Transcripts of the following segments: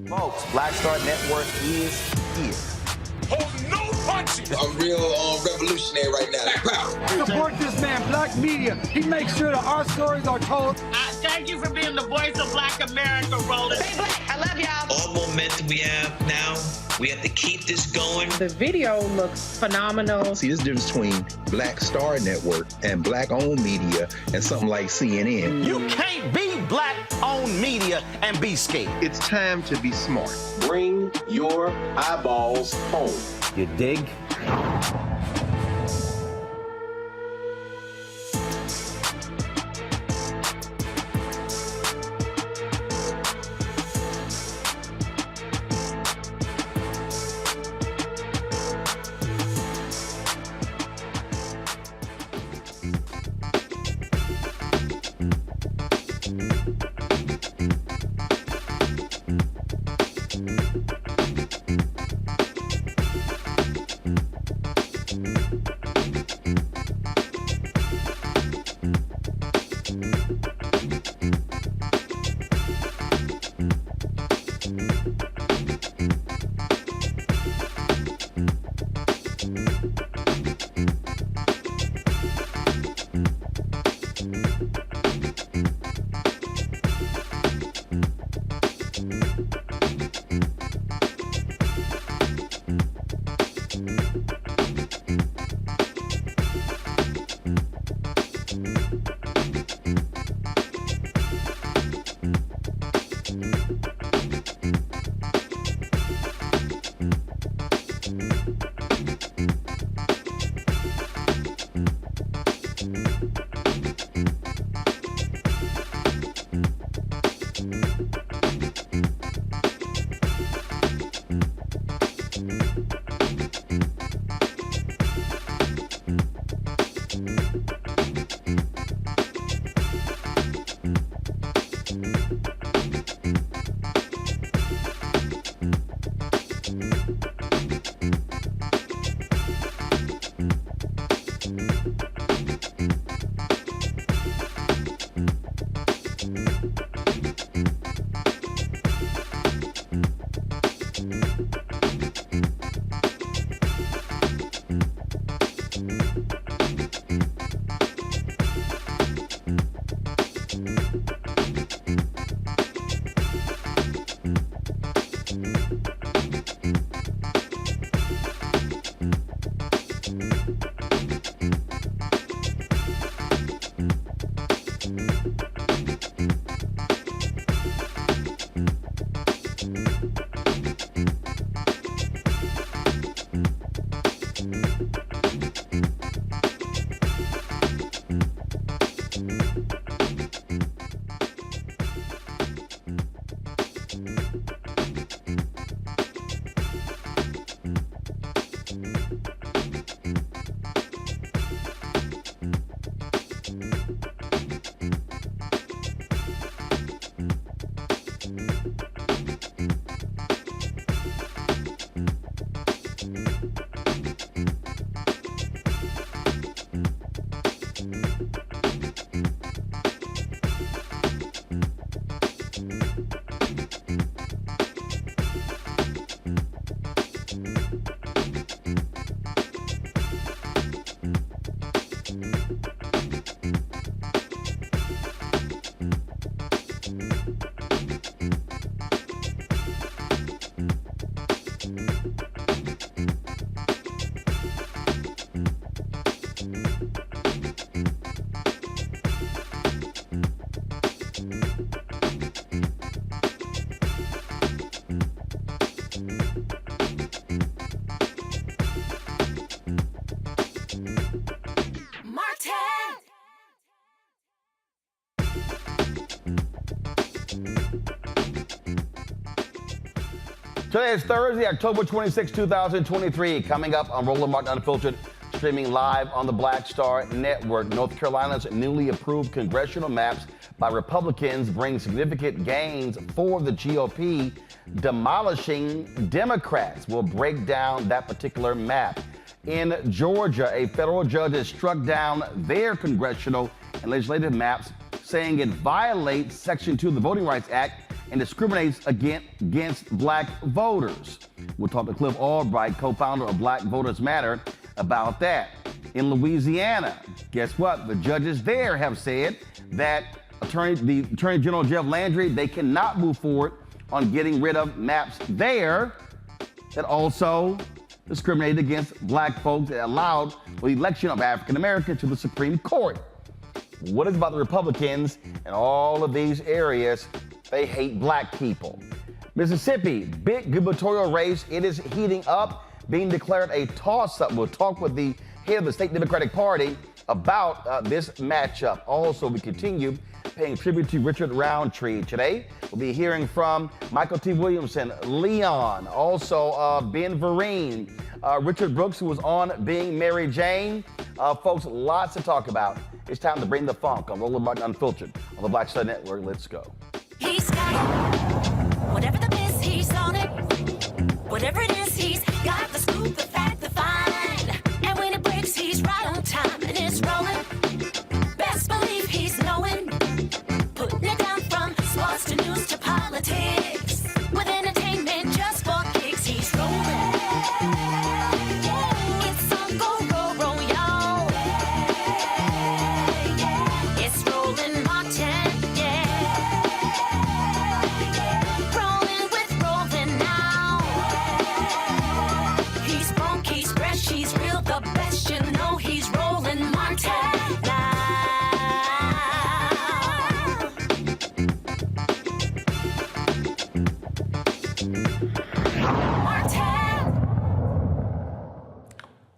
Folks, Black Star Network is here. Hold no punches! I'm real revolutionary right now. Black power. Support this man, Black Media. He makes sure that our stories are told. Thank you for being the voice of Black America, Roland. Stay black. I love y'all. All momentum we have now, we have to keep this going. The video looks phenomenal. See, this difference between Black Star Network and Black-owned media and something like CNN. You can't be Black-owned media and be scared. It's time to be smart. Bring your eyeballs home. You dig? Today is Thursday, October 26, 2023. Coming up on Roland Martin Unfiltered, streaming live on the Black Star Network. North Carolina's newly approved congressional maps by Republicans bring significant gains for the GOP, demolishing Democrats. We'll break down that particular map. In Georgia, a federal judge has struck down their congressional and legislative maps, saying it violates Section 2 of the Voting Rights Act and discriminates against black voters. We'll talk to Cliff Albright, co-founder of Black Voters Matter, about that. In Louisiana, guess what? The judges there have said that the Attorney General Jeff Landry, they cannot move forward on getting rid of maps there that also discriminated against black folks that allowed the election of African Americans to the Supreme Court. What is about the Republicans in all of these areas? They hate black people. Mississippi, big gubernatorial race. It is heating up, being declared a toss-up. We'll talk with the head of the state Democratic Party about this matchup. Also, we continue paying tribute to Richard Roundtree. Today, we'll be hearing from Michael T. Williamson, Leon, also Ben Vereen, Richard Brooks, who was on Being Mary Jane. Folks, lots to talk about. It's time to bring the funk on Roland Martin Unfiltered on the Black Star Network. Let's go. He's got it. Whatever the biz, he's on it. Whatever it is, he's got the scoop, the fact, the find. And when it breaks, he's right on time and it's rolling. Best believe he's knowing. Putting it down from sports to news to politics. With entertainment just for kicks, he's rolling. It's on go, y'all. It's Roland Martin.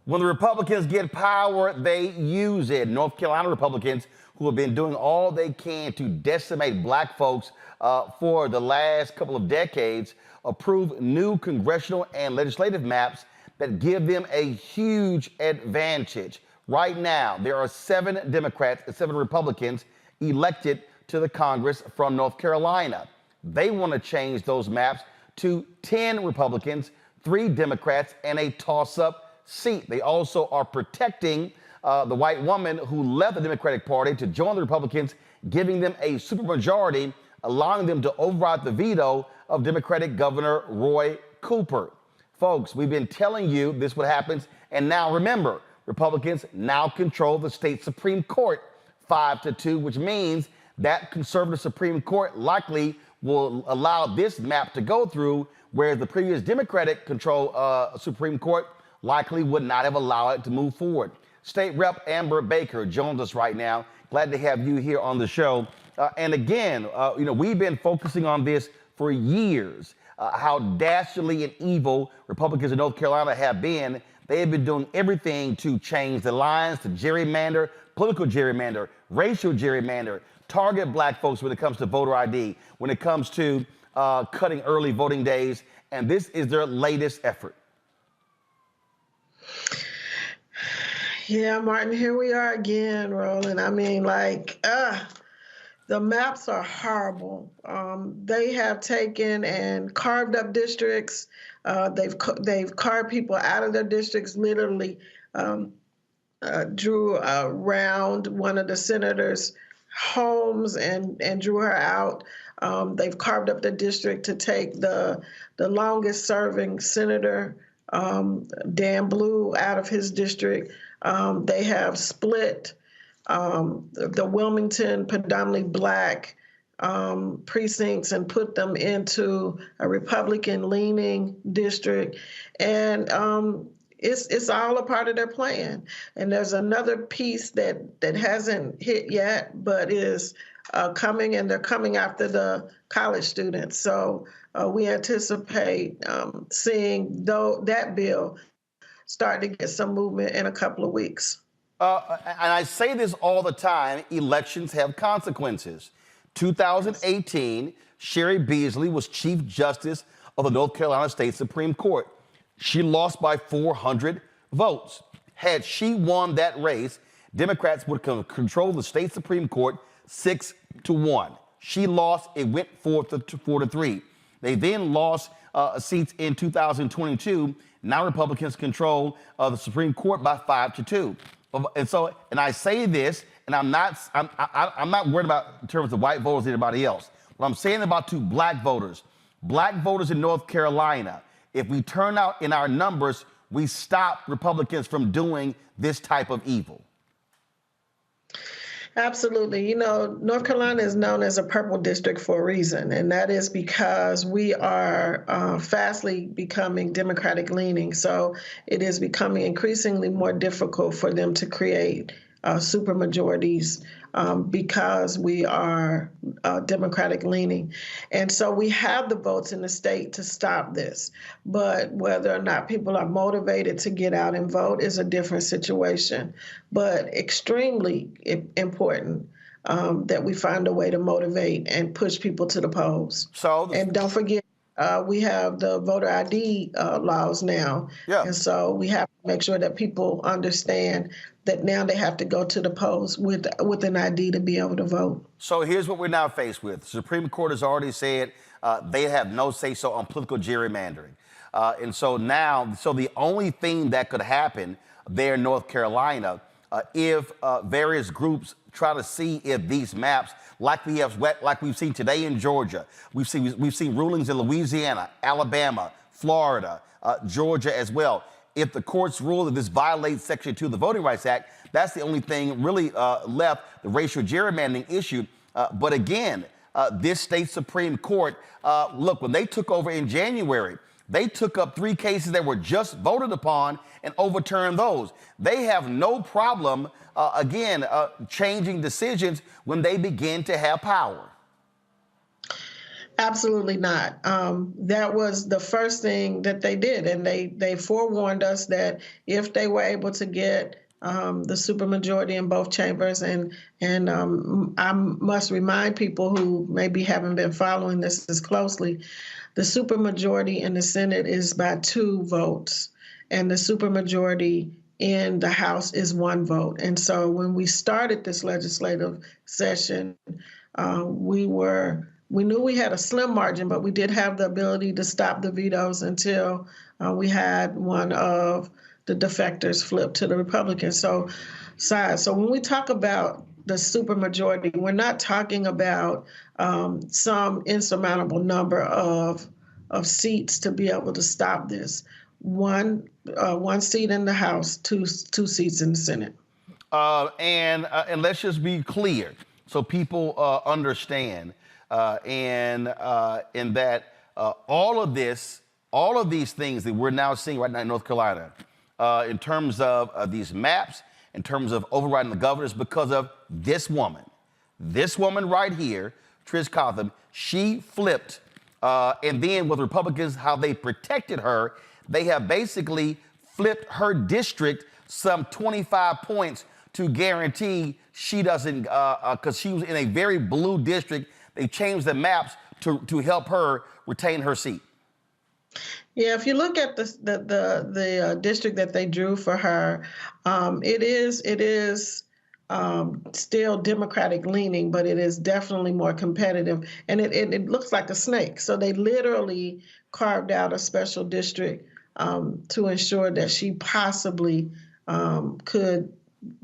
When the Republicans get power, they use it. North Carolina Republicans, who have been doing all they can to decimate black folks for the last couple of decades, approve new congressional and legislative maps that give them a huge advantage. Right now, there are 7 Democrats and 7 Republicans elected to the Congress from North Carolina. They want to change those maps to 10 Republicans, 3 Democrats, and a toss-up seat. They also are protecting the white woman who left the Democratic Party to join the Republicans, giving them a supermajority, allowing them to override the veto of Democratic Governor Roy Cooper. Folks, we've been telling you this what happens, and now remember, Republicans now control the state Supreme Court 5-2, which means that conservative Supreme Court likely will allow this map to go through, whereas the previous Democratic control Supreme Court likely would not have allowed it to move forward. State Rep Amber Baker joins us right now. Glad to have you here on the show. And again, we've been focusing on this for years, how dastardly and evil Republicans in North Carolina have been. They have been doing everything to change the lines, to gerrymander, political gerrymander, racial gerrymander, target black folks when it comes to voter ID, when it comes to cutting early voting days, and this is their latest effort. Yeah, Martin, here we are again, Roland. I mean, the maps are horrible. They have taken and carved up districts. They've carved people out of their districts, literally drew around one of the senators' homes and drew her out. They've carved up the district to take the longest serving senator, Dan Blue, out of his district. They have split the Wilmington predominantly black precincts and put them into a Republican-leaning district, and it's all a part of their plan. And there's another piece that hasn't hit yet, but is coming, and they're coming after the college students. So we anticipate seeing that bill start to get some movement in a couple of weeks. And I say this all the time, elections have consequences. 2018, Sherry Beasley was Chief Justice of the North Carolina State Supreme Court. She lost by 400 votes. Had she won that race, Democrats would control the state Supreme Court 6-1. She lost, it went 4-3. They then lost seats in 2022. Now Republicans control the Supreme Court by 5-2. And I say this, and I'm not worried about in terms of white voters or anybody else. What I'm saying about two black voters in North Carolina, if we turn out in our numbers, we stop Republicans from doing this type of evil. Absolutely. You know, North Carolina is known as a purple district for a reason, and that is because we are fastly becoming Democratic leaning. So it is becoming increasingly more difficult for them to create supermajorities because we are Democratic leaning. And so we have the votes in the state to stop this. But whether or not people are motivated to get out and vote is a different situation. But extremely important that we find a way to motivate and push people to the polls. And don't forget, we have the voter ID laws now. Yeah. And so we have to make sure that people understand that now they have to go to the polls with an ID to be able to vote. So here's what we're now faced with. The Supreme Court has already said they have no say-so on political gerrymandering. And so now, the only thing that could happen there in North Carolina, if various groups try to see if these maps, like we've seen today in Georgia, we've seen rulings in Louisiana, Alabama, Florida, Georgia as well. If the courts rule that this violates Section 2 of the Voting Rights Act, that's the only thing really left, the racial gerrymandering issue. But again, this state Supreme Court, look, when they took over in January, they took up 3 cases that were just voted upon and overturned those. They have no problem, changing decisions when they begin to have power. Absolutely not. That was the first thing that they did. And they forewarned us that if they were able to get the supermajority in both chambers, and I must remind people who maybe haven't been following this as closely, the supermajority in the Senate is by 2 votes, and the supermajority in the House is 1 vote. And so when we started this legislative session, we knew we had a slim margin, but we did have the ability to stop the vetoes until we had one of the defectors flip to the Republican side. So when we talk about the supermajority, we're not talking about some insurmountable number of seats to be able to stop this. One seat in the House, two seats in the Senate. And let's just be clear so people understand. In that all of these things that we're now seeing right now in North Carolina, in terms of these maps, in terms of overriding the governors, because of this woman right here, Trish Cotham, she flipped, and then with Republicans, how they protected her, they have basically flipped her district some 25 points to guarantee she doesn't, because she was in a very blue district. They changed the maps to help her retain her seat. Yeah, if you look at the district that they drew for her, it is still Democratic leaning, but it is definitely more competitive, and it looks like a snake. So they literally carved out a special district to ensure that she possibly could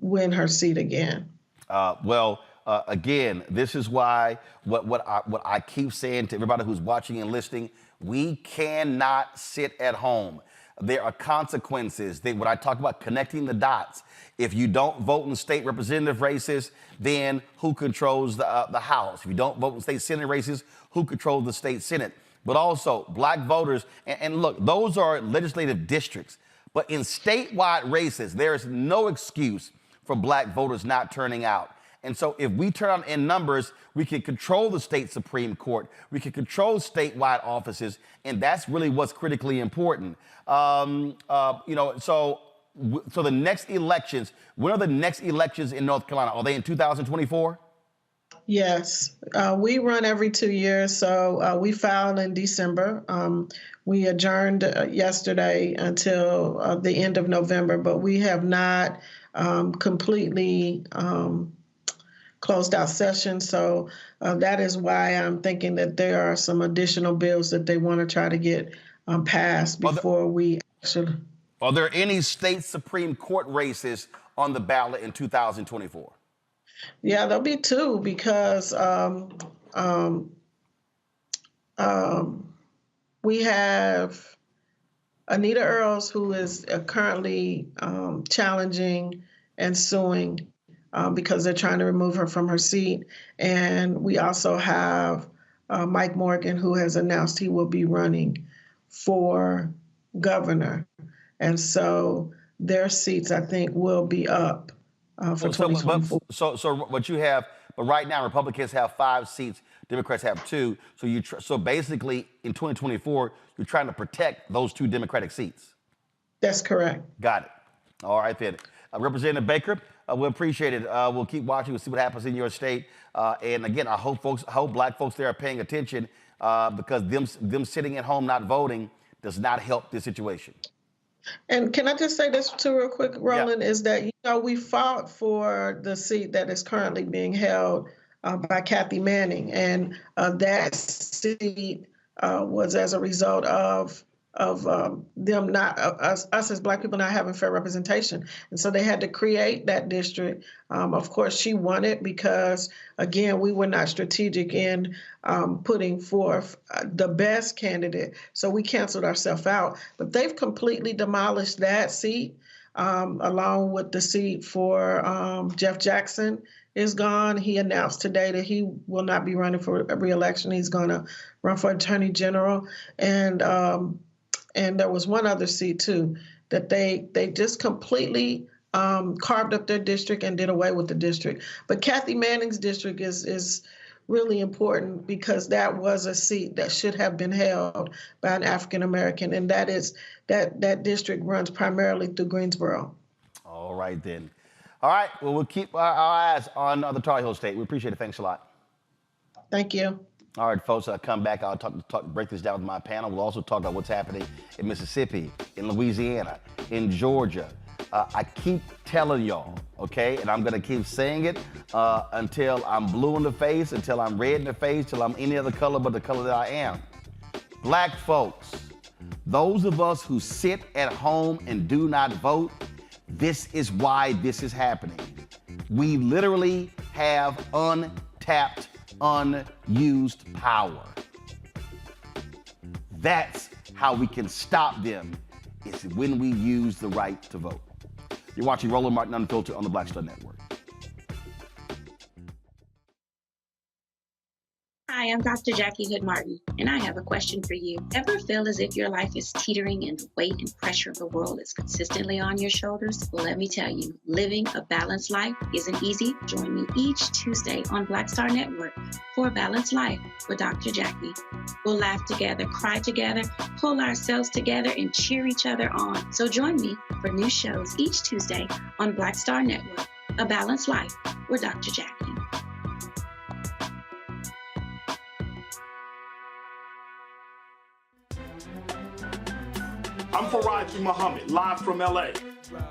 win her seat again. Again, this is why what I keep saying to everybody who's watching and listening, we cannot sit at home. There are consequences. When I talk about connecting the dots, if you don't vote in state representative races, then who controls the House? If you don't vote in state Senate races, who controls the state Senate? But also black voters, and look, those are legislative districts. But in statewide races, there is no excuse for black voters not turning out. And so if we turn out in numbers, we can control the state Supreme Court. We can control statewide offices. And that's really what's critically important. So the next elections, when are the next elections in North Carolina? Are they in 2024? Yes, we run every 2 years. So we filed in December. We adjourned yesterday until the end of November, but we have not completely closed out session. So that is why I'm thinking that there are some additional bills that they want to try to get passed before we actually. Are there any state Supreme Court races on the ballot in 2024? Yeah, there'll be two because we have Anita Earls, who is currently challenging and suing because they're trying to remove her from her seat. And we also have Mike Morgan, who has announced he will be running for governor. And so their seats, I think, will be up for 2024. So what you have, but right now Republicans have 5 seats, Democrats have 2. So basically in 2024, you're trying to protect those 2 Democratic seats. That's correct. Got it. All right then. Representative Baker, we appreciate it. We'll keep watching. We'll see what happens in your state. And again, I hope black folks there are paying attention because them sitting at home not voting does not help this situation. And can I just say this too real quick, Roland, is that, we fought for the seat that is currently being held by Kathy Manning. And that seat was as a result of them not, us as black people not having fair representation. And so they had to create that district. Of course, she won it because, again, we were not strategic in putting forth the best candidate. So we canceled ourselves out. But they've completely demolished that seat, along with the seat for Jeff Jackson is gone. He announced today that he will not be running for re-election. He's going to run for Attorney General. And there was one other seat, too, that they just completely carved up their district and did away with the district. But Kathy Manning's district is really important because that was a seat that should have been held by an African-American, and that district runs primarily through Greensboro. All right, then. All right, well, we'll keep our eyes on the Tar Heel State. We appreciate it. Thanks a lot. Thank you. All right, folks, I'll come back. I'll break this down with my panel. We'll also talk about what's happening in Mississippi, in Louisiana, in Georgia. I keep telling y'all, okay, and I'm going to keep saying it until I'm blue in the face, until I'm red in the face, till I'm any other color but the color that I am. Black folks, those of us who sit at home and do not vote, this is why this is happening. We literally have untapped, unused power. That's how we can stop them, is when we use the right to vote. You're watching Roland Martin Unfiltered on the Black Star Network. Hi, Hi, I'm Dr. Jackie Hood Martin, and I have a question for you. Ever feel as if your life is teetering and the weight and pressure of the world is consistently on your shoulders? Well, let me tell you, living a balanced life isn't easy. Join me each Tuesday on Black Star Network for A Balanced Life with Dr. Jackie. We'll laugh together, cry together, pull ourselves together, and cheer each other on. So join me for new shows each Tuesday on Black Star Network, A Balanced Life with Dr. Jackie. I'm Faraji Muhammad, live from LA.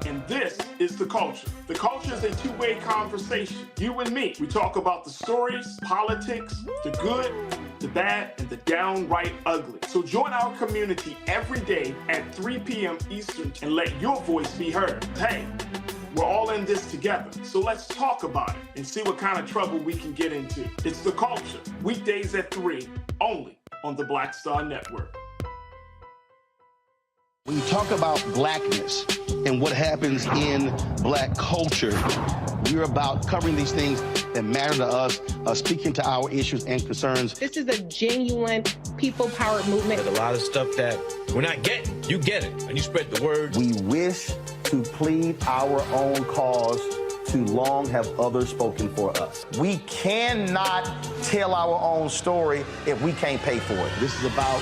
And this is The Culture. The Culture is a two-way conversation. You and me. We talk about the stories, politics, the good, the bad, and the downright ugly. So join our community every day at 3 p.m. Eastern and let your voice be heard. Hey, we're all in this together. So let's talk about it and see what kind of trouble we can get into. It's The Culture, weekdays at 3, only on the Black Star Network. When you talk about blackness and what happens in black culture, we're about covering these things that matter to us, speaking to our issues and concerns. This is a genuine people-powered movement. There's a lot of stuff that we're not getting. You get it, and you spread the word. We wish to plead our own cause. Too long have others spoken for us. We cannot tell our own story if we can't pay for it. This is about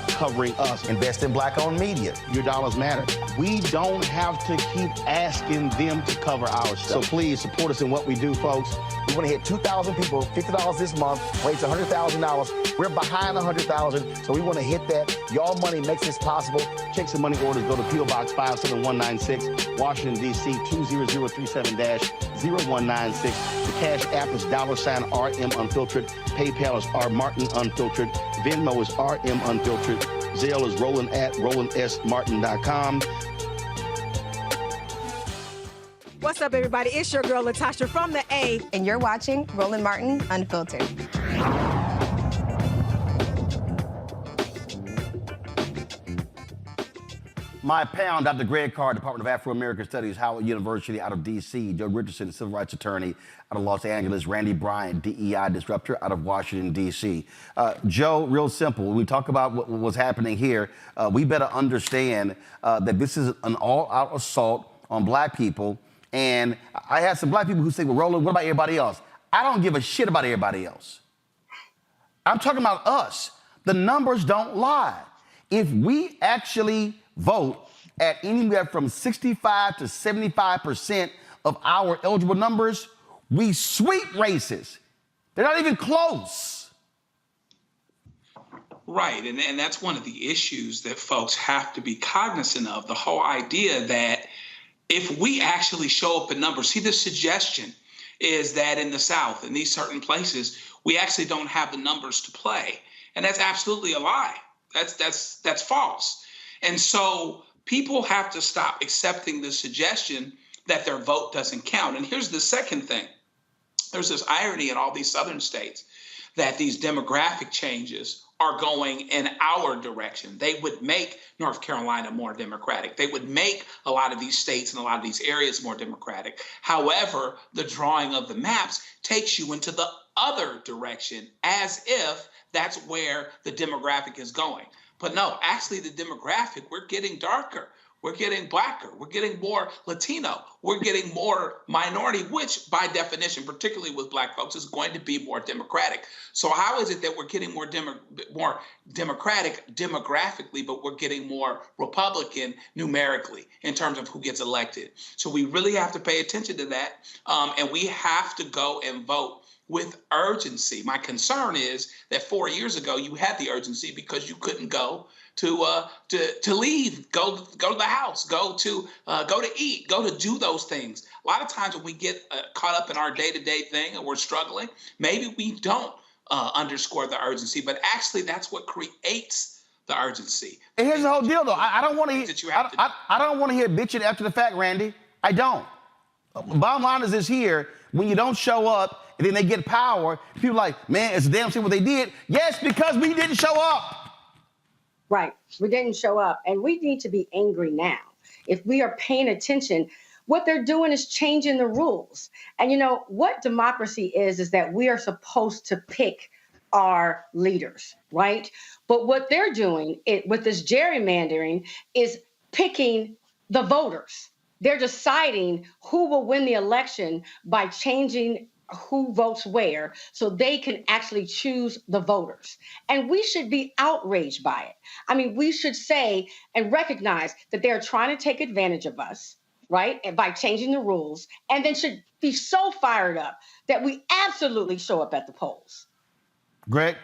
covering us. Invest in black-owned media. Your dollars matter. We don't have to keep asking them to cover our stuff. So please support us in what we do, folks. We want to hit 2,000 people, $50 this month, raise $100,000. We're behind 100,000, so we want to hit that. Y'all money makes this possible. Check some money orders. Go to P.O. Box 57196, Washington, D.C. 20037-0196. The Cash App is $RM Unfiltered. PayPal is R Martin Unfiltered. Venmo is RM Unfiltered. Zelle is Roland at RolandSMartin.com. What's up, everybody? It's your girl, Latasha from the A. And you're watching Roland Martin Unfiltered. My pound, Dr. Greg Carr, Department of Afro-American Studies, Howard University out of D.C., Joe Richardson, civil rights attorney out of Los Angeles, Randy Bryant, DEI disruptor out of Washington, D.C. Joe, real simple, when we talk about what's happening here, we better understand that this is an all-out assault on black people. And I have some black people who say, well, Roland, what about everybody else? I don't give a shit about everybody else. I'm talking about us. The numbers don't lie. If we actually vote at anywhere from 65 to 75% of our eligible numbers, we sweep races. They're not even close. Right, and that's one of the issues that folks have to be cognizant of, the whole idea that if we actually show up in numbers, see, the suggestion is that in the South, in these certain places, we actually don't have the numbers to play. And that's absolutely a lie. That's false. And so people have to stop accepting the suggestion that their vote doesn't count. And here's the second thing. There's this irony in all these southern states that these demographic changes are going in our direction. They would make North Carolina more democratic. They would make a lot of these states and a lot of these areas more democratic. However, the drawing of the maps takes you into the other direction as if that's where the demographic is going. But no, actually the demographic, we're getting darker. We're getting blacker. We're getting more Latino. We're getting more minority, which by definition, particularly with black folks, is going to be more democratic. So how is it that we're getting more democratic demographically, but we're getting more Republican numerically in terms of who gets elected? So we really have to pay attention to that. And we have to go and vote with urgency. My concern is that 4 years ago, you had the urgency because you couldn't go to leave, go to the house, go to eat, go to do those things. A lot of times when we get caught up in our day-to-day thing and we're struggling, maybe we don't underscore the urgency, but actually that's what creates the urgency. And here's the whole deal, though. I don't want to hear. I don't want to hear bitching after the fact, Randy. I don't. Bottom line is this here: when you don't show up and then they get power, people are like, man, it's a damn shame what they did. Yes, because we didn't show up. Right. We didn't show up. And we need to be angry now. If we are paying attention, what they're doing is changing the rules. And you know, what democracy is that we are supposed to pick our leaders, right? But what they're doing with this gerrymandering is picking the voters. They're deciding who will win the election by changing who votes where so they can actually choose the voters. And we should be outraged by it. I mean, we should say and recognize that they're trying to take advantage of us, right? And by changing the rules, and then should be so fired up that we absolutely show up at the polls. Greg?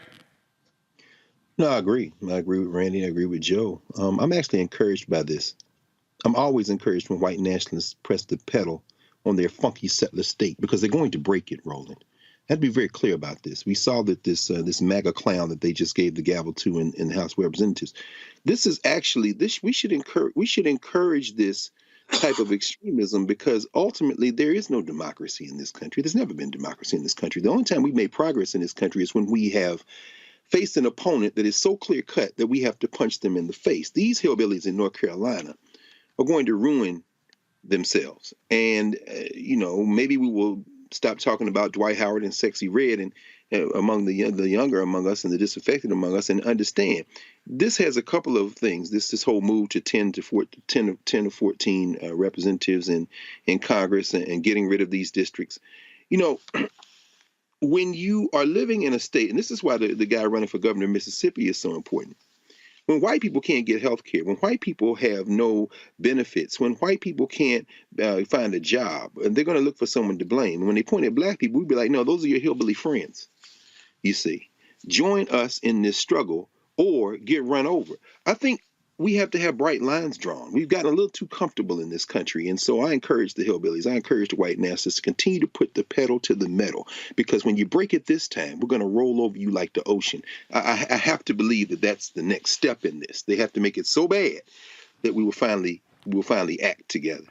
No, I agree. I agree with Randy. I agree with Joe. I'm actually encouraged by this. I'm always encouraged when white nationalists press the pedal on their funky settler state because they're going to break it, Roland. I have to be very clear about this. We saw that this MAGA clown that they just gave the gavel to in the House of Representatives. This is actually we should encourage this type of extremism because ultimately there is no democracy in this country. There's never been democracy in this country. The only time we've made progress in this country is when we have faced an opponent that is so clear cut that we have to punch them in the face. These hillbillies in North Carolina are going to ruin themselves. And, maybe we will stop talking about Dwight Howard and Sexy Red and among the younger among us and the disaffected among us and understand this has a couple of things. This whole move to 10 to 14 representatives in Congress and getting rid of these districts. When you are living in a state, and this is why the guy running for governor of Mississippi is so important. When white people can't get health care, when white people have no benefits, when white people can't find a job, and they're going to look for someone to blame. And when they point at black people, we'd be like, no, those are your hillbilly friends, you see. Join us in this struggle or get run over. I think we have to have bright lines drawn. We've gotten a little too comfortable in this country. And so I encourage the hillbillies, I encourage the white nationalists to continue to put the pedal to the metal, because when you break it this time, we're going to roll over you like the ocean. I have to believe that that's the next step in this. They have to make it so bad that we will finally act together.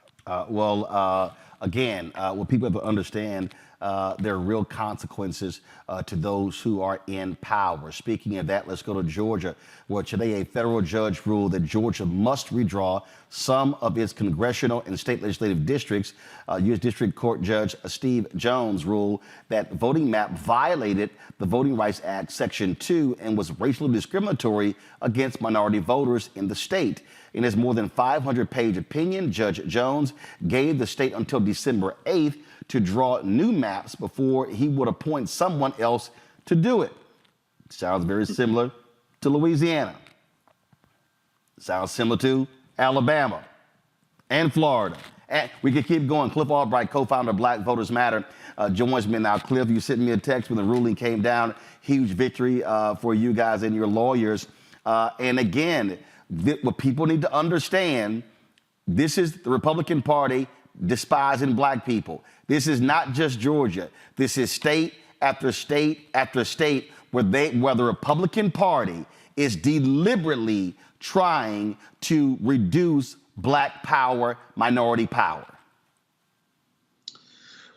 Again, what people have to understand, there are real consequences to those who are in power. Speaking of that, let's go to Georgia, where today a federal judge ruled that Georgia must redraw some of its congressional and state legislative districts. U.S. District Court Judge Steve Jones ruled that voting map violated the Voting Rights Act Section 2 and was racially discriminatory against minority voters in the state. In his more than 500-page opinion, Judge Jones gave the state until December 8th to draw new maps before he would appoint someone else to do it. Sounds very similar to Louisiana. Sounds similar to Alabama and Florida. And we could keep going. Cliff Albright, co-founder of Black Voters Matter, joins me now. Cliff, you sent me a text when the ruling came down. Huge victory for you guys and your lawyers. And again, what people need to understand, this is the Republican Party despising black people. This is not just Georgia. This is state after state after state where the Republican Party is deliberately trying to reduce black power, minority power.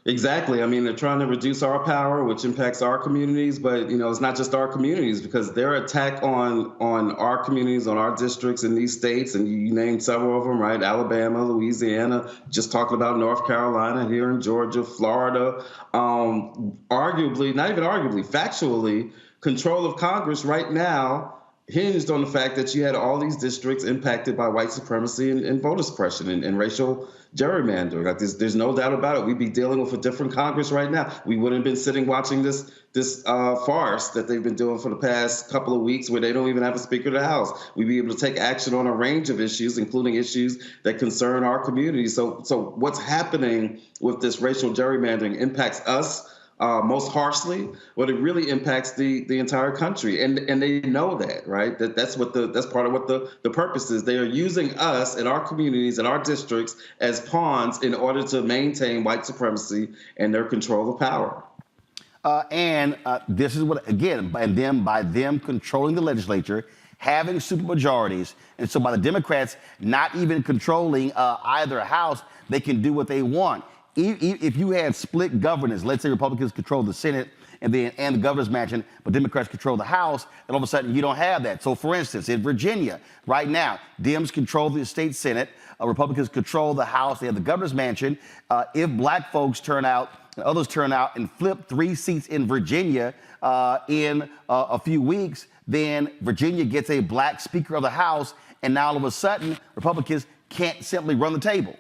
Exactly. I mean, they're trying to reduce our power, which impacts our communities. But, it's not just our communities, because their attack on our communities, on our districts in these states, and you named several of them, right? Alabama, Louisiana, just talking about North Carolina, here in Georgia, Florida, arguably, not even arguably, factually, control of Congress right now hinged on the fact that you had all these districts impacted by white supremacy and voter suppression and racial gerrymandering. Like there's no doubt about it. We'd be dealing with a different Congress right now. We wouldn't have been sitting watching this farce that they've been doing for the past couple of weeks, where they don't even have a Speaker of the House. We'd be able to take action on a range of issues, including issues that concern our community. So what's happening with this racial gerrymandering impacts us most harshly, but it really impacts the entire country, and they know that, right? That's part of what the purpose is. They are using us and our communities and our districts as pawns in order to maintain white supremacy and their control of power. This is what, again, by them controlling the legislature, having supermajorities, and so by the Democrats not even controlling either house, they can do what they want. If you had split governance, let's say Republicans control the Senate and the governor's mansion, but Democrats control the House, and all of a sudden you don't have that. So for instance, in Virginia, right now, Dems control the state Senate, Republicans control the House, they have the governor's mansion. If black folks turn out and others turn out and flip 3 seats in Virginia in a few weeks, then Virginia gets a black Speaker of the House, and now all of a sudden, Republicans can't simply run the table.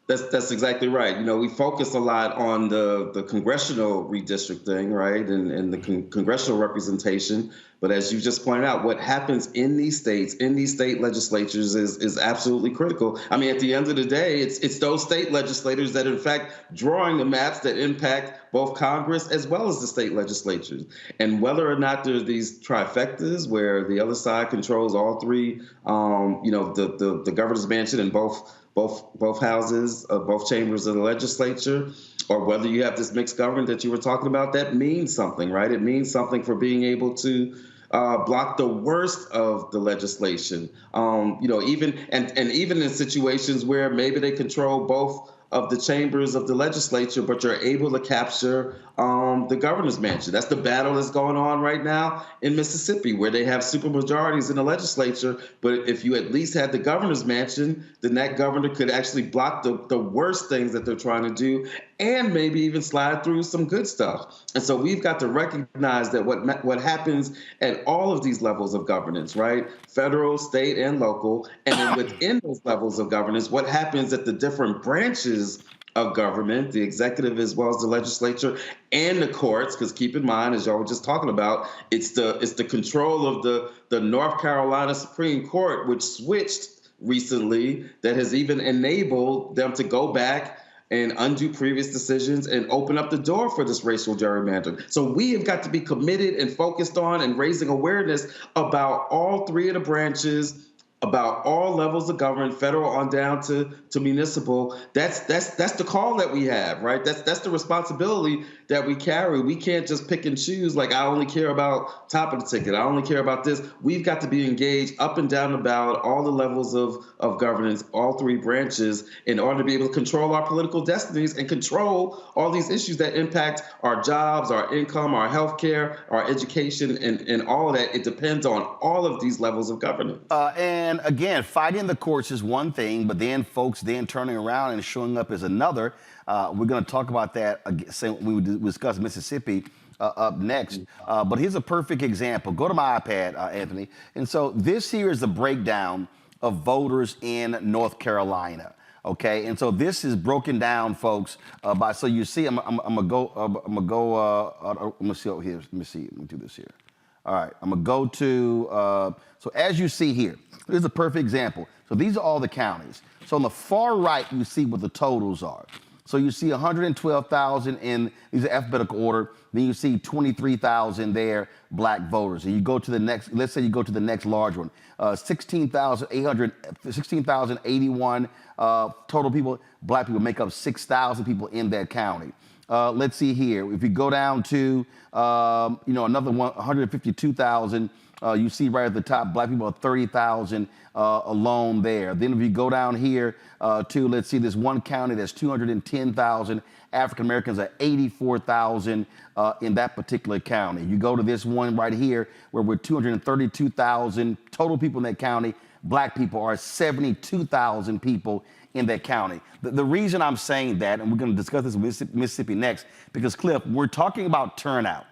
That's exactly right. You know, we focus a lot on the congressional redistricting, right, and the congressional representation. But as you just pointed out, what happens in these states, in these state legislatures, is absolutely critical. I mean, at the end of the day, it's those state legislators that, in fact, drawing the maps that impact both Congress as well as the state legislatures. And whether or not there's these trifectas where the other side controls all three, the governor's mansion and both houses, both chambers of the legislature, or whether you have this mixed government that you were talking about, that means something, right? It means something for being able to block the worst of the legislation. Even in situations where maybe they control both of the chambers of the legislature, but you're able to capture the governor's mansion. That's the battle that's going on right now in Mississippi, where they have supermajorities in the legislature. But if you at least had the governor's mansion, then that governor could actually block the worst things that they're trying to do, and maybe even slide through some good stuff. And so we've got to recognize that what happens at all of these levels of governance, right? Federal, state, and local, and then within those levels of governance, what happens at the different branches of government, the executive as well as the legislature and the courts, because keep in mind, as y'all were just talking about, it's the control of the North Carolina Supreme Court, which switched recently, that has even enabled them to go back and undo previous decisions and open up the door for this racial gerrymandering. So we have got to be committed and focused on and raising awareness about all three of the branches, about all levels of government, federal on down to municipal. That's the call that we have, right? That's the responsibility that we carry. We can't just pick and choose, like, I only care about top of the ticket, I only care about this. We've got to be engaged up and down the ballot, all the levels of governance, all three branches, in order to be able to control our political destinies and control all these issues that impact our jobs, our income, our health care, our education, and all of that. It depends on all of these levels of governance. And again, fighting the courts is one thing, but then folks then turning around and showing up is another. We're going to talk about that when we discuss Mississippi up next. But here's a perfect example. Go to my iPad, Anthony. And so this here is the breakdown of voters in North Carolina. Okay, and so this is broken down, folks. So you see, I'm gonna go. Let me see over here. Let me do this here. All right, I'm gonna go to. So as you see here, this is a perfect example. So these are all the counties. So on the far right, you see what the totals are. So you see 112,000 in, these are alphabetical order. Then you see 23,000 there, black voters. And you go to the next, let's say you go to the next large one, 16,081 total people. Black people make up 6,000 people in that county. Let's see here. If you go down to, another one, 152,000, you see right at the top, black people are 30,000 alone there. Then if you go down here to, let's see, this one county that's 210,000, African Americans are 84,000 in that particular county. You go to this one right here where we're 232,000 total people in that county. Black people are 72,000 people in that county. The reason I'm saying that, and we're going to discuss this with Mississippi next, because Cliff, we're talking about turnout.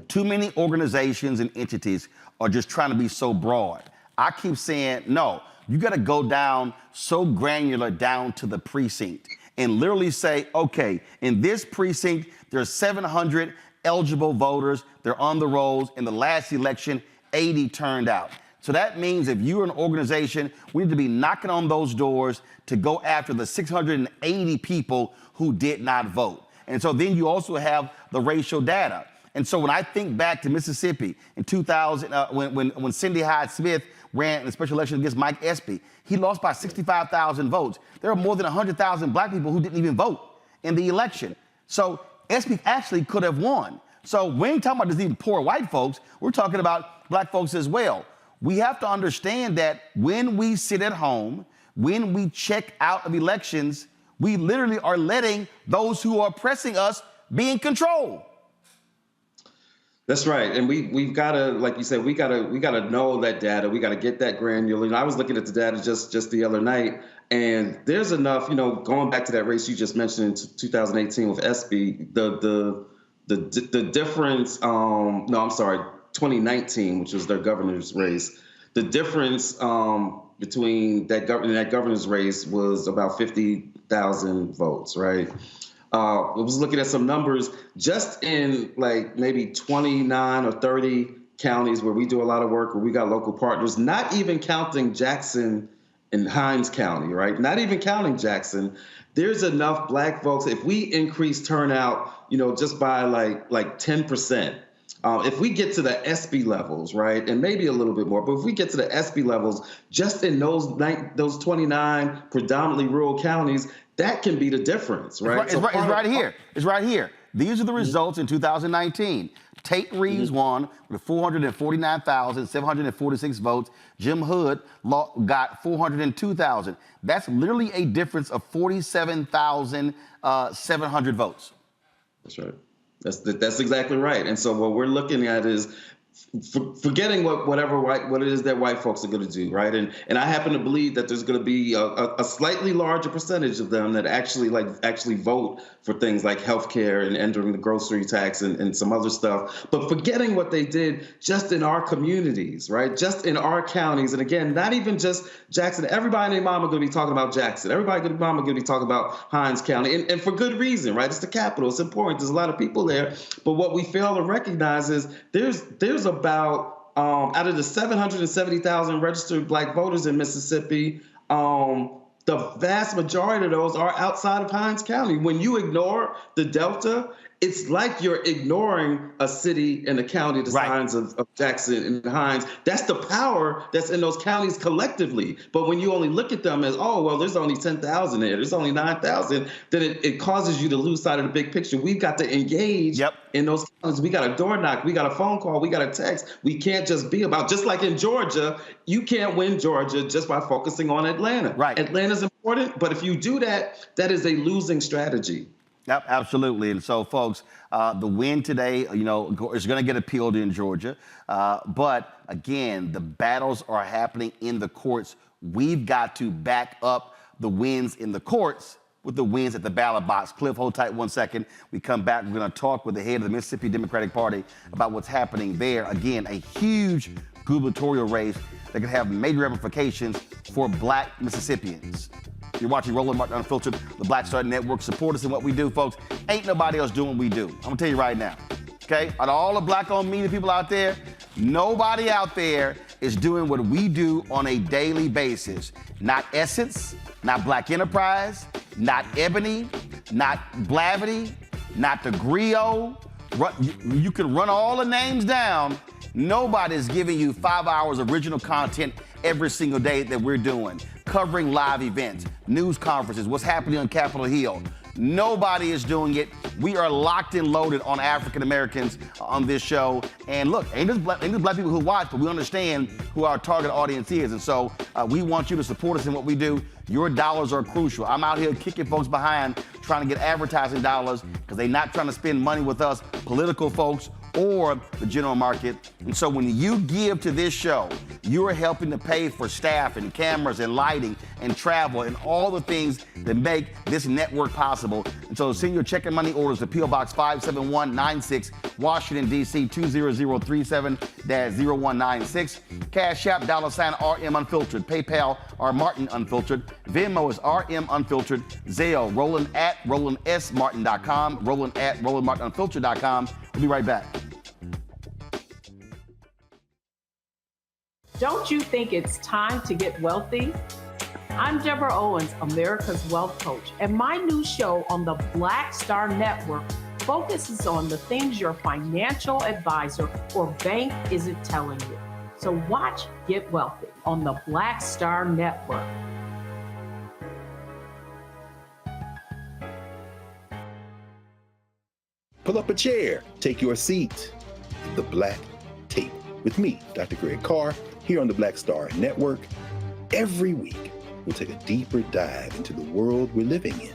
Too many organizations and entities are just trying to be so broad. I keep saying, no, you got to go down so granular down to the precinct and literally say, okay, in this precinct, there's 700 eligible voters. They're on the rolls. In the last election, 80 turned out. So that means if you're an organization, we need to be knocking on those doors to go after the 680 people who did not vote. And so then you also have the racial data. And so when I think back to Mississippi in 2000, when Cindy Hyde-Smith ran in a special election against Mike Espy, he lost by 65,000 votes. There are more than 100,000 black people who didn't even vote in the election. So Espy actually could have won. So we ain't talking about these poor white folks. We're talking about black folks as well. We have to understand that when we sit at home, when we check out of elections, we literally are letting those who are oppressing us be in control. That's right, and we've got to, like you said, we got to know that data. We got to get that granular. And I was looking at the data just the other night, And there's enough, going back to that race you just mentioned in 2018 with SB, the difference, 2019, which was their governor's race, the difference between that governor's race was about 50,000 votes, right? I was looking at some numbers just in like maybe 29 or 30 counties where we do a lot of work, where we got local partners, not even counting Jackson and Hinds County, right? Not even counting Jackson. There's enough Black votes. If we increase turnout, just by like 10%, if we get to the SB levels, right, and maybe a little bit more, but if we get to the SB levels, just in those 29 predominantly rural counties, that can be the difference, right? It's right here. It's right here. These are the results in 2019. Tate Reeves won with 449,746 votes. Jim Hood got 402,000. That's literally a difference of 47,700 votes. That's right. That's exactly right. And so what we're looking at is forgetting what it is that white folks are going to do, right? And I happen to believe that there's going to be a slightly larger percentage of them that actually vote for things like healthcare and entering the grocery tax and some other stuff. But forgetting what they did just in our communities, right? Just in our counties. And again, not even just Jackson. Everybody and their mama going to be talking about Jackson. Everybody and their mama going to be talking about Hinds County, and for good reason, right? It's the capital. It's important. There's a lot of people there. But what we fail to recognize is there's about out of the 770,000 registered Black voters in Mississippi, the vast majority of those are outside of Hinds County. When you ignore the Delta, it's like you're ignoring a city and a county the size of Jackson and Hinds. That's the power that's in those counties collectively. But when you only look at them as, there's only 10,000 there, there's only 9,000, then it causes you to lose sight of the big picture. We've got to engage in those counties. We got a door knock, we got a phone call, we got a text. We can't just be about, just like in Georgia, you can't win Georgia just by focusing on Atlanta. Right. Atlanta's important, but if you do that, that is a losing strategy. Yep, absolutely. And so, folks, the win today, is going to get appealed in Georgia. But again, the battles are happening in the courts. We've got to back up the wins in the courts with the wins at the ballot box. Cliff, hold tight 1 second. We come back. We're going to talk with the head of the Mississippi Democratic Party about what's happening there. Again, a huge gubernatorial race that could have major ramifications for Black Mississippians. You're watching Roland Martin Unfiltered, the Black Star Network. Support us in what we do, folks. Ain't nobody else doing what we do. I'm going to tell you right now, okay? Out of all the Black-owned media people out there, nobody out there is doing what we do on a daily basis. Not Essence, not Black Enterprise, not Ebony, not Blavity, not the Griot. You can run all the names down. Nobody's giving you 5 hours of original content every single day that we're doing. Covering live events, news conferences, what's happening on Capitol Hill. Nobody is doing it. We are locked and loaded on African Americans on this show. And look, ain't just black people who watch, but we understand who our target audience is. And so we want you to support us in what we do. Your dollars are crucial. I'm out here kicking folks behind trying to get advertising dollars because they're not trying to spend money with us, political folks, or the general market. And so when you give to this show, you are helping to pay for staff and cameras and lighting and travel and all the things that make this network possible. And so send your check and money orders to P.O. Box 57196, Washington, D.C. 20037-0196. Cash App, $RM Unfiltered. PayPal, R Martin Unfiltered. Venmo is RM Unfiltered. Zelle, Roland at RolandSMartin.com. Roland at RolandMartinUnfiltered.com. We'll be right back. Don't you think it's time to get wealthy? I'm Deborah Owens, America's Wealth Coach, and my new show on the Black Star Network focuses on the things your financial advisor or bank isn't telling you. So watch Get Wealthy on the Black Star Network. Pull up a chair, take your seat. The Black Tape with me, Dr. Greg Carr, here on the Black Star Network. Every week, we'll take a deeper dive into the world we're living in.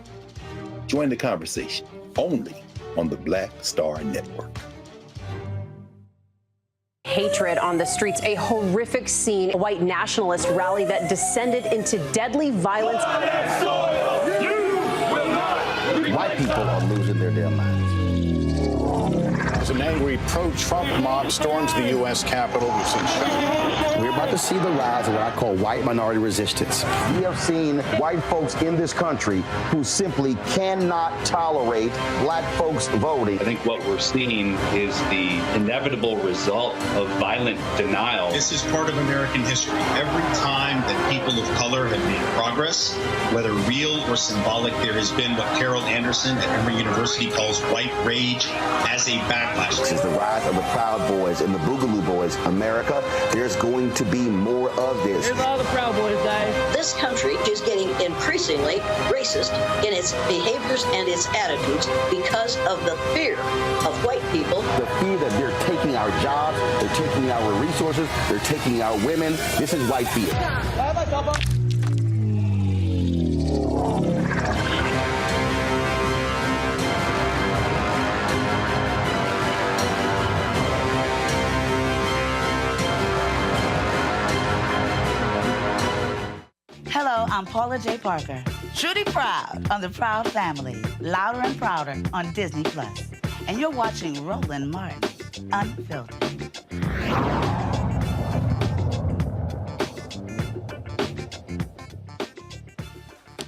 Join the conversation only on the Black Star Network. hatred on the streets. A horrific scene, a white nationalist rally that descended into deadly violence. White people are losing their damn minds. As an angry pro-Trump mob storms the U.S. Capitol, we've seen shooting. We're about to see the rise of what I call white minority resistance. We have seen white folks in this country who simply cannot tolerate black folks voting. I think what we're seeing is the inevitable result of violent denial. This is part of American history. Every time that people of color have made progress, whether real or symbolic, there has been what Carol Anderson at Emory University calls white rage as a backlash. This is the rise of the Proud Boys and the Boogaloo Boys. America, there's going to be more of this. Here's all the Proud Boys, guys. This country is getting increasingly racist in its behaviors and its attitudes because of the fear of white people. The fear that they're taking our jobs, they're taking our resources, they're taking our women. This is white fear. Hello, I'm Paula J. Parker. Truly proud on the Proud Family, louder and prouder on Disney+. And you're watching Roland Martin, Unfiltered.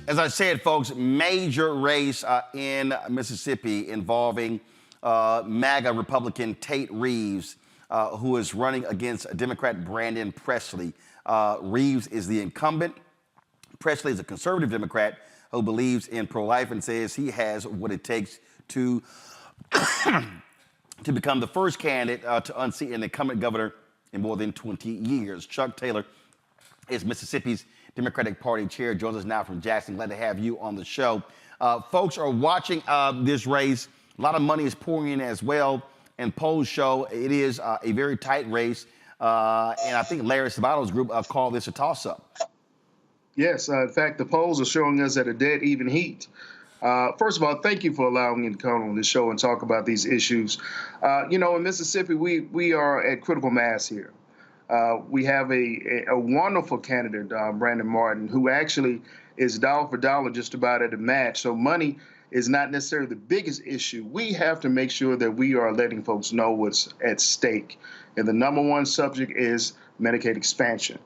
As I said, folks, major race in Mississippi involving MAGA Republican Tate Reeves, who is running against Democrat Brandon Presley. Reeves is the incumbent. Presley is a conservative Democrat who believes in pro-life and says he has what it takes to to become the first candidate to unseat an incumbent governor in more than 20 years. Chuck Taylor is Mississippi's Democratic Party chair, joins us now from Jackson. Glad to have you on the show. Folks are watching this race. A lot of money is pouring in as well, and polls show it is a very tight race. And I think Larry Sabato's group called this a toss-up. Yes, in fact, the polls are showing us at a dead even heat. First of all, thank you for allowing me to come on this show and talk about these issues. In Mississippi, we are at critical mass here. We have a wonderful candidate, Brandon Martin, who actually is dollar for dollar just about at a match. So money is not necessarily the biggest issue. We have to make sure that we are letting folks know what's at stake. And the number one subject is Medicaid expansion.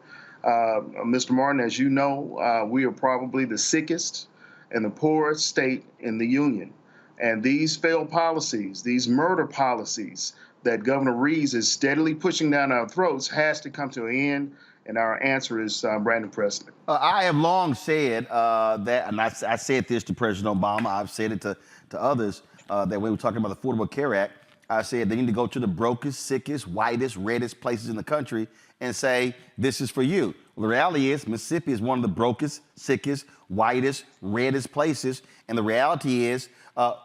Mr. Martin, as you know, we are probably the sickest and the poorest state in the union. And these failed policies, these murder policies that Governor Reeves is steadily pushing down our throats has to come to an end. And our answer is Brandon Presley. I have long said that, and I said this to President Obama, I've said it to others, that when we were talking about the Affordable Care Act, I said they need to go to the brokest, sickest, whitest, reddest places in the country and say, this is for you. Well, the reality is Mississippi is one of the brokest, sickest, whitest, reddest places. And the reality is a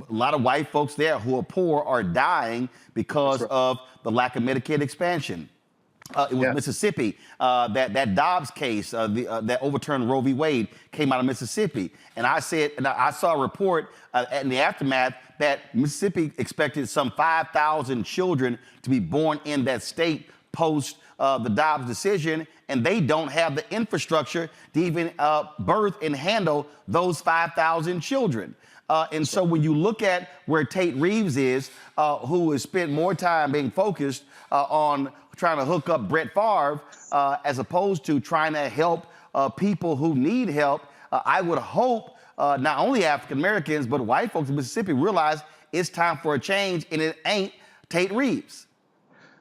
lot of white folks there who are poor are dying because of the lack of Medicaid expansion. It was Mississippi. That Dobbs case that overturned Roe v. Wade came out of Mississippi. And I said, and I saw a report in the aftermath that Mississippi expected some 5,000 children to be born in that state post the Dobbs decision, and they don't have the infrastructure to even birth and handle those 5,000 children. And so when you look at where Tate Reeves is, who has spent more time being focused on trying to hook up Brett Favre as opposed to trying to help people who need help, I would hope not only African Americans, but white folks in Mississippi realize it's time for a change, and it ain't Tate Reeves.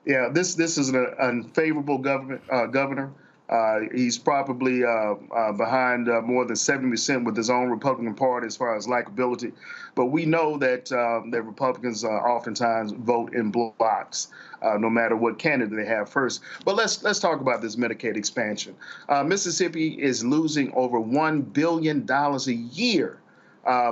Yeah, this is an unfavorable governor. He's probably behind more than 70% with his own Republican Party as far as likability. But we know that that Republicans oftentimes vote in blocks, no matter what candidate they have first. But let's talk about this Medicaid expansion. Mississippi is losing over $1 billion a year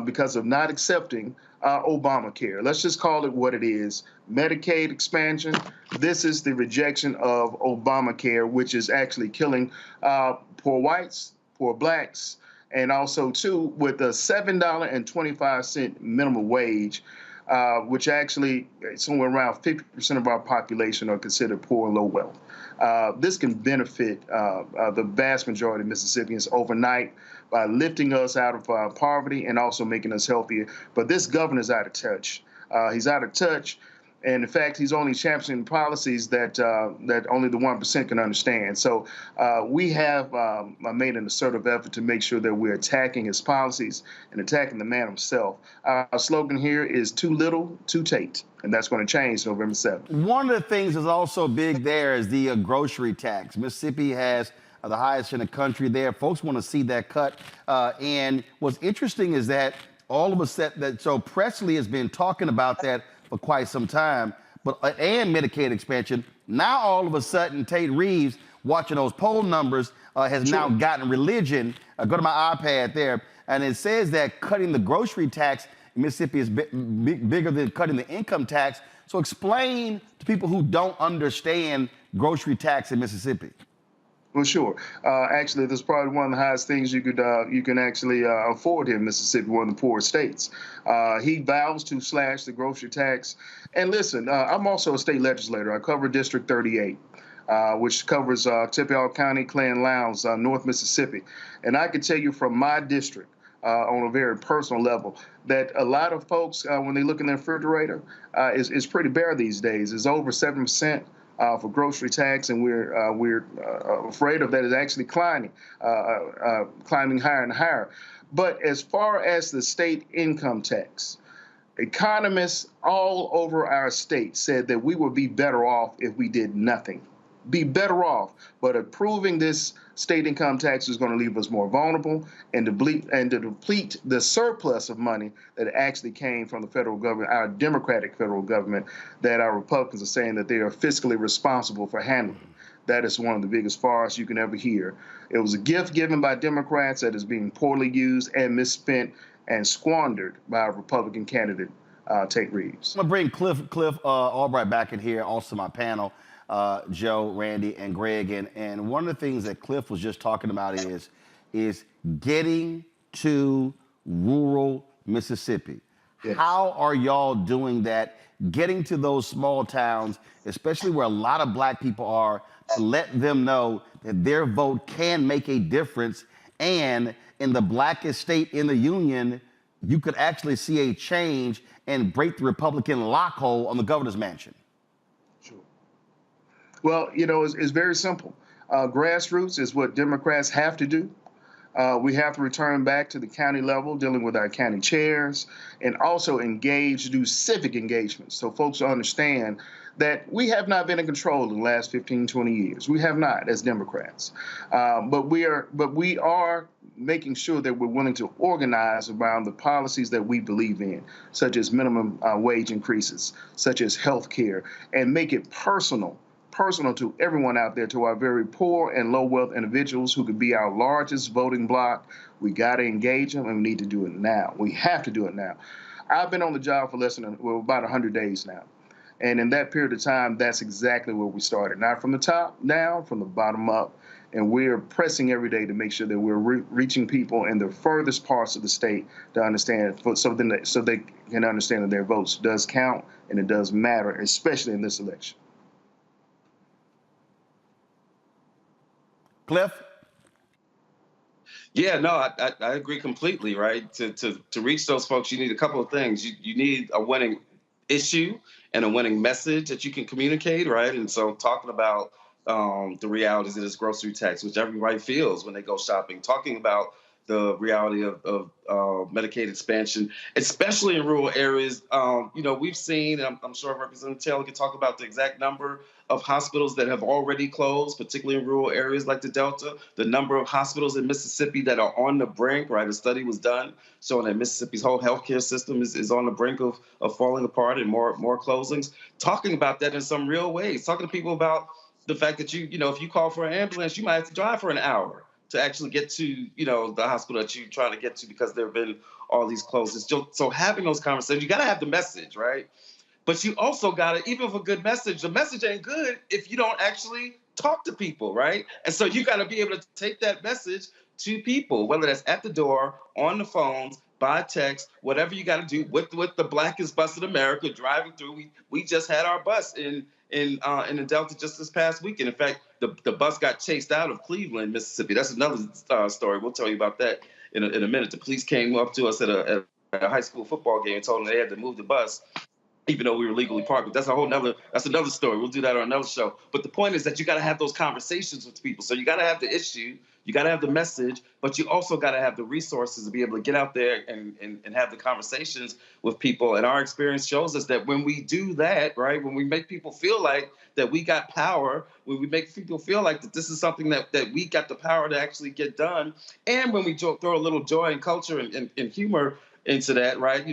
because of not accepting Obamacare. Let's just call it what it is. Medicaid expansion. This is the rejection of Obamacare, which is actually killing poor whites, poor blacks, and also, too, with a $7.25 minimum wage, which actually somewhere around 50% of our population are considered poor and low wealth. This can benefit the vast majority of Mississippians overnight by lifting us out of poverty and also making us healthier. But this governor's out of touch. He's out of touch. And in fact, he's only championing policies that only the 1% can understand. So we have made an assertive effort to make sure that we're attacking his policies and attacking the man himself. Our slogan here is too little, too late, and that's going to change November 7th. One of the things that's also big there is the grocery tax. Mississippi has the highest in the country there. Folks want to see that cut. And what's interesting is that all of a sudden, so Presley has been talking about that for quite some time, and Medicaid expansion. Now all of a sudden, Tate Reeves, watching those poll numbers, has now gotten religion. Go to my iPad there, and it says that cutting the grocery tax in Mississippi is bigger than cutting the income tax. So explain to people who don't understand grocery tax in Mississippi. Well, sure. Actually, this is probably one of the highest things you can actually afford here in Mississippi, one of the poorest states. He vows to slash the grocery tax. And listen, I'm also a state legislator. I cover District 38, which covers Tippecanoe County, Clay and Lowndes, North Mississippi. And I can tell you from my district, on a very personal level, that a lot of folks, when they look in their refrigerator, is pretty bare these days. It's over 7%. For grocery tax, and we're afraid of that is actually climbing higher and higher. But as far as the state income tax, economists all over our state said that we would be better off if we did nothing. Be better off, but approving this state income tax is going to leave us more vulnerable and to deplete the surplus of money that actually came from the federal government, our Democratic federal government, that our Republicans are saying that they are fiscally responsible for handling. That is one of the biggest farce you can ever hear. It was a gift given by Democrats that is being poorly used and misspent and squandered by a Republican candidate, Tate Reeves. I'm going to bring Cliff Albright back in here, also my panel. Joe, Randy, and Greg, and one of the things that Cliff was just talking about is getting to rural Mississippi. Yes. How are y'all doing that, getting to those small towns, especially where a lot of black people are, to let them know that their vote can make a difference, and in the blackest state in the union, you could actually see a change and break the Republican lockhole on the governor's mansion? Well, it's very simple. Grassroots is what Democrats have to do. We have to return back to the county level, dealing with our county chairs, and also do civic engagement, so folks understand that we have not been in control in the last 15, 20 years. We have not, as Democrats. But we are making sure that we're willing to organize around the policies that we believe in, such as minimum wage increases, such as health care, and make it personal to everyone out there, to our very poor and low wealth individuals who could be our largest voting bloc. We got to engage them, and we need to do it now. We have to do it now. I've been on the job for about 100 days now. And in that period of time, that's exactly where we started. Not from the top down, from the bottom up. And we're pressing every day to make sure that we're reaching people in the furthest parts of the state to understand, so they can understand that their votes does count and it does matter, especially in this election. Cliff? Yeah, no, I agree completely, right? To reach those folks, you need a couple of things. You need a winning issue and a winning message that you can communicate, right? And so talking about the realities of this grocery tax, which everybody feels when they go shopping, talking about the reality of Medicaid expansion, especially in rural areas. We've seen, and I'm sure Representative Taylor can talk about the exact number of hospitals that have already closed, particularly in rural areas like the Delta, the number of hospitals in Mississippi that are on the brink, right? A study was done showing that Mississippi's whole healthcare system is on the brink of falling apart and more closings. Talking about that in some real ways, talking to people about the fact that if you call for an ambulance, you might have to drive for an hour to actually get to, the hospital that you're trying to get to because there have been all these closures. So having those conversations, you got to have the message, right? But you also got to, even with a good message, the message ain't good if you don't actually talk to people, right? And so you got to be able to take that message to people, whether that's at the door, on the phones, by text, whatever you got to do with the Blackest Bus in America driving through. We just had our bus in the Delta just this past weekend. In fact, the bus got chased out of Cleveland, Mississippi. That's another story. We'll tell you about that in a minute. The police came up to us at a high school football game and told them they had to move the bus, even though we were legally parked. But that's another story. We'll do that on another show. But the point is that you got to have those conversations with people. So you got to have the issue, you got to have the message, but you also got to have the resources to be able to get out there and have the conversations with people. And our experience shows us that when we do that, right, when we make people feel like that we got power, when we make people feel like that this is something that we got the power to actually get done, and when we throw a little joy and culture and humor into that, right,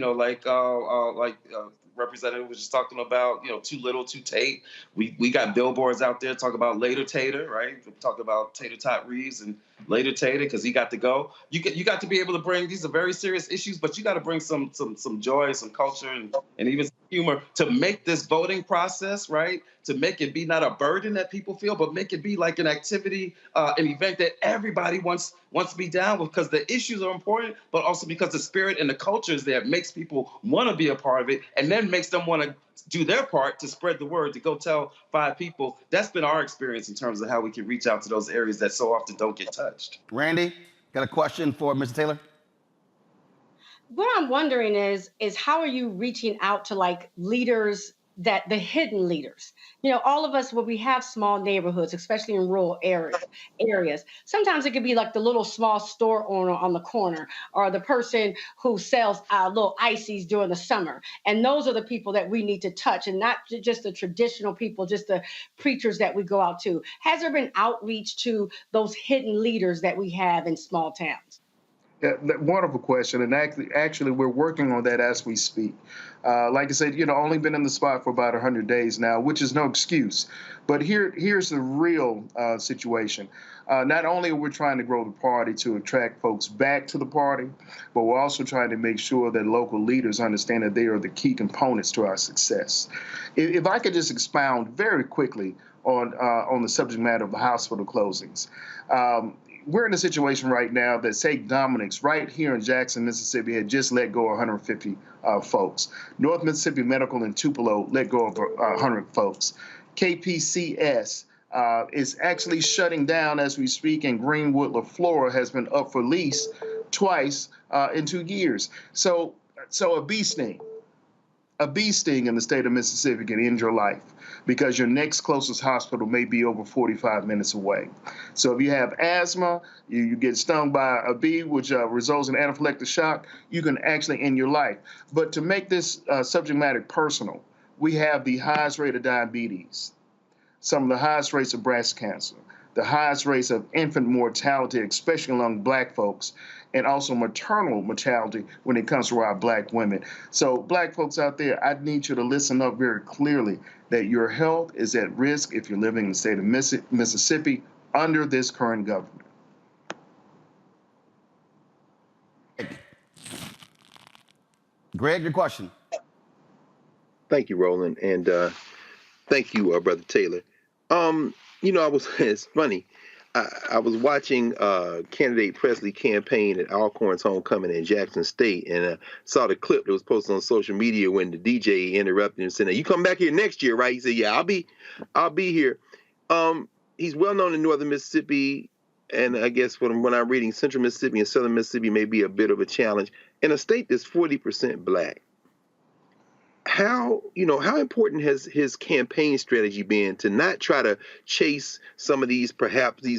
Representative was just talking about, too little, too late. We got billboards out there talking about later Tater, right? We talk about Tater Tot Reeves and later Tater because he got to go. You got to be able to bring, these are very serious issues, but you got to bring some joy, some culture, and even some humor to make this voting process, right? To make it be not a burden that people feel, but make it be like an activity, an event that everybody wants to be down with, because the issues are important, but also because the spirit and the culture is there. It makes people want to be a part of it, and then makes them want to do their part to spread the word, to go tell 5 people. That's been our experience in terms of how we can reach out to those areas that so often don't get touched. Randy, got a question for Mr. Taylor? What I'm wondering is how are you reaching out to like leaders, that the hidden leaders? All of us, when we have small neighborhoods, especially in rural areas, sometimes it could be like the little small store owner on the corner, or the person who sells little ices during the summer. And those are the people that we need to touch, and not just the traditional people, just the preachers that we go out to. Has there been outreach to those hidden leaders that we have in small towns? Yeah, wonderful question, and actually we're working on that as we speak. Like I said, only been in the spot for about 100 days now, which is no excuse. But here's the real situation. Not only are we trying to grow the party to attract folks back to the party, but we're also trying to make sure that local leaders understand that they are the key components to our success. If I could just expound very quickly on the subject matter of the hospital closings. We're in a situation right now that St. Dominic's right here in Jackson, Mississippi, had just let go of 150 folks. North Mississippi Medical in Tupelo let go of 100 folks. KPCS is actually shutting down as we speak, and Greenwood, LaFlora has been up for lease twice in 2 years. So a bee sting in the state of Mississippi can end your life, because your next closest hospital may be over 45 minutes away. So if you have asthma, you get stung by a bee, which results in anaphylactic shock, you can actually end your life. But to make this subject matter personal, we have the highest rate of diabetes, some of the highest rates of breast cancer, the highest rates of infant mortality, especially among Black folks, and also maternal mortality when it comes to our Black women. So Black folks out there, I need you to listen up very clearly that your health is at risk if you're living in the state of Mississippi under this current government. Greg, your question. Thank you, Roland, and thank you, Brother Taylor. It's funny. I was watching candidate Presley campaign at Alcorn's homecoming in Jackson State, and saw the clip that was posted on social media when the DJ interrupted and said, "You come back here next year, right?" He said, "Yeah, I'll be here." He's well known in northern Mississippi, and I guess when I'm reading, central Mississippi and southern Mississippi may be a bit of a challenge. In a state that's 40% Black, how important has his campaign strategy been to not try to chase some of these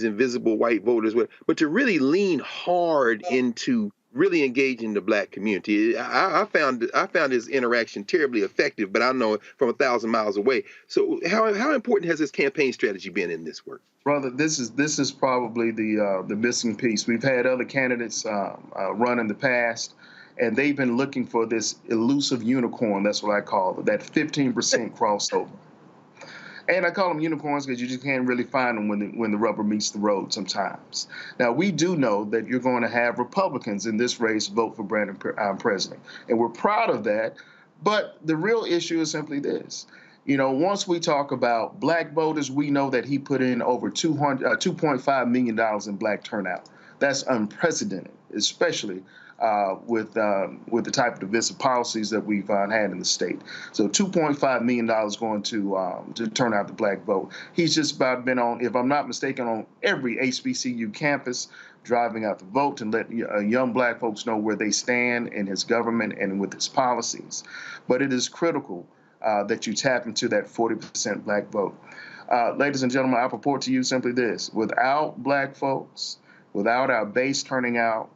invisible white voters, but to really lean hard into really engaging the Black community? I found his interaction terribly effective, but I know it from 1,000 miles away. So how important has his campaign strategy been in this work? Brother, this is probably the missing piece. We've had other candidates run in the past, and they've been looking for this elusive unicorn. That's what I call it, that 15% crossover. And I call them unicorns because you just can't really find them when the rubber meets the road sometimes. Now, we do know that you're going to have Republicans in this race vote for Brandon President, and we're proud of that. But the real issue is simply this. Once we talk about Black voters, we know that he put in over $2.5 million in Black turnout. That's unprecedented especially with the type of divisive policies that we've had in the state. So $2.5 million going to turn out the black vote. He's just about been on, if I'm not mistaken, on every HBCU campus, driving out the vote and let young black folks know where they stand in his government and with his policies. But it is critical that you tap into that 40% black vote. Ladies and gentlemen, I purport to you simply this: without black folks, without our base turning out,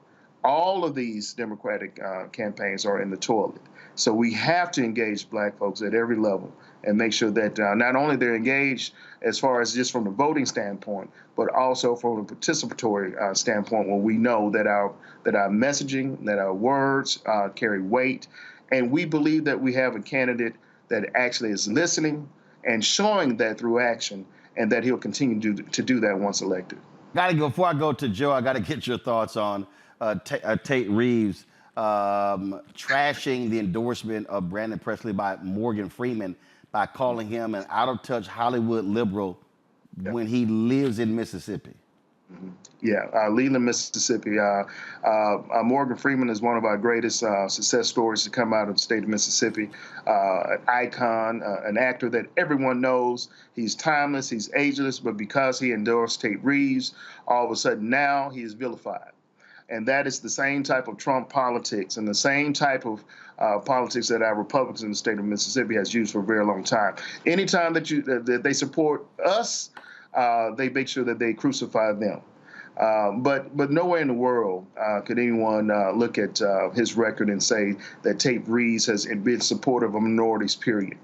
all of these Democratic campaigns are in the toilet. So we have to engage black folks at every level and make sure that not only they're engaged as far as just from the voting standpoint, but also from a participatory standpoint, where we know that our messaging, that our words carry weight, and we believe that we have a candidate that actually is listening and showing that through action, and that he'll continue to do that once elected. Before I go to Joe, I got to get your thoughts on Tate Reeves trashing the endorsement of Brandon Presley by Morgan Freeman by calling him an out-of-touch Hollywood liberal when he lives in Mississippi. Mm-hmm. Yeah, Leland, Mississippi. Morgan Freeman is one of our greatest success stories to come out of the state of Mississippi. An icon, an actor that everyone knows. He's timeless, he's ageless, but because he endorsed Tate Reeves, all of a sudden now he is vilified. And that is the same type of Trump politics and the same type of politics that our Republicans in the state of Mississippi has used for a very long time. Anytime that they support us, they make sure that they crucify them. But nowhere in the world could anyone look at his record and say that Tate Reeves has been supportive of minorities, period.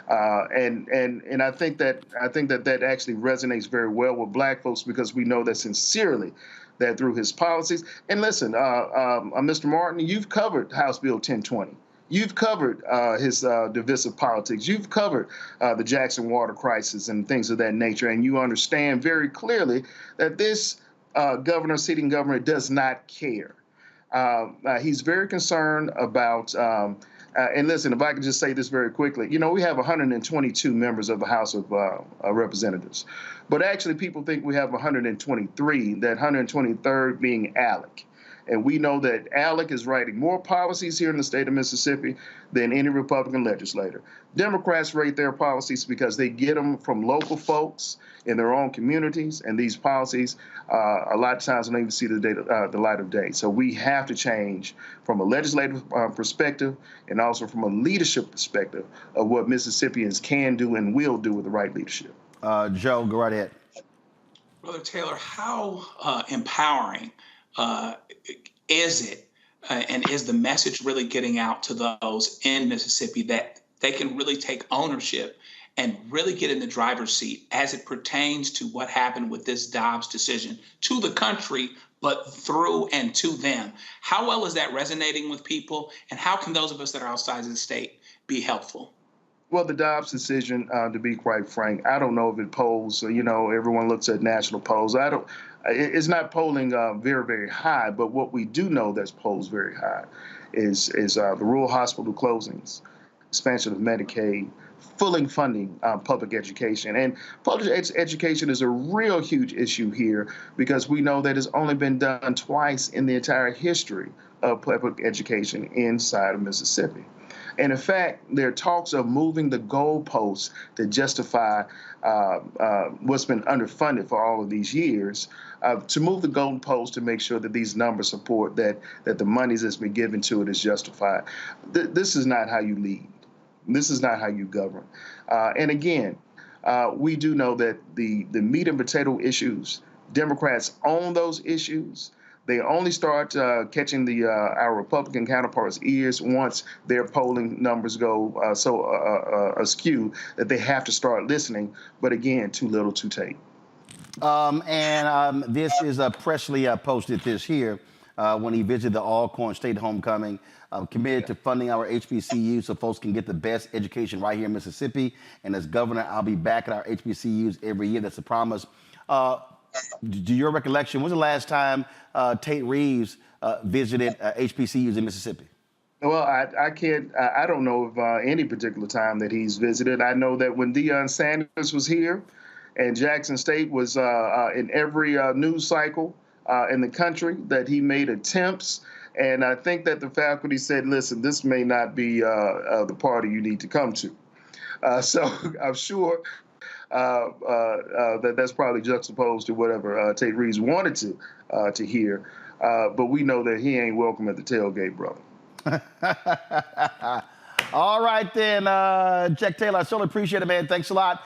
And I think that actually resonates very well with black folks, because we know that sincerely that through his policies. And listen, Mr. Martin, you've covered House Bill 1020. You've covered his divisive politics. You've covered the Jackson water crisis and things of that nature. And you understand very clearly that this sitting governor does not care. He's very concerned about, and listen, if I could just say this very quickly, we have 122 members of the House of Representatives. But actually, people think we have 123, that 123rd being Alec. And we know that Alec is writing more policies here in the state of Mississippi than any Republican legislator. Democrats rate their policies because they get them from local folks in their own communities, and these policies, a lot of times, don't even see the light of day. So we have to change from a legislative perspective and also from a leadership perspective of what Mississippians can do and will do with the right leadership. Joe, go right ahead. Brother Taylor, how empowering is it, and is the message really getting out to those in Mississippi that they can really take ownership and really get in the driver's seat as it pertains to what happened with this Dobbs decision to the country, but through and to them? How well is that resonating with people, and how can those of us that are outside of the state be helpful? Well, the Dobbs decision, to be quite frank, I don't know if it polls. Everyone looks at national polls. It's not polling very, very high. But what we do know that's polls very high is the rural hospital closings, expansion of Medicaid, fully funding public education. And public education is a real huge issue here, because we know that it's only been done twice in the entire history of public education inside of Mississippi. And in fact, there are talks of moving the goalposts to justify what's been underfunded for all of these years, to move the goalposts to make sure that these numbers support that the monies that's been given to it is justified. This is not how you lead. This is not how you govern. And again, we do know that the meat and potato issues, Democrats own those issues. They only start catching our Republican counterparts' ears once their polling numbers go askew that they have to start listening. But again, too little, too late. This is Presley posted this here when he visited the Alcorn State Homecoming. Committed to funding our HBCUs so folks can get the best education right here in Mississippi. And as governor, I'll be back at our HBCUs every year. That's a promise. To your recollection, when's the last time Tate Reeves visited HBCUs in Mississippi? Well, I don't know of any particular time that he's visited. I know that when Deion Sanders was here and Jackson State was in every news cycle in the country, that he made attempts. And I think that the faculty said, listen, this may not be the party you need to come to. So I'm sure that's probably juxtaposed to whatever Tate Reeves wanted to hear. But we know that he ain't welcome at the tailgate, brother. All right, then, Jack Taylor, I certainly appreciate it, man. Thanks a lot.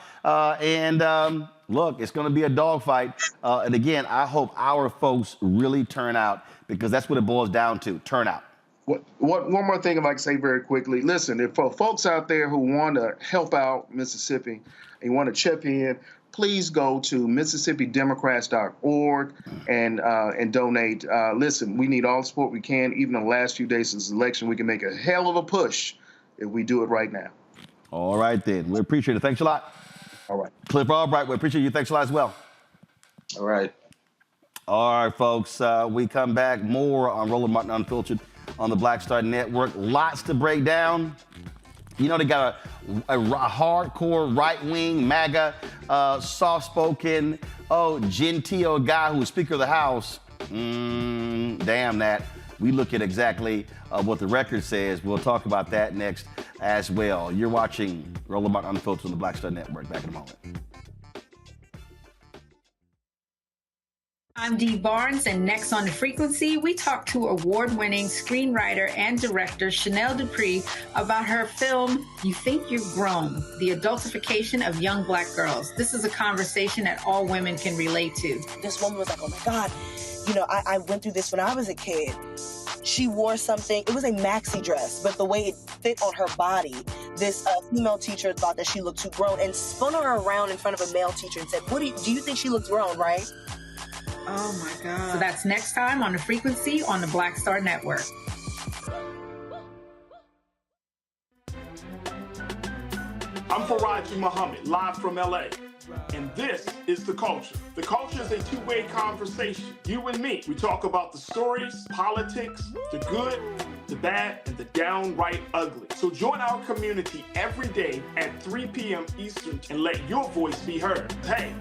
Look, it's going to be a dogfight. And again, I hope our folks really turn out, because that's what it boils down to, turnout. One more thing I'd like to say very quickly. Listen, if for folks out there who want to help out Mississippi and want to chip in, please go to MississippiDemocrats.org and donate. Listen, we need all the support we can. Even in the last few days of this election, we can make a hell of a push if we do it right now. All right, then. We appreciate it. Thanks a lot. All right. Cliff Albright, we appreciate you. Thanks a lot as well. All right. All right, folks. We come back more on Roland Martin Unfiltered on the Black Star Network. Lots to break down. You know, they got a hardcore right-wing, MAGA, soft-spoken, genteel guy who's Speaker of the House. Damn that. We look at exactly what the record says. We'll talk about that next as well. You're watching Roland Martin Unfiltered on the Black Star Network. Back in a moment. I'm Dee Barnes, and next on The Frequency, we talk to award-winning screenwriter and director Chanel Dupree about her film, You Think You've Grown, the adultification of young Black girls. This is a conversation that all women can relate to. This woman was like, oh my God, you know, I went through this when I was a kid. She wore something, it was a maxi dress, but the way it fit on her body, this female teacher thought that she looked too grown and spun her around in front of a male teacher and said, do you think she looks grown, right? Oh my God. So that's next time on The Frequency on the Black Star Network. I'm Faraji Muhammad, live from LA. And this is The Culture. The Culture is a two-way conversation. You and me. We talk about the stories, politics, the good, the bad, and the downright ugly. So join our community every day at 3 p.m. Eastern and let your voice be heard. Hey,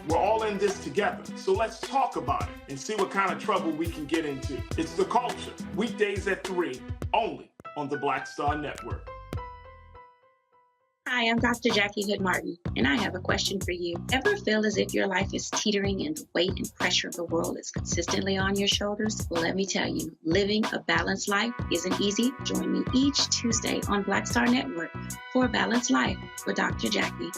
we're all in this together, so let's talk about it and see what kind of trouble we can get into. It's The Culture, weekdays at 3, only on the Black Star Network. Hi, I'm Dr. Jackie Hood Martin, and I have a question for you. Ever feel as if your life is teetering and the weight and pressure of the world is consistently on your shoulders? Well, let me tell you, living a balanced life isn't easy. Join me each Tuesday on Black Star Network for A Balanced Life with Dr. Jackie.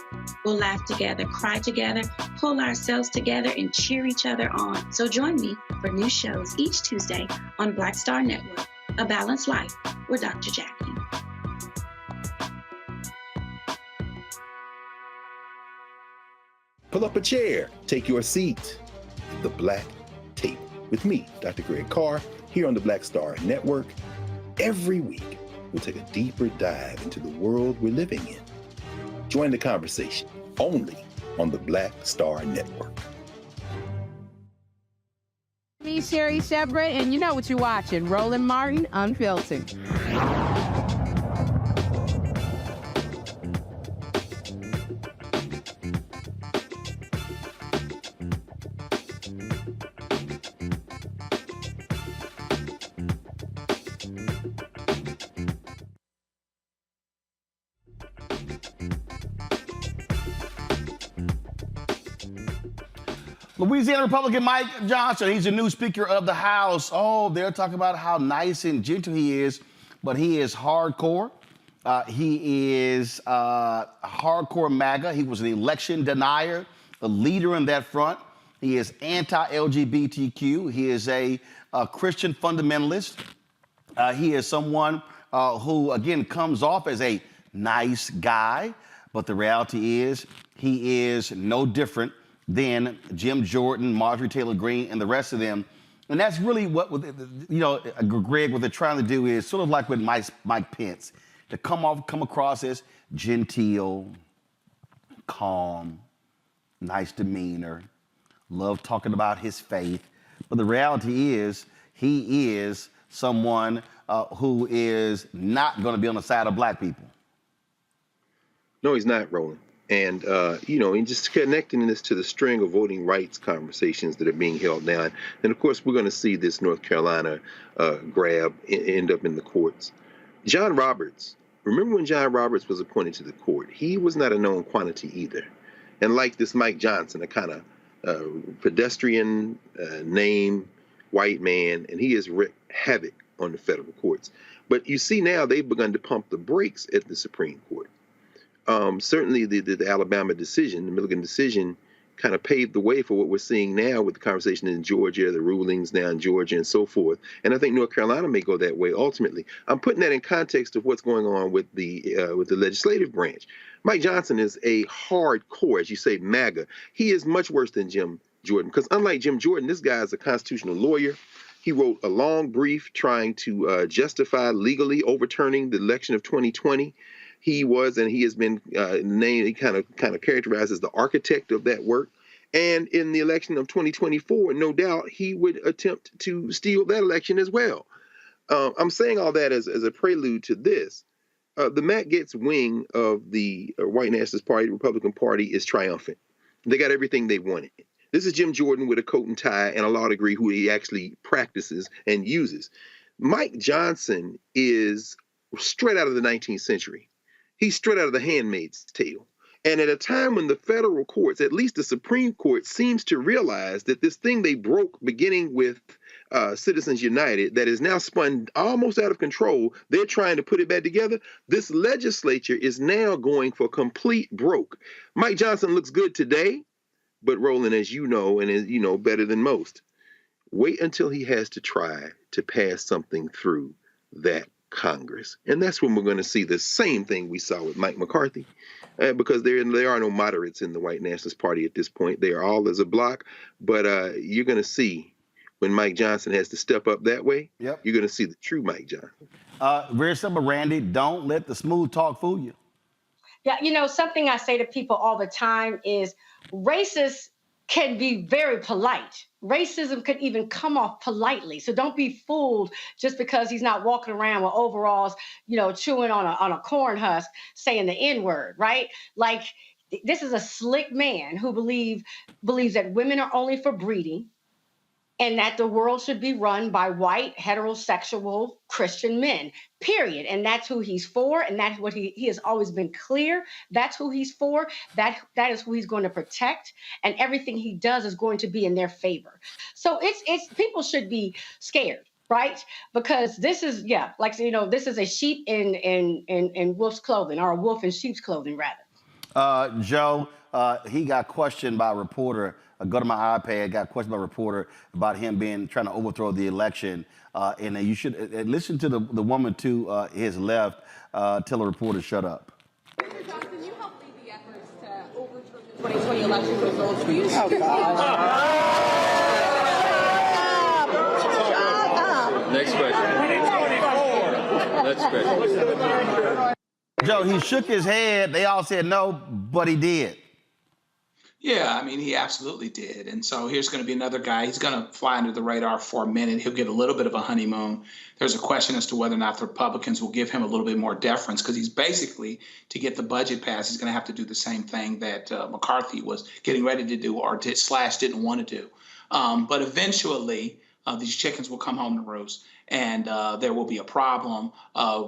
We'll laugh together, cry together, pull ourselves together, and cheer each other on. So join me for new shows each Tuesday on Black Star Network, A Balanced Life with Dr. Jackie. Pull up a chair, take your seat. The Black Tape with me, Dr. Greg Carr, here on the Black Star Network. Every week, we'll take a deeper dive into the world we're living in. Join the conversation only on the Black Star Network. Me, Sherry Shepard, and you know what you're watching, Roland Martin Unfiltered. Louisiana Republican Mike Johnson, he's the new Speaker of the House. Oh, they're talking about how nice and gentle he is, but he is hardcore. He is hardcore MAGA. He was an election denier, a leader in that front. He is anti-LGBTQ. He is a Christian fundamentalist. He is someone who, again, comes off as a nice guy, but the reality is he is no different than Jim Jordan, Marjorie Taylor Greene, and the rest of them. And that's really what, you know, Greg, what they're trying to do is sort of like with Mike Pence, to come across as genteel, calm, nice demeanor, love talking about his faith. But the reality is he is someone who is not going to be on the side of black people. No, he's not, Roland. And, and just connecting this to the string of voting rights conversations that are being held now. And of course, we're going to see this North Carolina grab end up in the courts. John Roberts, remember when John Roberts was appointed to the court? He was not a known quantity either. And like this Mike Johnson, a kind of pedestrian name, white man, and he has wreaked havoc on the federal courts. But you see now they've begun to pump the brakes at the Supreme Court. Certainly the Alabama decision, the Milligan decision, kind of paved the way for what we're seeing now with the conversation in Georgia, the rulings now in Georgia, and so forth. And I think North Carolina may go that way ultimately. I'm putting that in context of what's going on with the legislative branch. Mike Johnson is a hardcore, as you say, MAGA. He is much worse than Jim Jordan, because unlike Jim Jordan, this guy is a constitutional lawyer. He wrote a long brief trying to justify legally overturning the election of 2020. He was, and he has been named, he kind of characterized as the architect of that work. And in the election of 2024, no doubt he would attempt to steal that election as well. I'm saying all that as a prelude to this. The Matt Gaetz wing of the White Nationalist Party, the Republican Party, is triumphant. They got everything they wanted. This is Jim Jordan with a coat and tie and a law degree who he actually practices and uses. Mike Johnson is straight out of the 19th century. He's straight out of The Handmaid's Tale. And at a time when the federal courts, at least the Supreme Court, seems to realize that this thing they broke beginning with Citizens United that is now spun almost out of control, they're trying to put it back together. This legislature is now going for complete broke. Mike Johnson looks good today, but Roland, as you know, and as you know better than most, wait until he has to try to pass something through that Congress. And that's when we're going to see the same thing we saw with Mike McCarthy, because there are no moderates in the White Nationalist Party at this point. They are all as a block. But you're going to see when Mike Johnson has to step up that way, you're going to see the true Mike Johnson. Very simple, Randy. Don't let the smooth talk fool you. Yeah, something I say to people all the time is racists can be very polite. Racism could even come off politely. So don't be fooled just because he's not walking around with overalls, chewing on a corn husk, saying the N-word, right? Like, this is a slick man who believes that women are only for breeding and that the world should be run by white, heterosexual Christian men, period. And that's who he's for. And that's what he has always been clear. That's who he's for. That is who he's going to protect. And everything he does is going to be in their favor. So it's people should be scared, right? Because this is, this is a sheep in wolf's clothing, or a wolf in sheep's clothing, rather. Joe, he got questioned by a reporter. Go to my iPad, got questioned by a reporter about him trying to overthrow the election. And you should listen to the woman to his left tell the reporter shut up. Mr. Johnson, you helped lead the efforts to overturn the 2020 election results. Will you Oh, God. Next question. Joe, he shook his head. They all said no, but he did. Yeah, I mean, he absolutely did. And so here's going to be another guy. He's going to fly under the radar for a minute. He'll get a little bit of a honeymoon. There's a question as to whether or not the Republicans will give him a little bit more deference, because he's basically, to get the budget passed, he's going to have to do the same thing that McCarthy was getting ready to do, or didn't want to do. But eventually, these chickens will come home to roost, and there will be a problem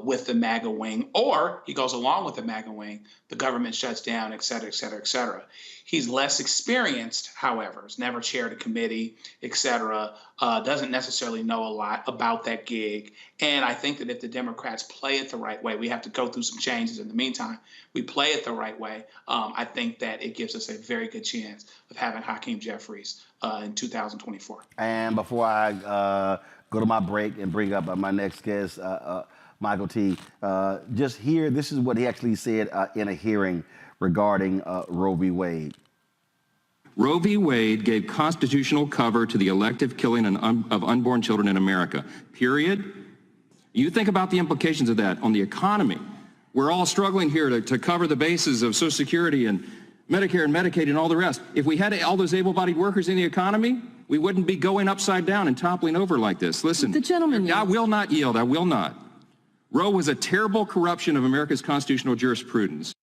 with the MAGA wing, or he goes along with the MAGA wing, the government shuts down, et cetera, et cetera, et cetera. He's less experienced, however, has never chaired a committee, et cetera, doesn't necessarily know a lot about that gig. And I think that if the Democrats play it the right way, we have to go through some changes in the meantime. We play it the right way. I think that it gives us a very good chance of having Hakeem Jeffries in 2024. And before I go to my break and bring up my next guest, Michael T., just here, this is what he actually said in a hearing regarding Roe v. Wade. Roe v. Wade gave constitutional cover to the elective killing of unborn children in America, period. You think about the implications of that on the economy. We're all struggling here to cover the bases of Social Security and Medicare and Medicaid and all the rest. If we had all those able-bodied workers in the economy, we wouldn't be going upside down and toppling over like this. Listen, the gentleman, I will not yield. I will not. Roe was a terrible corruption of America's constitutional jurisprudence.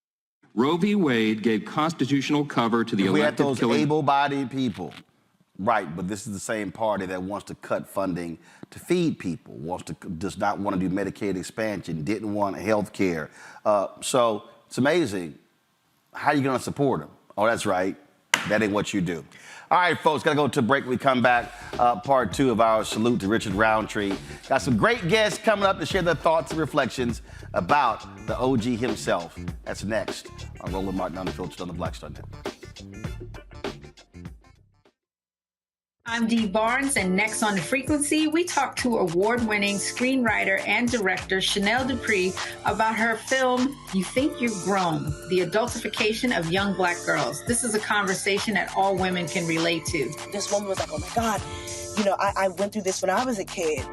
Roe v. Wade gave constitutional cover to the we had elective those killing. able-bodied people, right? But this is the same party that wants to cut funding to feed people, does not want to do Medicaid expansion, didn't want health care. So it's amazing. How are you going to support them? Oh, that's right. That ain't what you do. All right, folks, got to go to a break. We come back, part 2 of our salute to Richard Roundtree. Got some great guests coming up to share their thoughts and reflections about the OG himself. That's next on Roland Martin Unfiltered on the Black Star Network. I'm Dee Barnes, and next on The Frequency, we talk to award-winning screenwriter and director Chanel Dupree about her film, You Think You've Grown, the adultification of young Black girls. This is a conversation that all women can relate to. This woman was like, oh my God, you know, I went through this when I was a kid.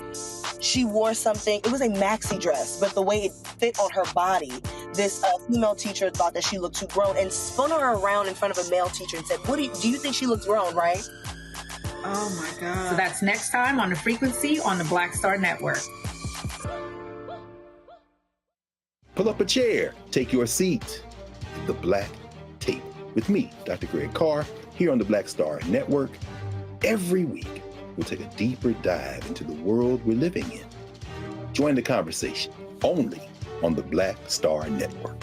She wore something, it was a maxi dress, but the way it fit on her body, this female teacher thought that she looked too grown and spun her around in front of a male teacher and said, do you think she looks grown, right? Oh my God. So that's next time on The Frequency on the Black Star Network. Pull up a chair, take your seat. The Black Tape with me, Dr. Greg Carr, here on the Black Star Network. Every week, we'll take a deeper dive into the world we're living in. Join the conversation only on the Black Star Network.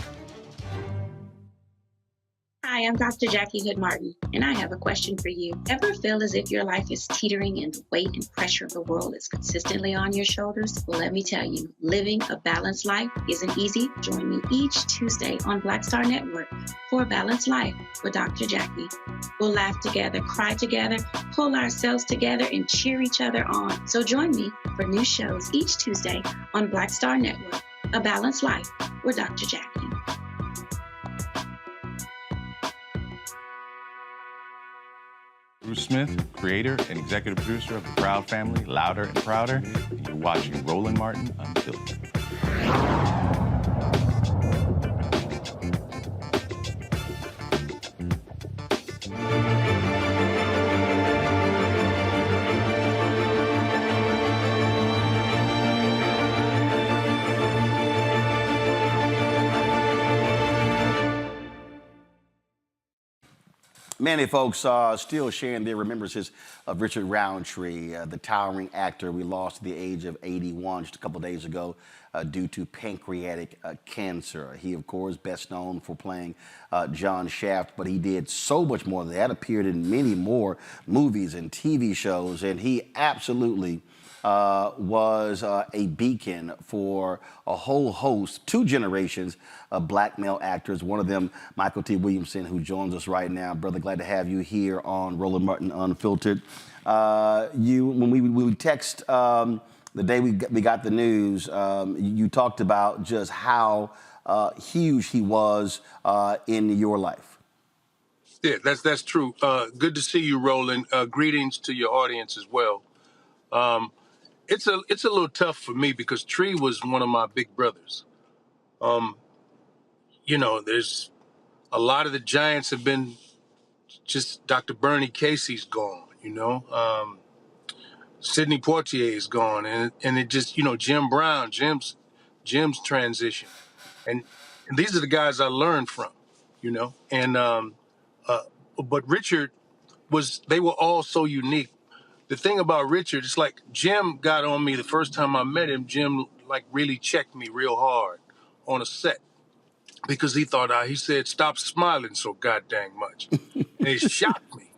Hi, I'm Dr. Jackie Hood Martin, and I have a question for you. Ever feel as if your life is teetering and the weight and pressure of the world is consistently on your shoulders? Well, let me tell you, living a balanced life isn't easy. Join me each Tuesday on Black Star Network for A Balanced Life with Dr. Jackie. We'll laugh together, cry together, pull ourselves together, and cheer each other on. So join me for new shows each Tuesday on Black Star Network, A Balanced Life with Dr. Jackie. Bruce Smith, creator and executive producer of The Proud Family, Louder and Prouder, and you're watching Roland Martin Unfiltered. Many folks still sharing their remembrances of Richard Roundtree, the towering actor we lost at the age of 81 just a couple days ago due to pancreatic cancer. He, of course, best known for playing John Shaft, but he did so much more than that, appeared in many more movies and TV shows, and he absolutely was a beacon for a whole host, 2 generations of Black male actors. One of them, Michael T. Williamson, who joins us right now. Brother, glad to have you here on Roland Martin Unfiltered. When we text the day we got the news, you talked about just how huge he was in your life. Yeah, that's true. Good to see you, Roland. Greetings to your audience as well. It's a little tough for me because Tree was one of my big brothers. You know, there's a lot of the giants have been just Dr. Bernie Casey's gone, you know. Sidney Poitier is gone, and it just, you know, Jim Brown, Jim's transition. And these are the guys I learned from, you know. And but Richard they were all so unique. The thing about Richard, it's like Jim got on me the first time I met him. Jim like really checked me real hard on a set because he thought he said, "Stop smiling so goddamn much." And it shocked me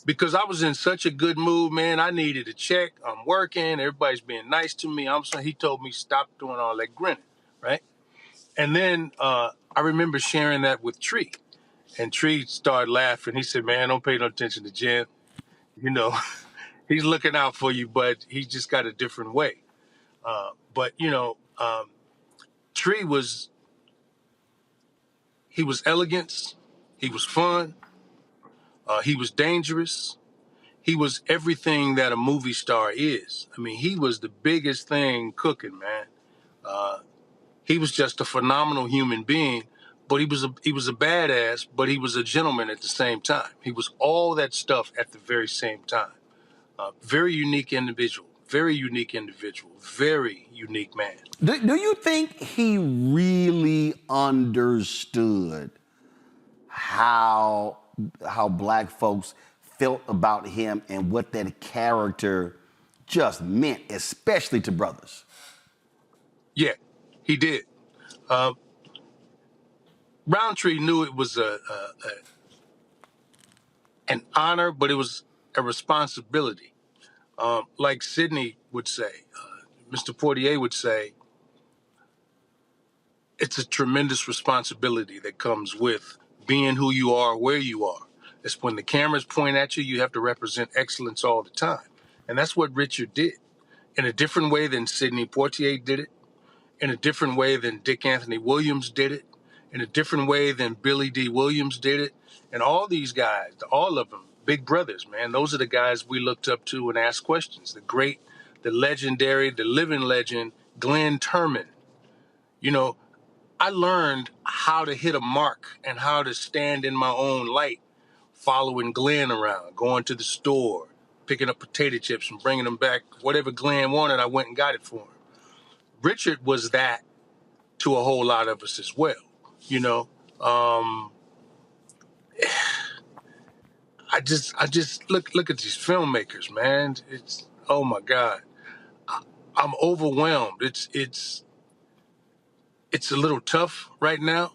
because I was in such a good mood, man. I needed a check. I'm working. Everybody's being nice to me. He told me, "Stop doing all that grinning," right? And then I remember sharing that with Tree, and Tree started laughing. He said, "Man, don't pay no attention to Jim. You know." He's looking out for you, but he's just got a different way. But, you know, Tree was elegance. He was fun. He was dangerous. He was everything that a movie star is. I mean, he was the biggest thing cooking, man. He was just a phenomenal human being, but he was a badass, but he was a gentleman at the same time. He was all that stuff at the very same time. Very unique individual, very unique man. Do you think he really understood how black folks felt about him and what that character just meant, especially to brothers. Yeah, he did. Roundtree knew it was an honor, but it was a responsibility. Like Sidney would say, Mr. Portier would say, it's a tremendous responsibility that comes with being who you are, where you are. It's when the cameras point at you, you have to represent excellence all the time. And that's what Richard did, in a different way than Sidney Portier did it, in a different way than Dick Anthony Williams did it, in a different way than Billy D. Williams did it. And all these guys, all of them, big brothers, man, those are the guys we looked up to and asked questions. The great, the legendary, the living legend, Glenn Turman. You know, I learned how to hit a mark and how to stand in my own light, following Glenn around, going to the store, picking up potato chips and bringing them back. Whatever Glenn wanted, I went and got it for him. Richard was that to a whole lot of us as well. You know, I just look at these filmmakers, man. It's, oh my God, I'm overwhelmed. It's a little tough right now.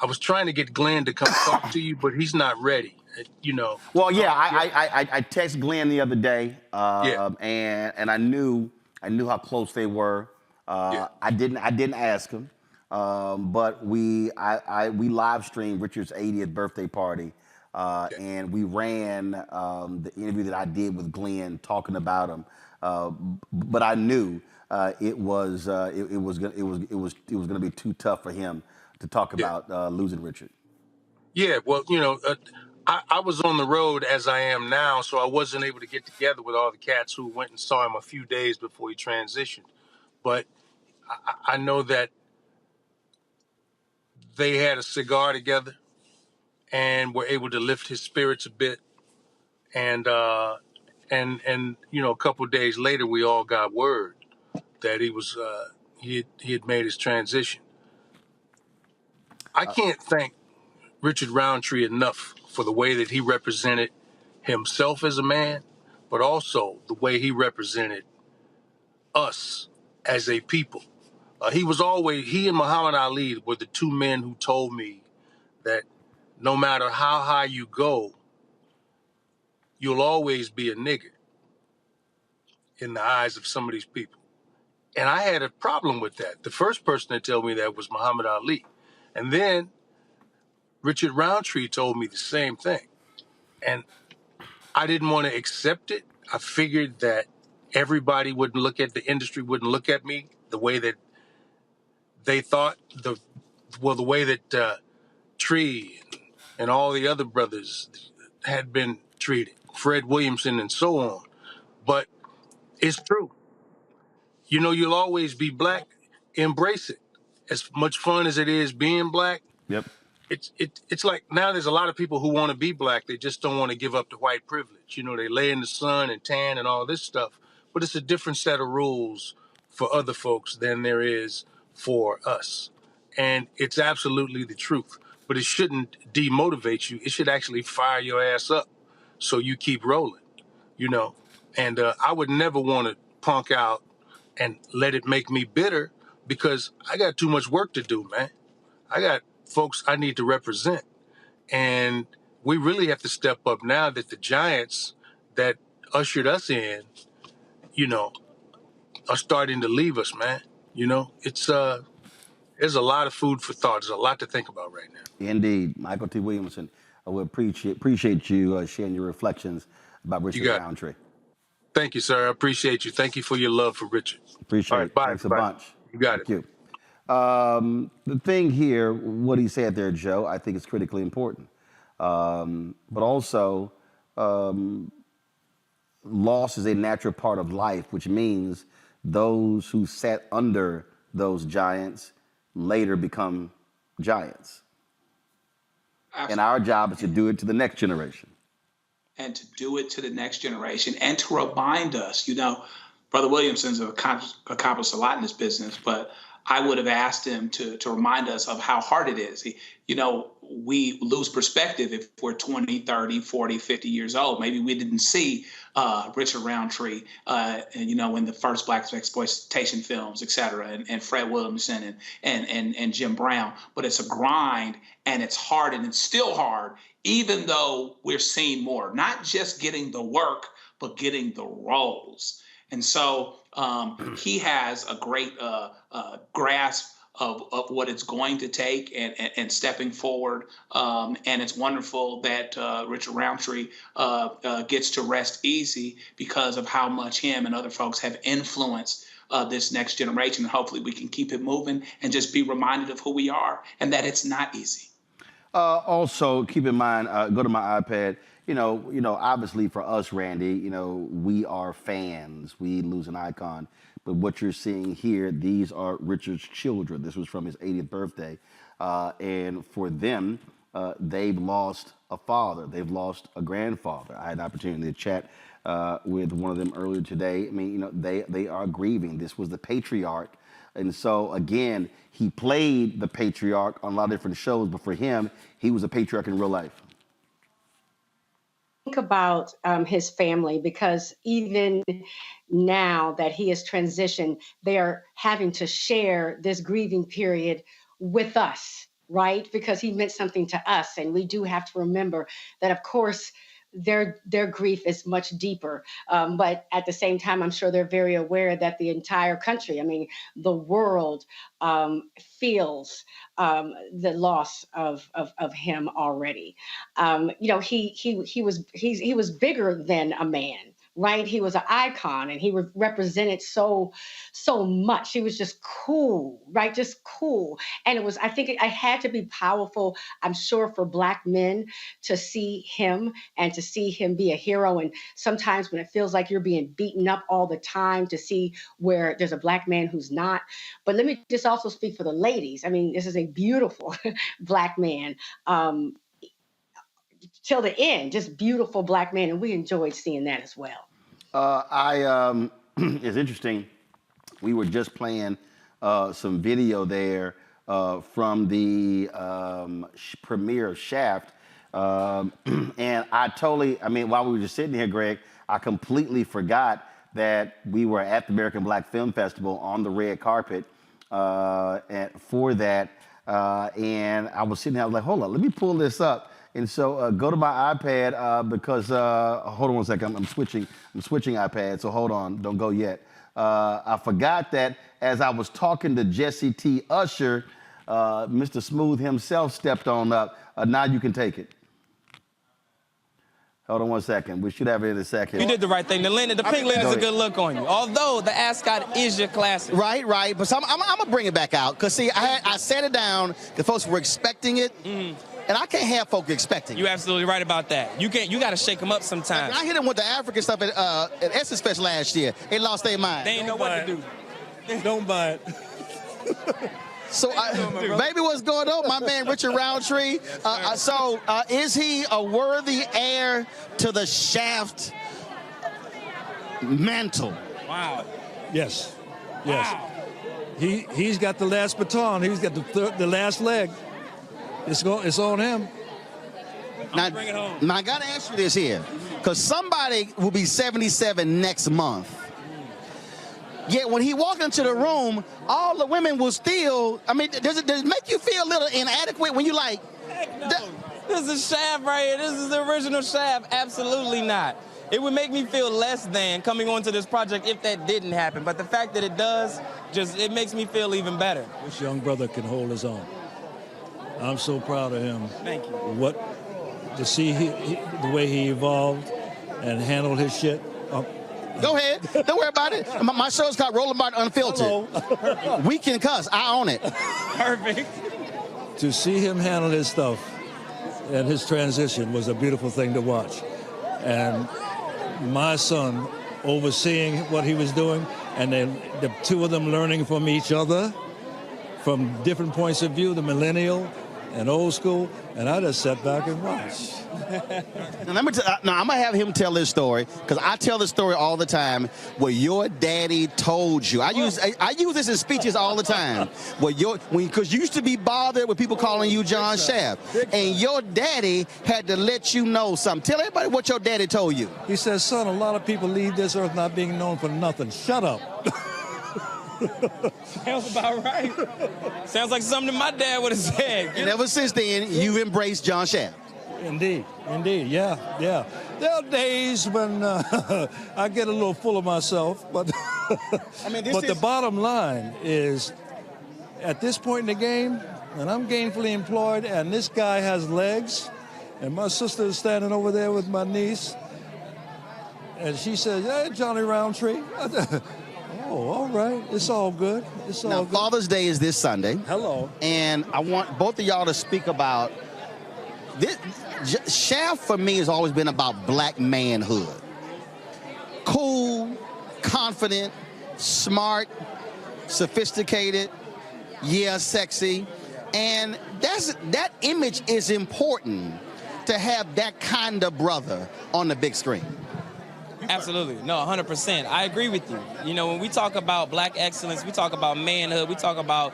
I was trying to get Glenn to come talk to you, but he's not ready. You know. Well, yeah, I texted Glenn the other day, and I knew how close they were. I didn't ask him, but we live streamed Richard's 80th birthday party, and we ran the interview that I did with Glenn talking about him. But I knew it was going to be too tough for him to talk about losing Richard. Yeah, well, you know, I was on the road as I am now, so I wasn't able to get together with all the cats who went and saw him a few days before he transitioned. But I know that they had a cigar together and were able to lift his spirits a bit. And you know, a couple of days later, we all got word that he had made his transition. I can't thank Richard Roundtree enough for the way that he represented himself as a man, but also the way he represented us as a people. He and Muhammad Ali were the two men who told me that no matter how high you go, you'll always be a nigger in the eyes of some of these people. And I had a problem with that. The first person to tell me that was Muhammad Ali. And then Richard Roundtree told me the same thing. And I didn't want to accept it. I figured that everybody wouldn't look at the industry, wouldn't look at me the way that they thought, the way that Tree and all the other brothers had been treated, Fred Williamson and so on. But it's true. You know, you'll always be black. Embrace it. As much fun as it is being black. Yep. It's like now there's a lot of people who want to be black. They just don't want to give up the white privilege. You know, they lay in the sun and tan and all this stuff. But it's a different set of rules for other folks than there is for us. And it's absolutely the truth. But it shouldn't demotivate you. It should actually fire your ass up so you keep rolling, you know. And I would never want to punk out and let it make me bitter because I got too much work to do, man. I got folks I need to represent. And we really have to step up now that the giants that ushered us in, you know, are starting to leave us, man. You know, it's there's a lot of food for thought. There's a lot to think about right now. Indeed. Michael T. Williamson, I would appreciate you sharing your reflections about Richard Roundtree. Thank you, sir. I appreciate you. Thank you for your love for Richard. Appreciate it. Bye. Thanks a bunch. You got it. Thank you. The thing here, what he said there, Joe, I think is critically important. But also, loss is a natural part of life, which means those who sat under those giants later become giants. Absolutely. And our job is to do it to the next generation. And to do it to the next generation and to remind us, you know, Brother Williamson's accomplished a lot in this business, but I would have asked him to remind us of how hard it is. We lose perspective if we're 20, 30, 40, 50 years old. Maybe we didn't see Richard Roundtree, in the first Black exploitation films, et cetera, and Fred Williamson and Jim Brown. But it's a grind, and it's hard, and it's still hard, even though we're seeing more. Not just getting the work, but getting the roles. And so he has a great grasp of what it's going to take and stepping forward. And it's wonderful that Richard Roundtree gets to rest easy because of how much him and other folks have influenced this next generation. And hopefully we can keep it moving and just be reminded of who we are and that it's not easy. Also, keep in mind, go to my iPad. Obviously for us, Randy, we are fans. We lose an icon. But what you're seeing here, these are Richard's children. This was from his 80th birthday. And for them, they've lost a father. They've lost a grandfather. I had an opportunity to chat with one of them earlier today. I mean, they are grieving. This was the patriarch. And so, again, he played the patriarch on a lot of different shows, but for him, he was a patriarch in real life. Think about his family, because even now that he has transitioned, they are having to share this grieving period with us, right? Because he meant something to us. And we do have to remember that, of course, their grief is much deeper. But at the same time, I'm sure they're very aware that the entire country, the world feels the loss of him already. He was bigger than a man. Right? He was an icon, and he represented so much. He was just cool, right? Just cool. And I think it had to be powerful, I'm sure, for Black men to see him and to see him be a hero. And sometimes when it feels like you're being beaten up all the time, to see where there's a Black man who's not. But let me just also speak for the ladies. This is a beautiful Black man. Till the end, just beautiful Black man, and we enjoyed seeing that as well. It's interesting. We were just playing some video there from the premiere of Shaft, and I totally, while we were just sitting here, Greg, I completely forgot that we were at the American Black Film Festival on the red carpet for that, and I was sitting there, I was like, hold on, let me pull this up. And so go to my iPad because, hold on one second, I'm switching iPads, so hold on, don't go yet. I forgot that as I was talking to Jesse T. Usher, Mr. Smooth himself stepped on up. Now you can take it. Hold on one second, we should have it in a second. You did the right thing. The pink linen is a good look on you, although the ascot is your classic. Right, but so I'm going to bring it back out, because see, I sat it down, the folks were expecting it. And I can't have folk expecting. You're absolutely right about that. You got to shake them up sometimes. I hit them with the African stuff at Essence Fest last year. They lost their mind. They ain't know what to do. Don't buy it. So, baby, what's going on? My man Richard Roundtree. Is he a worthy heir to the Shaft mantle? Wow. Yes. Wow. He's got the last baton. He's got the last leg. It's on him. Now, bring it home. Now I got to ask you this here, because somebody will be 77 next month. Yet when he walked into the room, all the women will still. Does it make you feel a little inadequate when you like? Heck no. This is Shaft right here. This is the original Shaft. Absolutely not. It would make me feel less than coming onto this project if that didn't happen. But the fact that it does, it makes me feel even better. This young brother can hold his own. I'm so proud of him. Thank you. To see the way he evolved and handled his shit. Go ahead. Don't worry about it. My show's called Roland Martin Unfiltered. We can cuss. I own it. Perfect. To see him handle his stuff and his transition was a beautiful thing to watch. And my son overseeing what he was doing, and then the two of them learning from each other from different points of view, the millennial and old school, and I just sat back and watched. Now, I'm gonna have him tell this story because I tell this story all the time. Where your daddy told you, I use this in speeches all the time. Because you used to be bothered with people calling you John Shaft, and your daddy had to let you know something. Tell everybody what your daddy told you. He says, "Son, a lot of people leave this earth not being known for nothing. Shut up." Sounds about right. Sounds like something my dad would have said. And ever since then, you've embraced John Shaft. Indeed, yeah. There are days when I get a little full of myself, but the bottom line is, at this point in the game, and I'm gainfully employed, and this guy has legs, and my sister is standing over there with my niece, and she says, "Hey, Johnny Roundtree." Oh, all right. It's all good. Now, Father's Day is this Sunday. Hello. And I want both of y'all to speak about this. Shaft for me has always been about black manhood. Cool, confident, smart, sophisticated, sexy. And that image is important to have that kind of brother on the big screen. Absolutely. No, 100%. I agree with you. You know, when we talk about black excellence, we talk about manhood, we talk about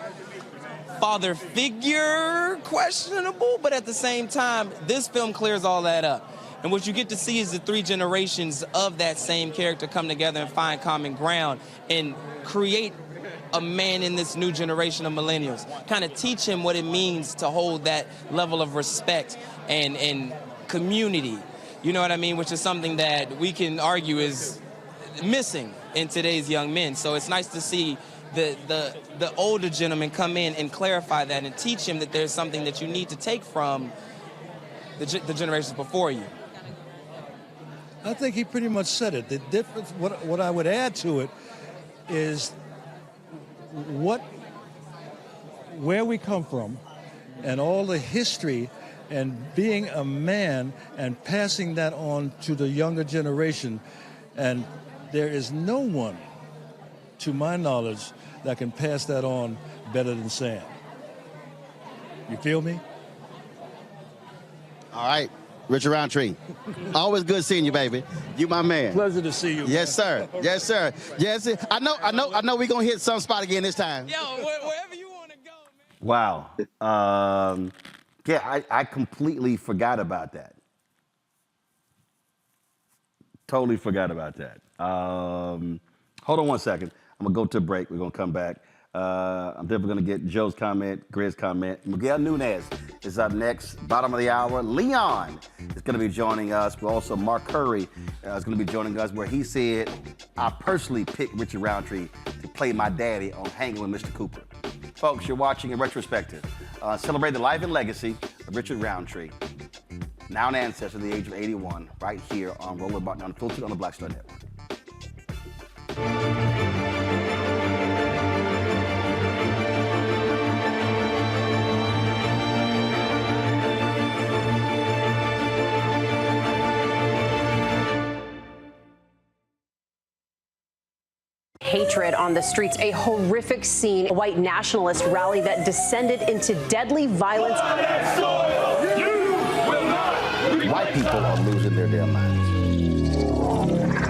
father figure, questionable, but at the same time, this film clears all that up. And what you get to see is the three generations of that same character come together and find common ground and create a man in this new generation of millennials. Kind of teach him what it means to hold that level of respect and community. You know what I mean? Which is something that we can argue is missing in today's young men. So it's nice to see the older gentlemen come in and clarify that and teach him that there's something that you need to take from the generations before you. I think he pretty much said it. The difference, what I would add to it is where we come from and all the history and being a man and passing that on to the younger generation. And there is no one, to my knowledge, that can pass that on better than Sam. You feel me? All right. Richard Roundtree. Always good seeing you, baby. You my man. Pleasure to see you. Yes, sir. Yes, sir. Yes, sir. I know we're going to hit some spot again this time. Yo, wherever you want to go, Wow. man. I completely forgot about that. Totally forgot about that. Hold on one second. I'm going to go to a break. We're going to come back. I'm definitely going to get Joe's comment, Griz's comment. Miguel Nunez is up next, bottom of the hour. Leon is going to be joining us, but also Mark Curry is going to be joining us, where he said, I personally picked Richard Roundtree to play my daddy on Hanging with Mr. Cooper. Folks, you're watching in retrospective. Celebrate the life and legacy of Richard Roundtree, now an ancestor at the age of 81, right here on Roland Martin Unfiltered on the Black Star Network. Hatred on the streets, a horrific scene, a white nationalist rally that descended into deadly violence. White people are losing their damn minds.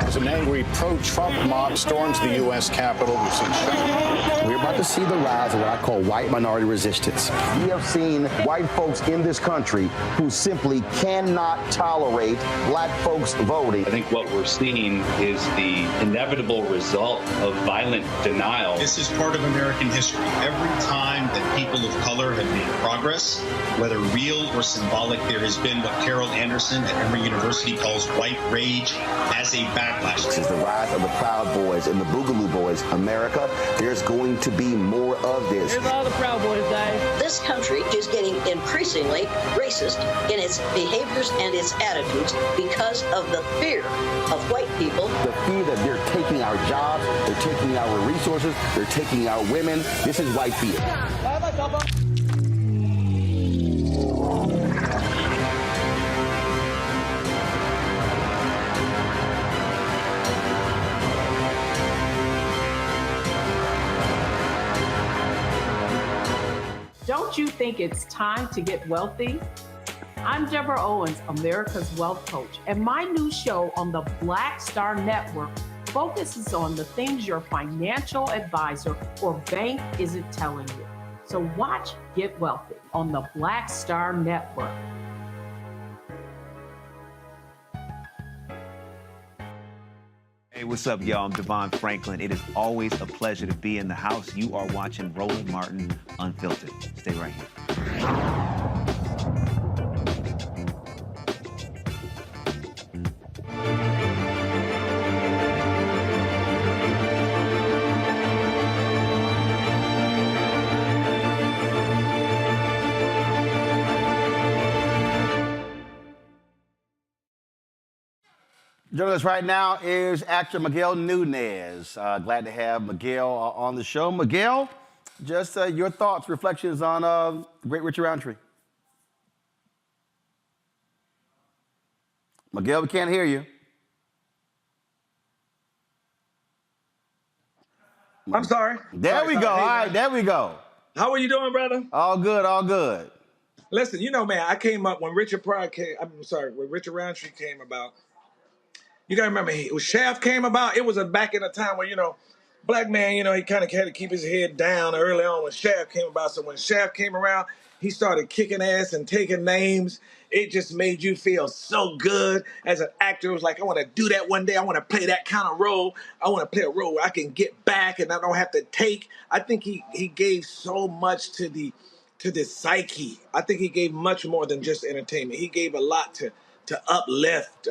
As an angry pro-Trump mob storms the U.S. Capitol, we've seen shootings. We're about to see the rise of what I call white minority resistance. We have seen white folks in this country who simply cannot tolerate black folks voting. I think what we're seeing is the inevitable result of violent denial. This is part of American history. Every time that people of color have made progress, whether real or symbolic, there has been what Carol Anderson at Emory University calls white rage as a backlash. This is the rise of the Proud Boys and the Boogaloo Boys. America, there's going to be more of this. Here's all the Proud Boys, guys. This country is getting increasingly racist in its behaviors and its attitudes because of the fear of white people. The fear that they're taking our jobs, they're taking our resources, they're taking our women. This is white fear. Don't you think it's time to get wealthy? I'm Deborah Owens, America's Wealth Coach, and my new show on the Black Star Network focuses on the things your financial advisor or bank isn't telling you. So watch Get Wealthy on the Black Star Network. Hey, what's up, y'all? I'm Devon Franklin. It is always a pleasure to be in the house. You are watching Roland Martin Unfiltered. Stay right here. Joining us right now is actor Miguel Nunez. Glad to have Miguel on the show. Miguel, just your thoughts, reflections on the great Richard Roundtree. Miguel, we can't hear you. I'm sorry. There we go. All right, there we go. How are you doing, brother? All good, all good. Listen, you know, man, I came up when Richard Roundtree came about. You gotta remember, when Shaft came about, it was back in a time where, you know, black man, you know, he kind of had to keep his head down early on when Shaft came about. So when Shaft came around, he started kicking ass and taking names. It just made you feel so good as an actor. It was like, I want to do that one day. I want to play that kind of role. I want to play a role where I can get back and I don't have to take. I think he gave so much to the psyche. I think he gave much more than just entertainment. He gave a lot to uplift,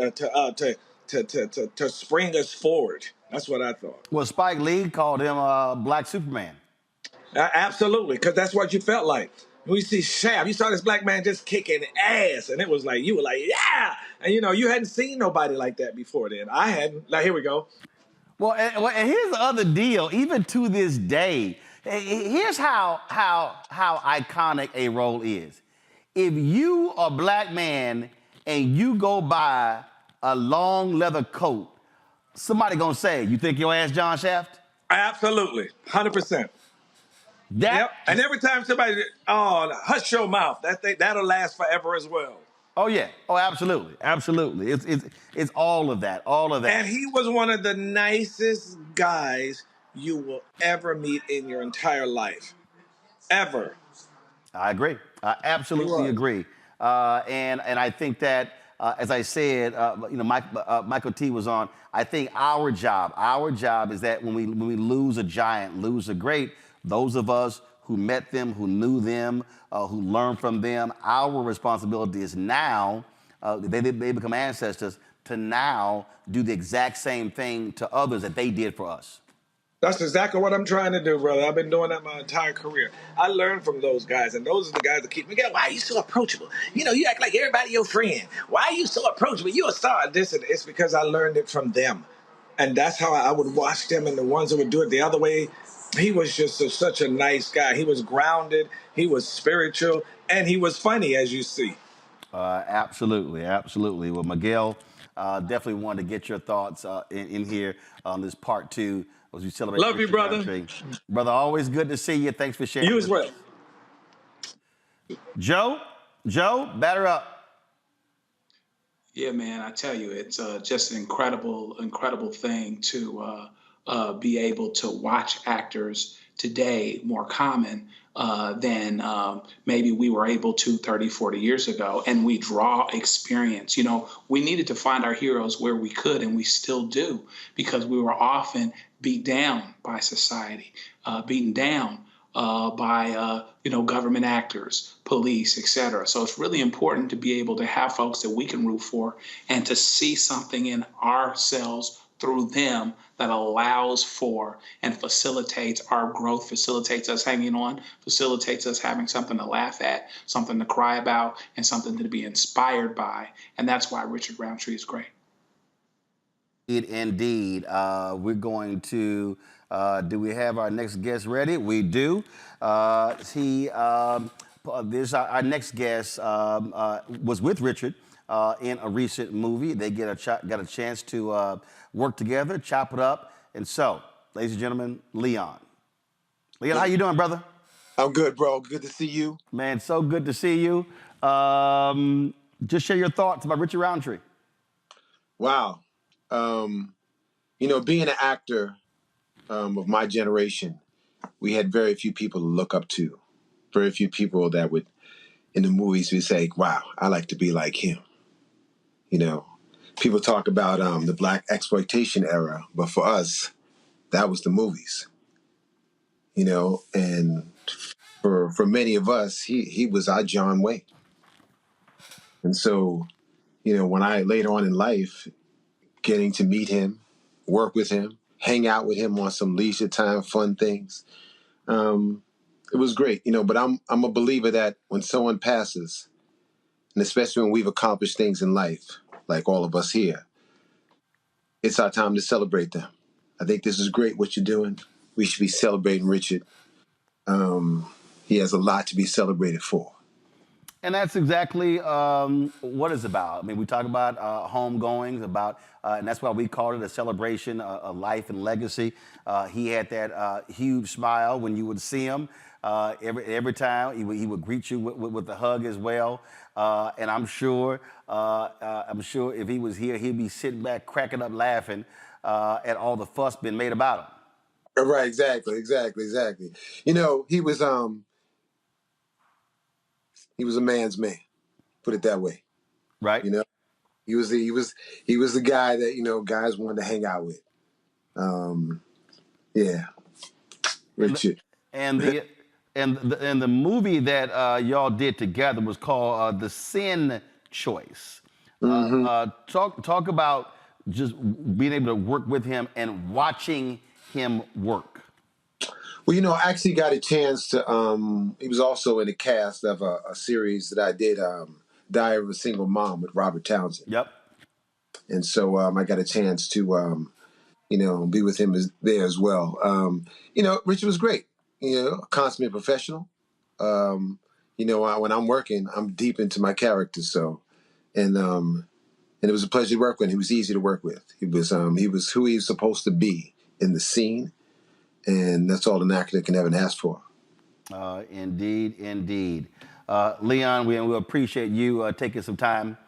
to spring us forward. That's what I thought. Well, Spike Lee called him Black Superman. Absolutely, because that's what you felt like. When you see Shaft, you saw this black man just kicking ass, and it was like, you were like, yeah! And, you know, you hadn't seen nobody like that before then. I hadn't. Like, here we go. Well, and here's the other deal. Even to this day, here's how iconic a role is. If you are a black man and you go buy a long leather coat, somebody gonna say, you think your ass John Shaft? Absolutely, 100%. Yep. And every time somebody, hush your mouth. That'll last forever as well. Oh yeah. Oh, absolutely, absolutely. It's all of that, all of that. And he was one of the nicest guys you will ever meet in your entire life, ever. I agree. I absolutely agree. And I think that, as I said, you know, Michael T was on. I think our job is that when we lose a giant, lose a great, those of us who met them, who knew them, who learned from them, our responsibility is now, they become ancestors, to now do the exact same thing to others that they did for us. That's exactly what I'm trying to do, brother. I've been doing that my entire career. I learned from those guys, and those are the guys that keep me going. Why are you so approachable? You know, you act like everybody your friend. Why are you so approachable? You're a star. It's because I learned it from them. And that's how I would watch them, and the ones that would do it the other way. He was just such a nice guy. He was grounded, he was spiritual, and he was funny, as you see. Absolutely, absolutely. Well, Miguel, definitely wanted to get your thoughts in here on this part 2 as we celebrate. Love you, brother. Roundtree. Brother, always good to see you. Thanks for sharing. You as well. Joe, batter up. Yeah, man, I tell you, it's just an incredible thing to be able to watch actors today more common than maybe we were able to 30, 40 years ago. And we draw experience. You know, we needed to find our heroes where we could, and we still do, because we were often beat down by society, beaten down by government actors, police, etc. So it's really important to be able to have folks that we can root for and to see something in ourselves through them that allows for and facilitates our growth, facilitates us hanging on, facilitates us having something to laugh at, something to cry about, and something to be inspired by. And that's why Richard Roundtree is great. Indeed. We're going to, do we have our next guest ready? We do. Our next guest was with Richard in a recent movie. They got a chance to work together, chop it up. And so, ladies and gentlemen, Leon. Leon, how you doing, brother? I'm good, bro. Good to see you. Man, so good to see you. Just share your thoughts about Richard Roundtree. Wow. Being an actor of my generation, we had very few people to look up to. Very few people that would, in the movies, would say, wow, I like to be like him. People talk about the black exploitation era, but for us, that was the movies. And for many of us, he was our John Wayne. And so, when I later on in life, getting to meet him, work with him, hang out with him on some leisure time, fun things, it was great. But I'm a believer that when someone passes, and especially when we've accomplished things in life, like all of us here, it's our time to celebrate them. I think this is great what you're doing. We should be celebrating Richard. He has a lot to be celebrated for. And that's exactly what it's about. I mean, we talk about homegoings, and that's why we called it a celebration of life and legacy. He had that huge smile when you would see him. Every time he would greet you with a hug as well. And I'm sure if he was here, he'd be sitting back cracking up laughing at all the fuss being made about him. Right, exactly. He was a man's man, put it that way. Right. He was the guy that guys wanted to hang out with. Yeah, Richard. And the movie that y'all did together was called The Sin Choice. Talk about just being able to work with him and watching him work. Well, I actually got a chance to, he was also in the cast of a series that I did, Diary of a Single Mom with Robert Townsend. Yep. And so I got a chance to, be with him there as well. Richard was great, a consummate professional. When I'm working, I'm deep into my character. So, and it was a pleasure to work with him. He was easy to work with. He was who he was supposed to be in the scene. And that's all an actor can ever ask for. Indeed. Leon, we appreciate you taking some time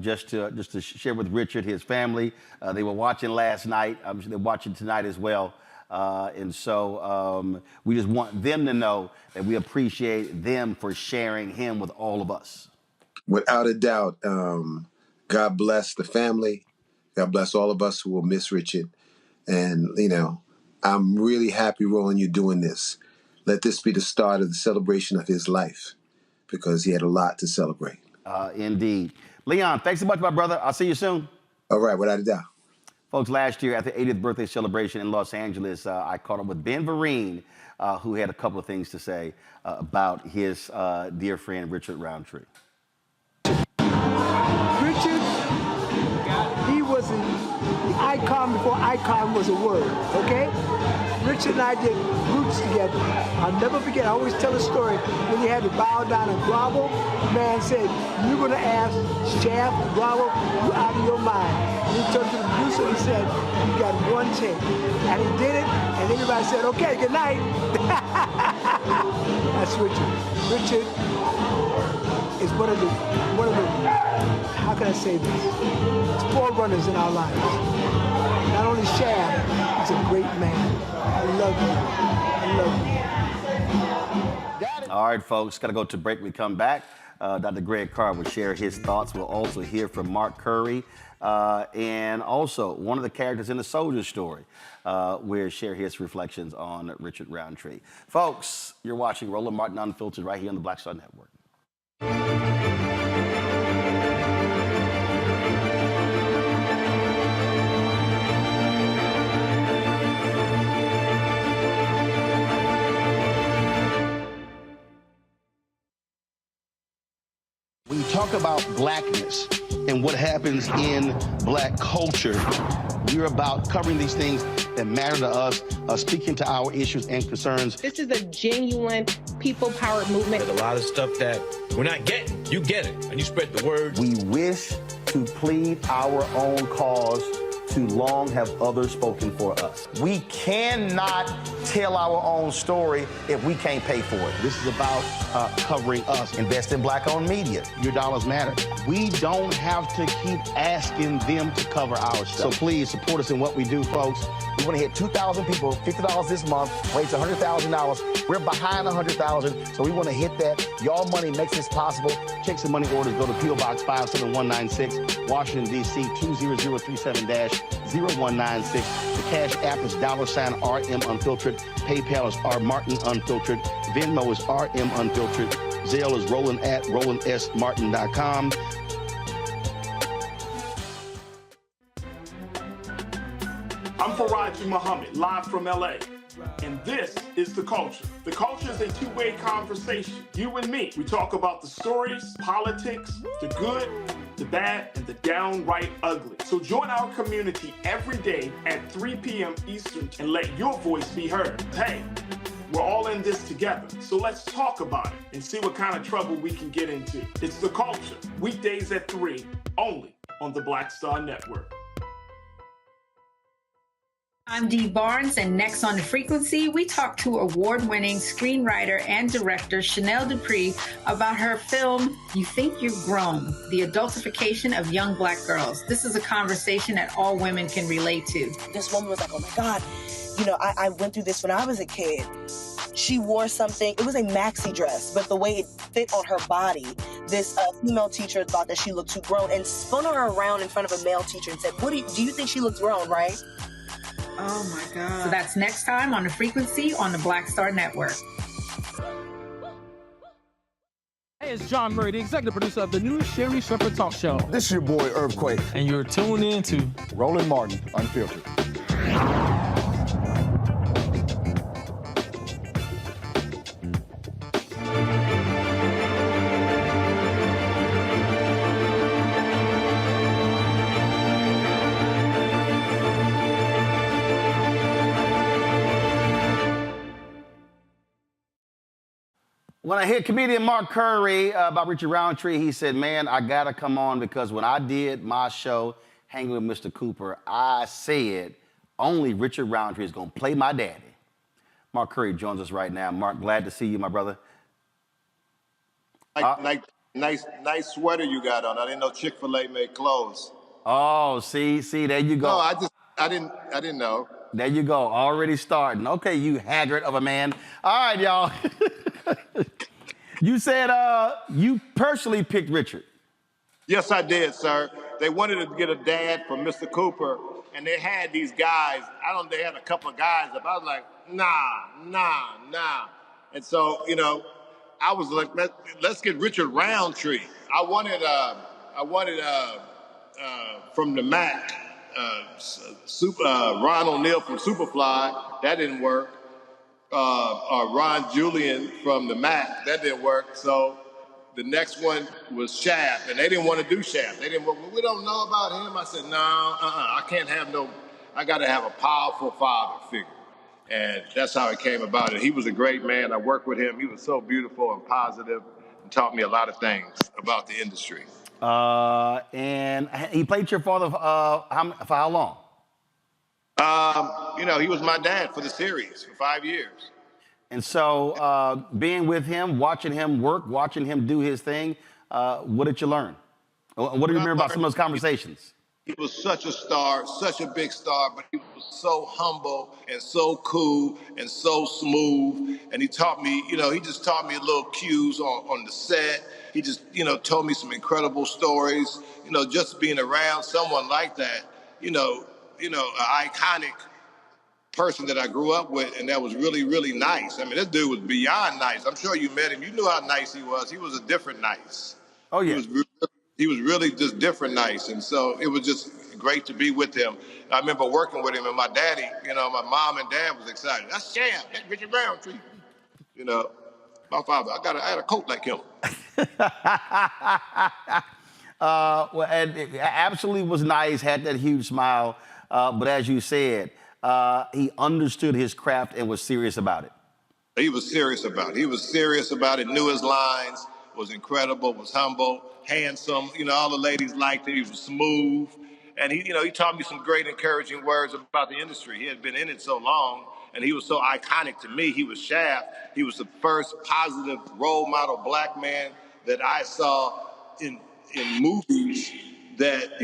just to share with Richard, his family. They were watching last night. I'm sure they're watching tonight as well. And so we just want them to know that we appreciate them for sharing him with all of us. Without a doubt, God bless the family. God bless all of us who will miss Richard. And, I'm really happy, Roland, you're doing this. Let this be the start of the celebration of his life, because he had a lot to celebrate. Indeed. Leon, thanks so much, my brother. I'll see you soon. All right, without a doubt. Folks, last year at the 80th birthday celebration in Los Angeles, I caught up with Ben Vereen, who had a couple of things to say about his dear friend, Richard Roundtree. Richard, he was the icon before icon was a word, okay? Richard and I did Roots together. I'll never forget, I always tell a story, when he had to bow down and grovel, the man said, you're gonna ask Shaft to grovel, you out of your mind. And he turned to the producer and he said, you got one take. And he did it, and everybody said, okay, good night. That's Richard. Richard is one of the, how can I say this? It's forerunners in our lives. Not only Shaft, he's a great man. I love you. All right, folks, got to go to break. We come back. Dr. Greg Carr will share his thoughts. We'll also hear from Mark Curry and also one of the characters in the Soldier Story will share his reflections on Richard Roundtree. Folks, you're watching Roland Martin Unfiltered right here on the Black Star Network. When you talk about blackness and what happens in black culture, we're about covering these things that matter to us, speaking to our issues and concerns. This is a genuine people-powered movement. There's a lot of stuff that we're not getting. You get it, and you spread the word. We wish to plead our own cause too long have others spoken for us. We cannot tell our own story if we can't pay for it. This is about covering us. Invest in black-owned media. Your dollars matter. We don't have to keep asking them to cover our stuff. So please support us in what we do, folks. We want to hit 2,000 people, $50 this month, raise $100,000. We're behind 100,000, so we want to hit that. Y'all money makes this possible. Check some money orders. Go to P.O. Box 57196, Washington, D.C. 20037-0196. The Cash App is $RM Unfiltered. PayPal is R Martin Unfiltered. Venmo is RM Unfiltered. Zelle is Roland at RolandSMartin.com. I'm Faraji Muhammad, live from LA. And this is The Culture. The Culture is a two-way conversation. You and me. We talk about the stories, politics, the good, the bad, and the downright ugly. So join our community every day at 3 p.m. Eastern and let your voice be heard. Hey, we're all in this together. So let's talk about it and see what kind of trouble we can get into. It's The Culture, weekdays at 3, only on the Black Star Network. I'm Dee Barnes, and next on The Frequency, we talk to award-winning screenwriter and director Chanel Dupree about her film, You Think You've Grown, the adultification of young Black girls. This is a conversation that all women can relate to. This woman was like, oh my God, you know, I went through this when I was a kid. She wore something, it was a maxi dress, but the way it fit on her body, this female teacher thought that she looked too grown and spun her around in front of a male teacher and said, do you think she looks grown, right? Oh my God. So that's next time on The Frequency on the Black Star Network. Hey, it's John Murray, the executive producer of the new Sherry Shepherd Talk Show. This is your boy, Earthquake. And you're tuned in to Roland Martin, Unfiltered. When I hit comedian Mark Curry about Richard Roundtree, he said, man, I got to come on because when I did my show, Hanging with Mr. Cooper, I said only Richard Roundtree is going to play my daddy. Mark Curry joins us right now. Mark, glad to see you, my brother. Nice sweater you got on. I didn't know Chick-fil-A made clothes. Oh, see, there you go. No, I didn't know. There you go, already starting. Okay, you haggard of a man. All right, y'all. You said you personally picked Richard. Yes, I did, sir. They wanted to get a dad for Mr. Cooper, and they had these guys. They had a couple of guys up. I was like, nah. And so, you know, I was like, let's get Richard Roundtree. I wanted from the Mac, Ron O'Neal from Superfly. That didn't work. Ron Julian from the Mac. That didn't work. So the next one was Shaft, and they didn't want to do Shaft. They didn't. We don't know about him. I said, no, I can't have no. I got to have a powerful father figure, and that's how it came about. And he was a great man. I worked with him. He was so beautiful and positive, and taught me a lot of things about the industry. And he played your father for how long? You know, he was my dad for the series for 5 years. And so being with him, watching him work, watching him do his thing, what did you learn? What do you remember about some of those conversations? He was such a star, such a big star, but he was so humble and so cool and so smooth. And he taught me, you know, he just taught me little cues on the set. He just, you know, told me some incredible stories. You know, just being around someone like that, you know, an iconic person that I grew up with, and that was really, really nice. I mean, this dude was beyond nice. I'm sure you met him. You knew how nice he was. He was a different nice. Oh, yeah. He was really just different nice. And so it was just great to be with him. I remember working with him, and my daddy, you know, my mom and dad was excited. That's Shaft. That's Richard Roundtree. You know, my father, I had a coat like him. Well, and it absolutely was nice, had that huge smile. But as you said, he understood his craft and was serious about it. He was serious about it. He was serious about it, knew his lines, was incredible, was humble, handsome. You know, all the ladies liked him. He was smooth. And he taught me some great encouraging words about the industry. He had been in it so long, and he was so iconic to me. He was Shaft. He was the first positive role model black man that I saw in movies that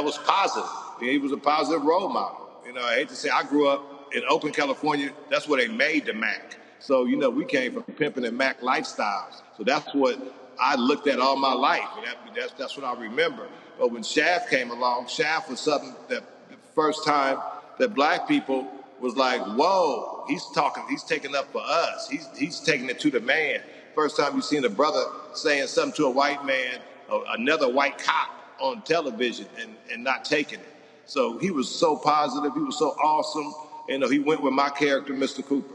was positive. He was a positive role model. I hate to say, I grew up in Oakland, California. That's where they made the Mac. So we came from pimping and Mac lifestyles. So that's what I looked at all my life. And that's what I remember. But when Shaft came along, Shaft was something that the first time that black people was like, whoa, he's taking up for us. He's taking it to the man. First time you seen a brother saying something to a white man, or another white cop on television and not taking it. So he was so positive. He was so awesome. He went with my character, Mr. Cooper.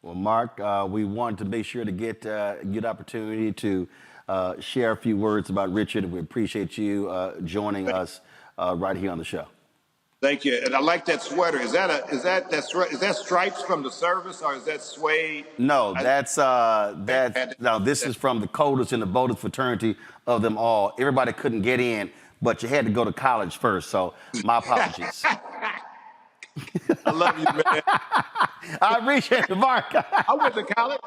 Well, Mark, we wanted to make sure to get good opportunity to share a few words about Richard. We appreciate you joining us right here on the show. Thank you, and I like that sweater. Is that stripes from the service, or is that suede? No, this is from the coldest and the boldest fraternity of them all. Everybody couldn't get in, but you had to go to college first. So my apologies. I love you, man. I appreciate it, Mark. I went to college.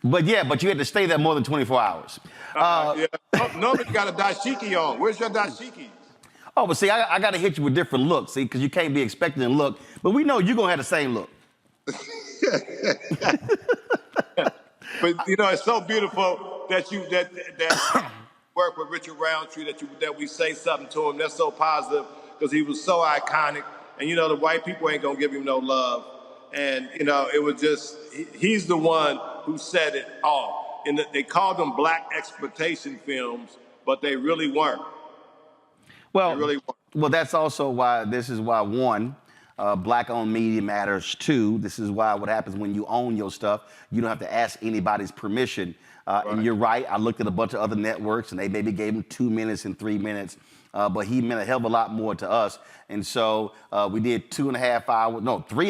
But you had to stay there more than 24 hours. Yeah. Normally you got a dashiki on. Where's your dashiki? Oh, but see, I got to hit you with different looks, see, because you can't be expecting a look. But we know you're going to have the same look. But, it's so beautiful that you work with Richard Roundtree, that we say something to him that's so positive, because he was so iconic. And, the white people ain't going to give him no love. And, it was just, he's the one who set it off. And they called them black exploitation films, but they really weren't. Well, that's also why, one, black-owned media matters. Two, this is why what happens when you own your stuff, you don't have to ask anybody's permission. Right. And you're right, I looked at a bunch of other networks, and they maybe gave him 2 minutes and 3 minutes, but he meant a hell of a lot more to us. And so we did 3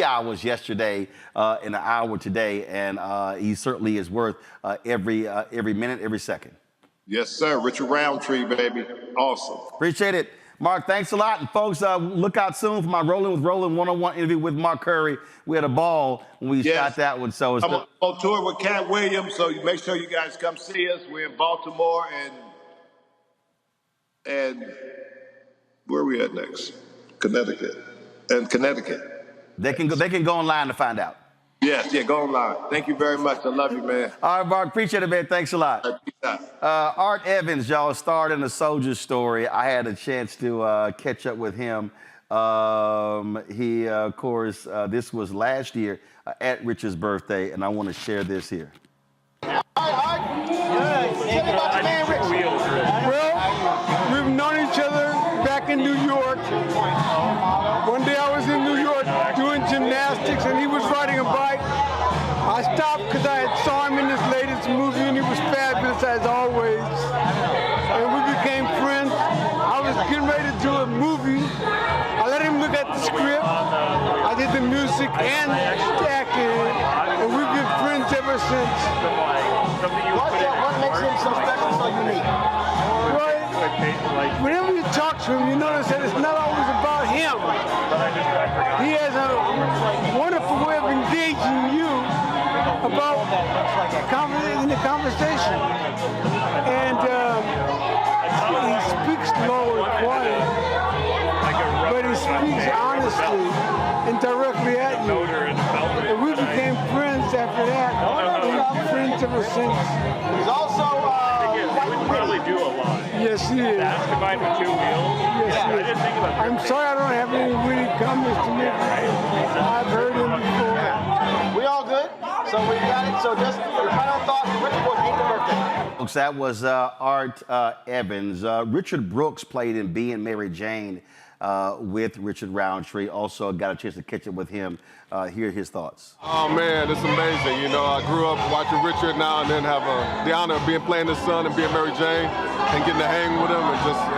hours yesterday and an hour today, and he certainly is worth every minute, every second. Yes, sir. Richard Roundtree, baby. Awesome. Appreciate it. Mark, thanks a lot. And folks, look out soon for my Rolling with Roland one-on-one interview with Mark Curry. We had a ball when we shot that one. So I'm on tour with Cat Williams, so make sure you guys come see us. We're in Baltimore and where are we at next? Connecticut. They can go online to find out. Yes, go online. Thank you very much. I love you, man. All right, Mark, appreciate it, man. Thanks a lot. Art Evans, y'all, starred in a soldier story. I had a chance to catch up with him. He, of course, this was last year at Richard's birthday, and I want to share this here. Well, we've known each other back in New York. One day I was in New York doing gymnastics, and he was riding a bike. I stopped because I saw him in his latest movie, and he was fabulous as always. And we became friends. I was getting ready to do a movie. I let him look at the script. I did the music and acting, and we've been friends ever since. What makes him so special, so unique? Well, whenever you talk to him, you notice that it's not always about him. He has a wonderful way of engaging you about in the conversation. And he speaks low and quiet, but he speaks honestly and directly at you. And we became friends after that. We've been friends ever since. He's also probably do a lot. Yes, he is. That's combined with 2 wheels. Yes, he is. I didn't think about that. I'm sorry I don't have any witty comments to make. I've heard him before. We all good? So we got it. So just your final thoughts for Richard before the birthday. Folks, that was Art Evans. Richard Brooks played in Being Mary Jane with Richard Roundtree. Also got a chance to catch up with him Hear his thoughts. Oh man, it's amazing. You know, I grew up watching Richard now and then have the honor of playing his son and being Mary Jane and getting to hang with him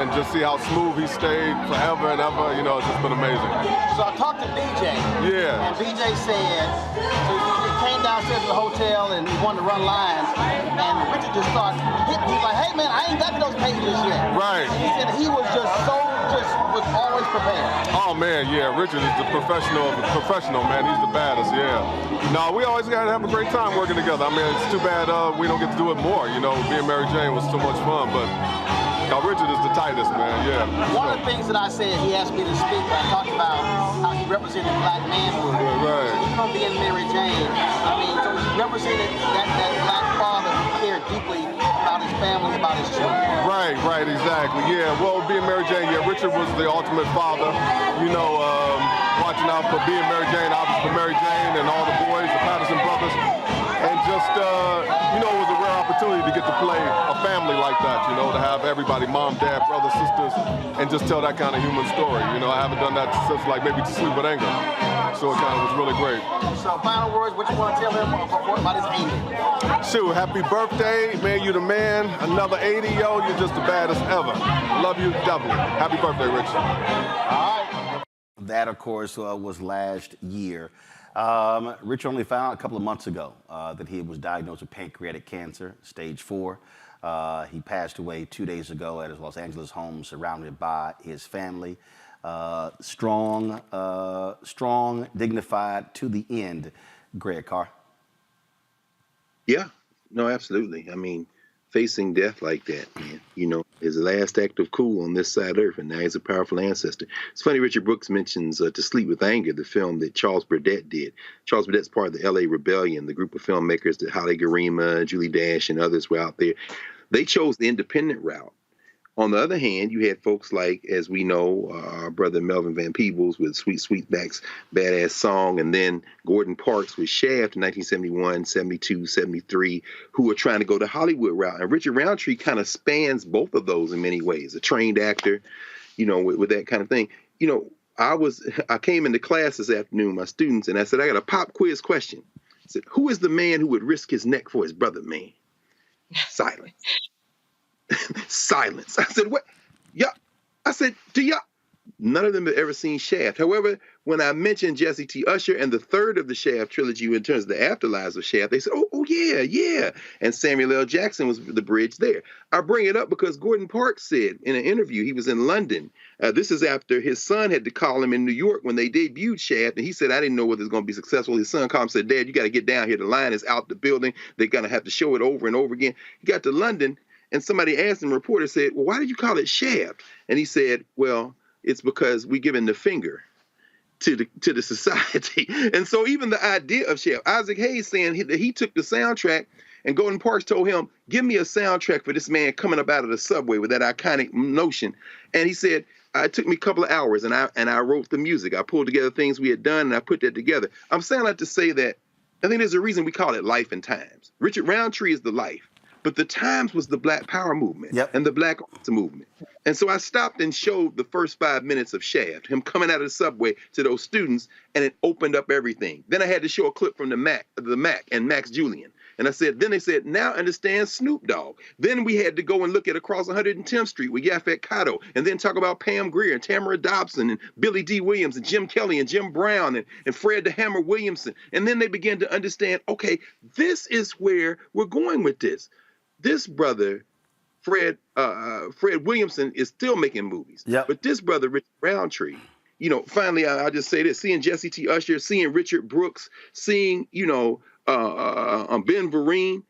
and just see how smooth he stayed forever and ever. You know, it's just been amazing. So I talked to BJ. Yeah. And BJ said, so he came downstairs to the hotel and he wanted to run lines. And Richard just started hitting. He's like, hey man, I ain't got to those pages yet. Right. And he said he was was always prepared. Oh man, yeah, Richard is the professional, man. He's the baddest, yeah. No, we always gotta have a great time working together. I mean, it's too bad we don't get to do it more. You know, being Mary Jane was so much fun, but Richard is the tightest, man, yeah. One of the things that I said, he asked me to speak, I talked about how he represented black manhood. Right. So even being Mary Jane, I mean, so he represented that black father who cared deeply about his family, about his children. Right, exactly, yeah. Well, being Mary Jane, yeah, Richard was the ultimate father, you know, watching out for being Mary Jane, obviously for Mary Jane and all the boys, the Patterson brothers, and just, you know, it was a rare opportunity to get to play a family like that, you know, to have everybody, mom, dad, brothers, sisters, and just tell that kind of human story. You know, I haven't done that since, like, maybe To Sleep with Anger, so it kind of was really great. So final words, what you want to tell him about his 80? Shoot, happy birthday, man, you the man. Another 80, yo, you're just the baddest ever. Love you doubly. Happy birthday, Rich. All right. That, of course, was last year. Rich only found out a couple of months ago that he was diagnosed with pancreatic cancer, stage 4. He passed away 2 days ago at his Los Angeles home, surrounded by his family. Strong, dignified to the end. Greg Carr. Yeah, no, absolutely. I mean, facing death like that, man, you know, his last act of cool on this side of Earth, and now he's a powerful ancestor. It's funny, Richard Brooks mentions To Sleep with Anger, the film that Charles Burdett did. Charles Burdett's part of the L.A. Rebellion, the group of filmmakers that Holly Garima, Julie Dash, and others were out there. They chose the independent route. On the other hand, you had folks like, as we know, our brother Melvin Van Peebles with Sweet Sweetback's Badass Song, and then Gordon Parks with Shaft in 1971, 72, 73, who were trying to go the Hollywood route. And Richard Roundtree kind of spans both of those in many ways. A trained actor, you know, with that kind of thing. You know, I came into class this afternoon, my students, and I said, I got a pop quiz question. I said, who is the man who would risk his neck for his brother, man? Silence. Silence. I said, what? Yeah. I said, do y'all? None of them have ever seen Shaft. However, when I mentioned Jesse T. Usher and the third of the Shaft trilogy in terms of the afterlives of Shaft, they said, oh yeah. And Samuel L. Jackson was the bridge there. I bring it up because Gordon Parks said in an interview, he was in London. This is after his son had to call him in New York when they debuted Shaft. And he said, I didn't know whether it was going to be successful. His son called him and said, Dad, you got to get down here. The line is out the building. They're going to have to show it over and over again. He got to London. And somebody asked him, a reporter said, well, why did you call it Shaft? And he said, well, it's because we giving the finger to the society. And so even the idea of Shaft, Isaac Hayes saying he took the soundtrack, and Gordon Parks told him, give me a soundtrack for this man coming up out of the subway with that iconic notion. And he said, it took me a couple of hours, and I wrote the music. I pulled together things we had done, and I put that together. I'm saying that to say that I think there's a reason we call it Life and Times. Richard Roundtree is the life. But the Times was the Black Power movement and the Black Arts movement. And so I stopped and showed the first 5 minutes of Shaft, him coming out of the subway to those students, and it opened up everything. Then I had to show a clip from the Mac and Max Julian. And I said, then they said, now understand Snoop Dogg. Then we had to go and look at Across 110th Street with Yaphet Kotto, and then talk about Pam Grier and Tamara Dobson and Billy D. Williams and Jim Kelly and Jim Brown and Fred the Hammer Williamson. And then they began to understand, okay, this is where we're going with this. This brother, Fred Williamson, is still making movies. But this brother, Richard Roundtree, you know, finally, I'll just say this, seeing Jesse T. Usher, seeing Richard Brooks, seeing, you know, Ben Vereen,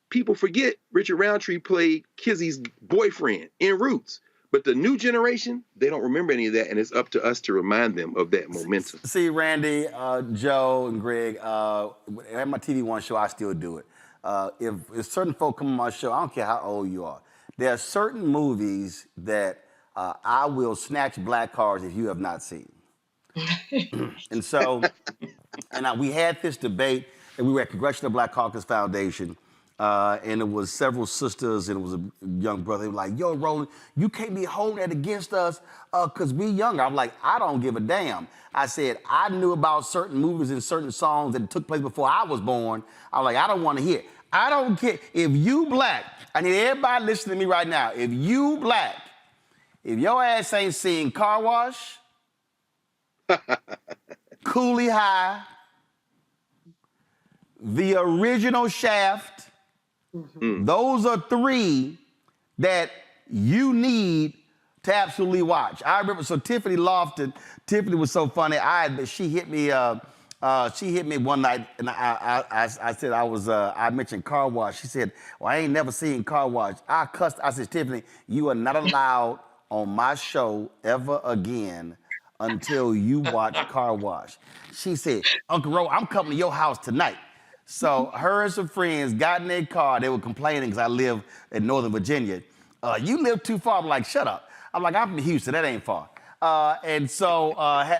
people forget Richard Roundtree played Kizzy's boyfriend in Roots. But the new generation, they don't remember any of that, and it's up to us to remind them of that momentum. See, Randy, Joe, and Greg, at my TV One show, I still do it. If certain folk come on my show, I don't care how old you are, there are certain movies that I will snatch black cards if you have not seen. And so, we had this debate, and we were at Congressional Black Caucus Foundation, and it was several sisters, and it was a young brother. They were like, yo, Roland, you can't be holding that against us because we younger. I'm like, I don't give a damn. I said, I knew about certain movies and certain songs that took place before I was born. I was like, I don't want to hear it. I don't care. If you black, I need everybody listening to me right now. If you black, if your ass ain't seen Car Wash, Coolie High, the original Shaft, those are three that you need to absolutely watch. I remember, so Tiffany Lofton, Tiffany was so funny. She hit me one night, and I said I mentioned Car Wash. She said, well, I ain't never seen Car Wash. I cussed. I said, Tiffany, you are not allowed on my show ever again until you watch Car Wash. She said, Uncle Ro, I'm coming to your house tonight. So her and some friends got in their car. They were complaining because I live in Northern Virginia. You live too far. I'm like, shut up. I'm like, I'm from Houston. That ain't far. And so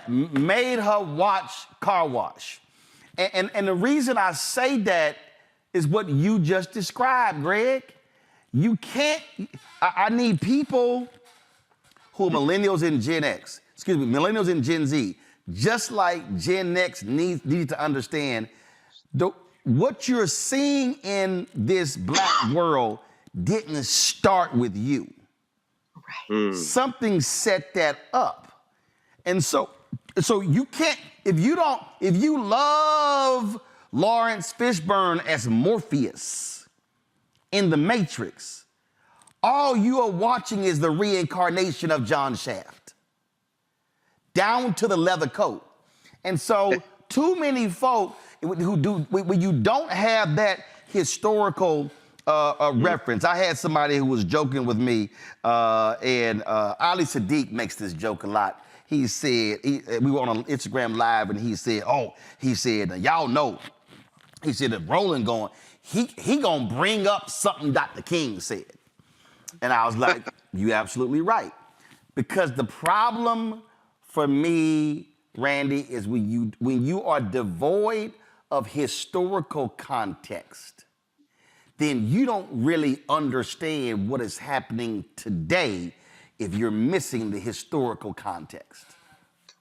made her watch Car Wash. And the reason I say that is what you just described, Greg. You can't, I need people who are millennials and Gen X, millennials and Gen Z, just like Gen X need to understand what you're seeing in this black world didn't start with you. Right. Something set that up. And so you can't, if you love Lawrence Fishburne as Morpheus in The Matrix, all you are watching is the reincarnation of John Shaft, down to the leather coat. And so too many folk when you don't have that historical reference. I had somebody who was joking with me, and Ali Sadiq makes this joke a lot. He said, we were on Instagram Live, and he said, y'all know, he said, if Roland going, he gonna bring up something Dr. King said. And I was like, you absolutely right. Because the problem for me, Randy, is when you are devoid of historical context, then you don't really understand what is happening today if you're missing the historical context.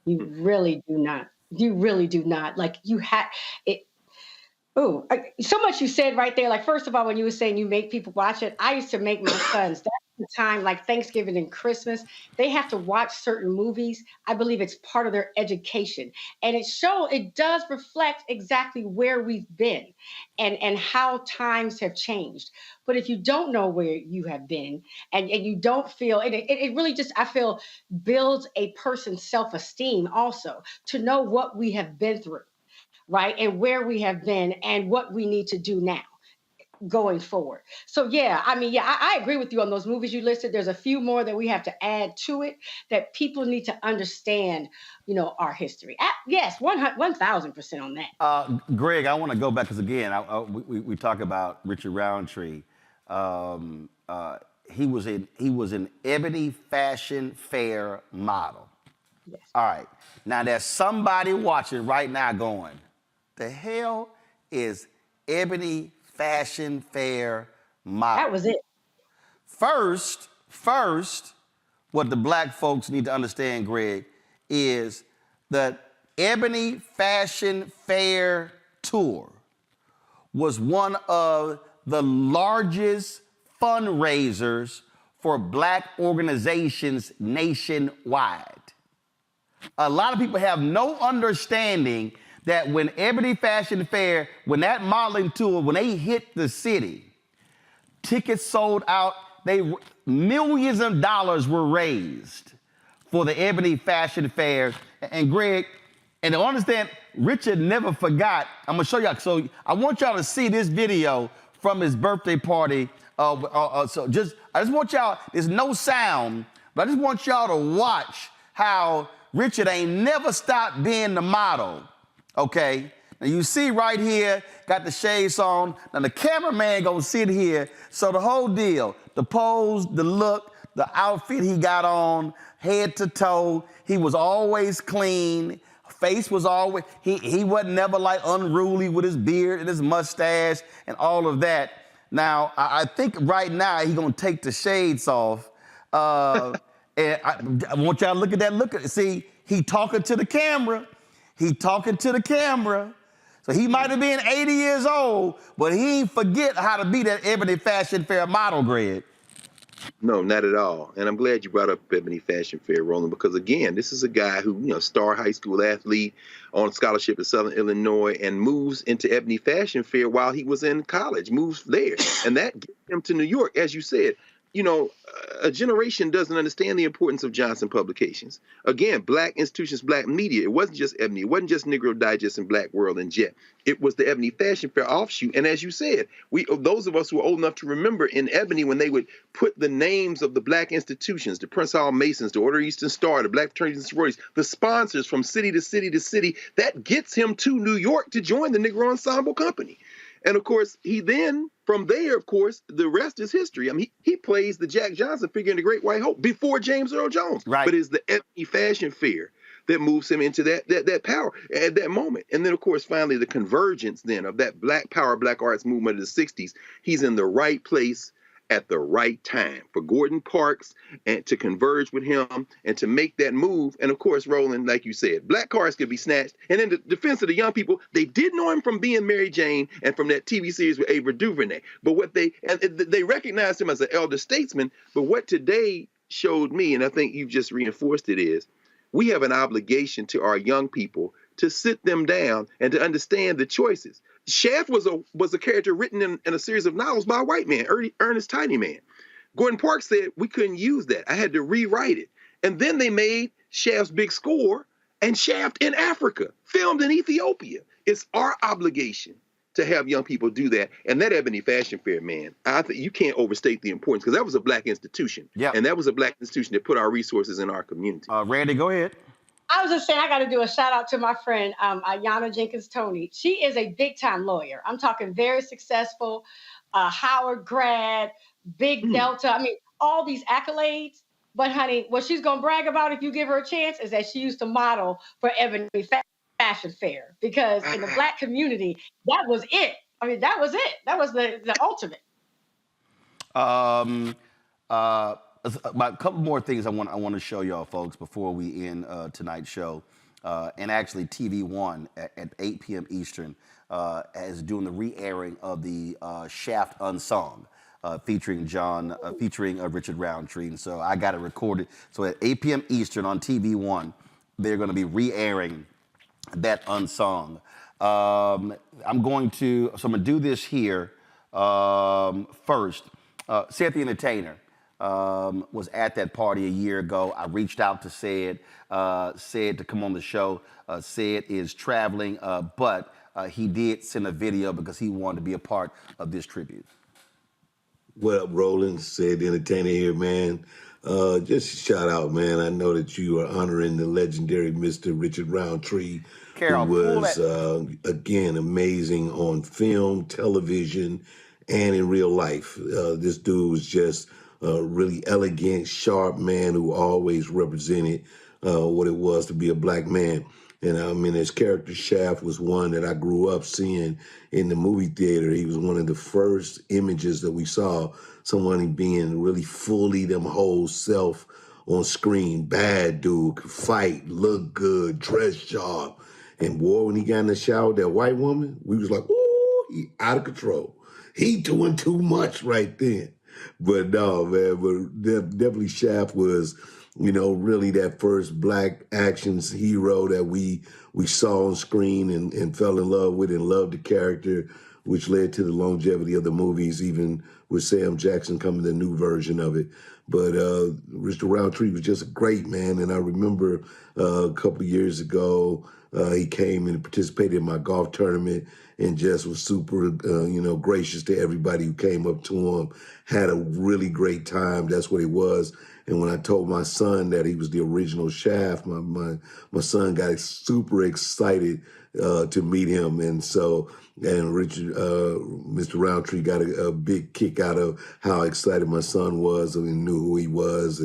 You really do not. You really do not. Like you had it. Oh, so much you said right there. Like, first of all, when you were saying you make people watch it, I used to make my sons. That's the time, like Thanksgiving and Christmas, they have to watch certain movies. I believe it's part of their education. And it does reflect exactly where we've been and how times have changed. But if you don't know where you have been and you don't feel, and it really just, I feel, builds a person's self-esteem also to know what we have been through. Right, and where we have been and what we need to do now going forward. So I agree with you on those movies you listed. There's a few more that we have to add to it that people need to understand, our history. Yes, 1,000% on that. Greg, I want to go back because again, we talk about Richard Roundtree. He was an Ebony Fashion Fair model. Yes. All right. Now there's somebody watching right now going, the hell is Ebony Fashion Fair model? That was it. First, what the black folks need to understand, Greg, is that Ebony Fashion Fair tour was one of the largest fundraisers for black organizations nationwide. A lot of people have no understanding that when Ebony Fashion Fair, when that modeling tour, when they hit the city, tickets sold out, millions of dollars were raised for the Ebony Fashion Fair. And Greg, and to understand, Richard never forgot. I'm gonna show y'all. So I want y'all to see this video from his birthday party. I just want y'all, there's no sound, but I just want y'all to watch how Richard ain't never stopped being the model, okay? Now you see right here, got the shades on. Now the cameraman gonna sit here. So the whole deal, the pose, the look, the outfit he got on, head to toe, he was always clean. Face was always, he wasn't never like unruly with his beard and his mustache and all of that. Now, I think right now he's going to take the shades off. And I want y'all to look at that. See, he talking to the camera. He talking to the camera. So he might have been 80 years old, but he ain't forget how to be that Ebony Fashion Fair model, Greg. No, not at all. And I'm glad you brought up Ebony Fashion Fair, Roland, because again, this is a guy who, star high school athlete on scholarship at Southern Illinois and moves into Ebony Fashion Fair while he was in college, moves there. And that gets him to New York, as you said. A generation doesn't understand the importance of Johnson Publications. Again, black institutions, black media. It wasn't just Ebony. It wasn't just Negro Digest and Black World and Jet. It was the Ebony Fashion Fair offshoot. And as you said, those of us who are old enough to remember in Ebony when they would put the names of the black institutions, the Prince Hall Masons, the Order of Eastern Star, the Black Fraternities and Sororities, the sponsors from city to city to city, that gets him to New York to join the Negro Ensemble Company. And of course, he then, from there, of course, the rest is history. I mean, he plays the Jack Johnson figure in The Great White Hope before James Earl Jones. Right. But it's the Ebony Fashion Fair that moves him into that power at that moment. And then, of course, finally, the convergence then of that Black Power, Black Arts movement of the 60s. He's in the right place at the right time for Gordon Parks and to converge with him and to make that move. And of course, Roland, like you said, black cars could be snatched. And in the defense of the young people, they did know him from being Mary Jane and from that TV series with Ava DuVernay. But they recognized him as an elder statesman. But what today showed me, and I think you've just reinforced it, is we have an obligation to our young people to sit them down and to understand the choices. Shaft was a character written in a series of novels by a white man, Ernest Tinyman. Gordon Parks said we couldn't use that. I had to rewrite it. And then they made Shaft's big score and Shaft in Africa, filmed in Ethiopia. It's our obligation to have young people do that. And that Ebony Fashion Fair, man, I think you can't overstate the importance because that was a black institution. Yeah. And that was a black institution that put our resources in our community. Randy, go ahead. I was just saying, I got to do a shout out to my friend, Ayanna Jenkins Toney. She is a big time lawyer. I'm talking very successful, Howard grad, big Delta. I mean, all these accolades. But honey, what she's going to brag about if you give her a chance is that she used to model for Ebony Fashion Fair because in the black community, that was it. I mean, that was it. That was the ultimate. About a couple more things I want to show y'all folks before we end tonight's show. And actually TV One at 8 p.m. Eastern is doing the re-airing of the Shaft Unsung featuring Richard Roundtree. And so I got it recorded. So at 8 p.m. Eastern on TV One, they're going to be re-airing that Unsung. I'm going to do this here first. Seth the Entertainer was at that party a year ago. I reached out to Sid to come on the show. Sid is traveling, but he did send a video because he wanted to be a part of this tribute. What up, Roland? Sid the Entertainer here, man. Just a shout out, man. I know that you are honoring the legendary Mr. Richard Roundtree, Carol, who was, again, amazing on film, television, and in real life. This dude was just a really elegant, sharp man who always represented what it was to be a black man. And I mean, his character Shaft was one that I grew up seeing in the movie theater. He was one of the first images that we saw someone being really fully them whole self on screen. Bad dude, could fight, look good, dress sharp. And boy, when he got in the shower with that white woman, we was like, ooh, he out of control. He doing too much right then. But no, man, but definitely Shaft was, really that first black action hero that we saw on screen and fell in love with and loved the character, which led to the longevity of the movies, even with Sam Jackson coming the new version of it. But Richard Roundtree was just a great man, and I remember a couple of years ago, he came and participated in my golf tournament and just was super, gracious to everybody who came up to him, had a really great time. That's what it was. And when I told my son that he was the original Shaft, my son got super excited to meet him. And Richard, Mr. Roundtree got a big kick out of how excited my son was and knew who he was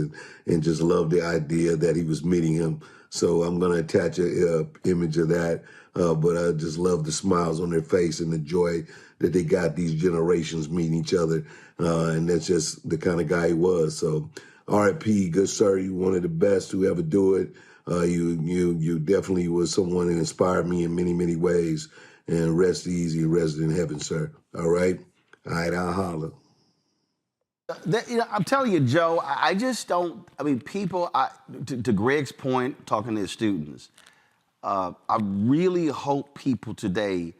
and just loved the idea that he was meeting him. So I'm going to attach an image of that. But I just love the smiles on their face and the joy that they got these generations meeting each other, and that's just the kind of guy he was. So, R.I.P. Good sir, you one of the best to ever do it. You definitely was someone that inspired me in many, many ways. And rest easy, rest in heaven, sir. All right, I'll holler. I'm telling you, Joe, I just don't. I mean, people. To Greg's point, talking to his students, I really hope people today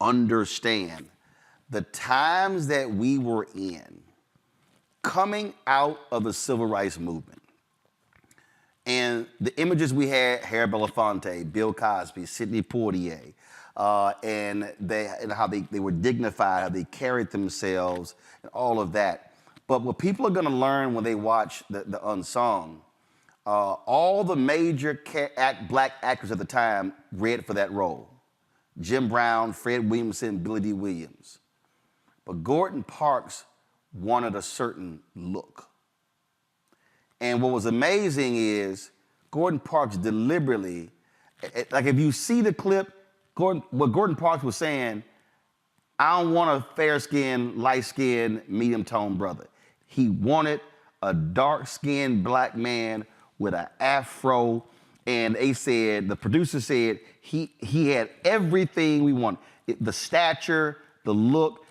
understand the times that we were in, coming out of the civil rights movement. And the images we had, Harry Belafonte, Bill Cosby, Sidney Poitier, and how they were dignified, how they carried themselves, and all of that. But what people are going to learn when they watch the Unsung, all the major black actors at the time read for that role. Jim Brown, Fred Williamson, Billy D. Williams. But Gordon Parks wanted a certain look. And what was amazing is Gordon Parks deliberately, like if you see the clip, what Gordon Parks was saying, I don't want a fair-skinned, light-skinned, medium-toned brother. He wanted a dark-skinned black man with an afro, and the producer said he had everything we wanted. The stature, the look.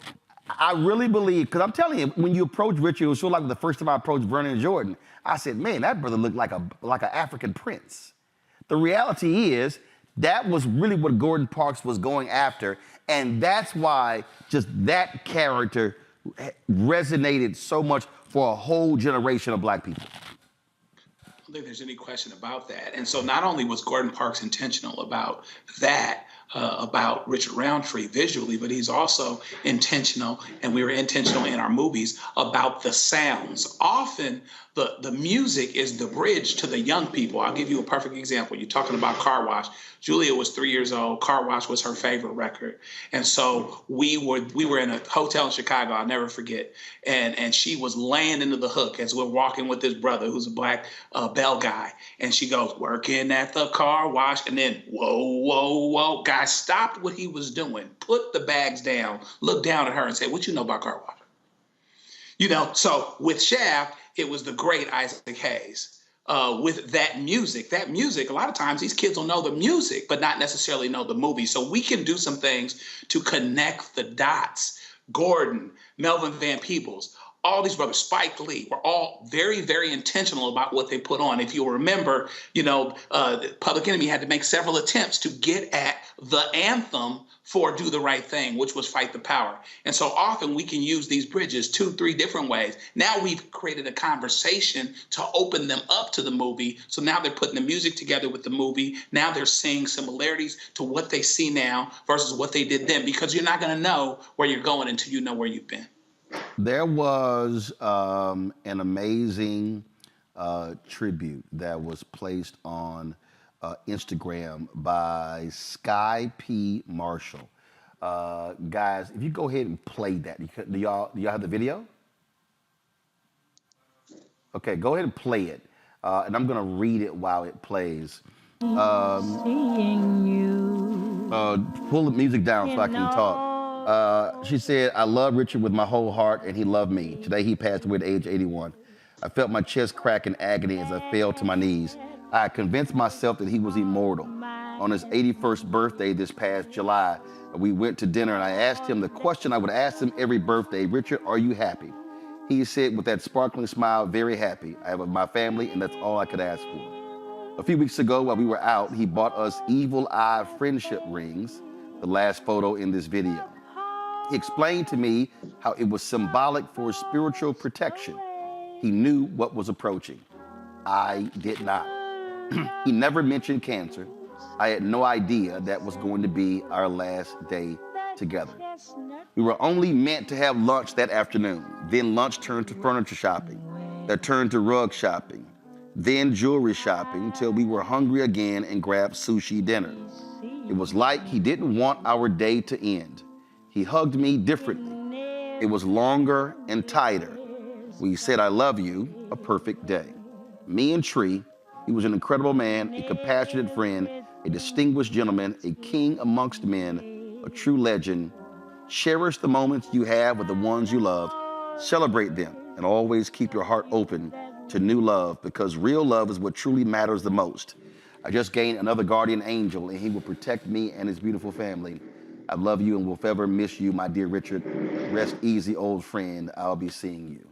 I really believe, because I'm telling you, when you approach Richard, it was sort of like the first time I approached Vernon Jordan. I said, man, that brother looked like an African prince. The reality is, that was really what Gordon Parks was going after, and that's why just that character resonated so much for a whole generation of black people. I don't think there's any question about that. And so not only was Gordon Parks intentional about that, about Richard Roundtree visually, but he's also intentional, and we were intentional in our movies about the sounds. Often the music is the bridge to the young people. I'll give you a perfect example. You're talking about Car Wash. Julia was 3 years old. Car Wash was her favorite record. And so we were in a hotel in Chicago, I'll never forget. And she was laying into the hook as we're walking with this brother who's a black bell guy. And she goes, working at the car wash. And then, whoa, whoa, whoa. Guy stopped what he was doing, put the bags down, looked down at her and said, what you know about car wash? You know, so with Shaft, it was the great Isaac Hayes. With that music, a lot of times these kids will know the music, but not necessarily know the movie. So we can do some things to connect the dots. Gordon, Melvin Van Peebles, all these brothers, Spike Lee, were all very, very intentional about what they put on. If you'll remember, Public Enemy had to make several attempts to get at the anthem for Do the Right Thing, which was Fight the Power. And so often we can use these bridges 2-3 different ways. Now we've created a conversation to open them up to the movie. So now they're putting the music together with the movie. Now they're seeing similarities to what they see now versus what they did then, because you're not going to know where you're going until you know where you've been. There was an amazing tribute that was placed on Instagram by Sky P. Marshall. Guys, if you go ahead and play that, do y'all have the video? Okay, go ahead and play it. And I'm gonna read it while it plays. Seeing you. Pull the music down so I can talk. She said, I love Richard with my whole heart, and he loved me. Today he passed away at age 81. I felt my chest crack in agony as I fell to my knees. I convinced myself that he was immortal. On his 81st birthday this past July, we went to dinner and I asked him the question I would ask him every birthday, Richard, are you happy? He said with that sparkling smile, very happy. I have my family and that's all I could ask for. A few weeks ago while we were out, he bought us Evil Eye friendship rings, the last photo in this video. He explained to me how it was symbolic for spiritual protection. He knew what was approaching. I did not. He never mentioned cancer. I had no idea that was going to be our last day together. We were only meant to have lunch that afternoon. Then lunch turned to furniture shopping. That turned to rug shopping. Then jewelry shopping till we were hungry again and grabbed sushi dinner. It was like he didn't want our day to end. He hugged me differently. It was longer and tighter. We said, I love you, a perfect day. Me and Tree, he was an incredible man, a compassionate friend, a distinguished gentleman, a king amongst men, a true legend. Cherish the moments you have with the ones you love. Celebrate them and always keep your heart open to new love, because real love is what truly matters the most. I just gained another guardian angel, and he will protect me and his beautiful family. I love you and will forever miss you, my dear Richard. Rest easy, old friend. I'll be seeing you.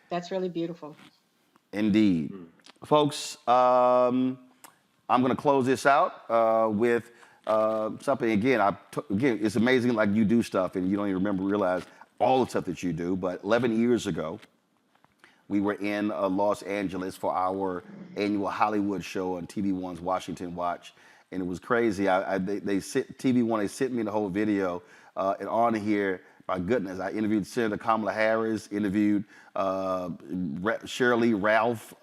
That's really beautiful. Indeed. Folks, I'm going to close this out with something. Again, it's amazing, like, you do stuff and you don't even realize all the stuff that you do. But 11 years ago, we were in Los Angeles for our annual Hollywood show on TV1's Washington Watch. And it was crazy. TV1, they sent me the whole video. And on here, my goodness, I interviewed Senator Kamala Harris, interviewed Shirley Ralph,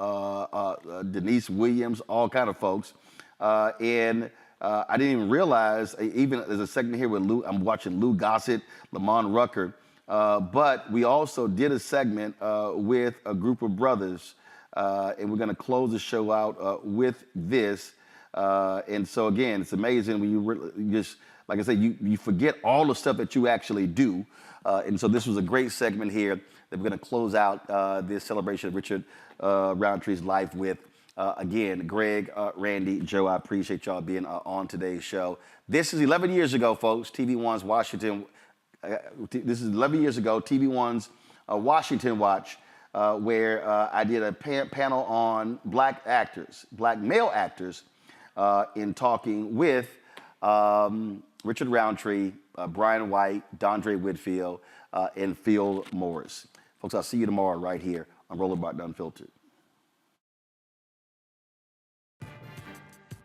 Denise Williams, all kind of folks. And I didn't even realize, even there's a segment here with I'm watching Lou Gossett, Lamont Rucker. But we also did a segment with a group of brothers. And we're going to close the show out with this. And so, again, it's amazing when you just, like I said, you forget all the stuff that you actually do. And so this was a great segment here that we're going to close out this celebration of Richard Roundtree's life with. Again, Greg, Randy, Joe, I appreciate y'all being on today's show. This is 11 years ago, folks, TV1's Washington. This is 11 years ago, TV1's Washington Watch, where I did a panel on black male actors, in talking with Richard Roundtree, Brian White, Dondre Whitfield, and Phil Morris. Folks, I'll see you tomorrow right here on Roland Martin Unfiltered.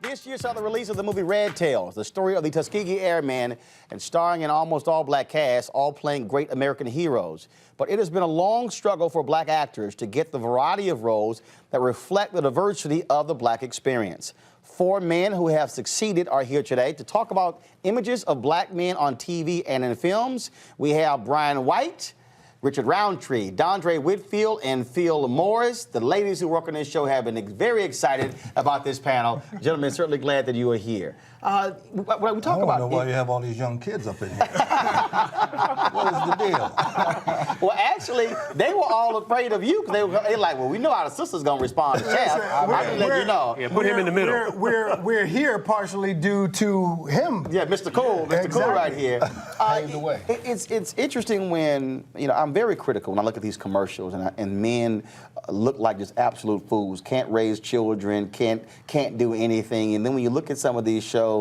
This year saw the release of the movie Red Tails, the story of the Tuskegee Airmen, and starring an almost all-black cast, all playing great American heroes. But it has been a long struggle for black actors to get the variety of roles that reflect the diversity of the black experience. 4 men who have succeeded are here today to talk about images of black men on TV and in films. We have Brian White, Richard Roundtree, Dondre Whitfield, and Phil Morris. The ladies who work on this show have been very excited about this panel. Gentlemen, certainly glad that you are here. What we talk about? I don't know why you have all these young kids up in here. What is the deal? Well, actually, they were all afraid of you because they were like, well, we know how the sister's going to respond to Chad. I can let you know. Yeah, put him in the middle. We're here partially due to him. Yeah, Mr. Cool, Mr. Cool right here. Paved the way. It's interesting when, I'm very critical when I look at these commercials and men look like just absolute fools, can't raise children, can't do anything. And then when you look at some of these shows,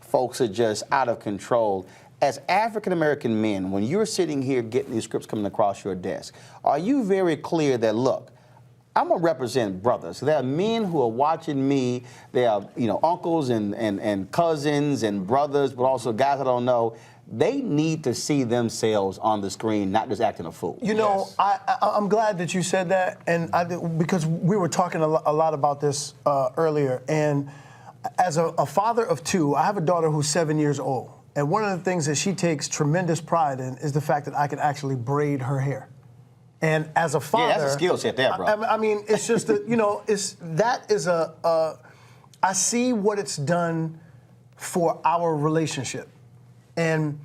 folks are just out of control. As African-American men, when you're sitting here getting these scripts coming across your desk, are you very clear that, look, I'm going to represent brothers. There are men who are watching me. There are, uncles and cousins and brothers, but also guys I don't know. They need to see themselves on the screen, not just acting a fool. I'm glad that you said that, and because we were talking a lot about this earlier. And as a father of 2, I have a daughter who's 7 years old. And one of the things that she takes tremendous pride in is the fact that I can actually braid her hair. And as a father, yeah, that's a skill set there, bro. I mean, it's just that, I see what it's done for our relationship. And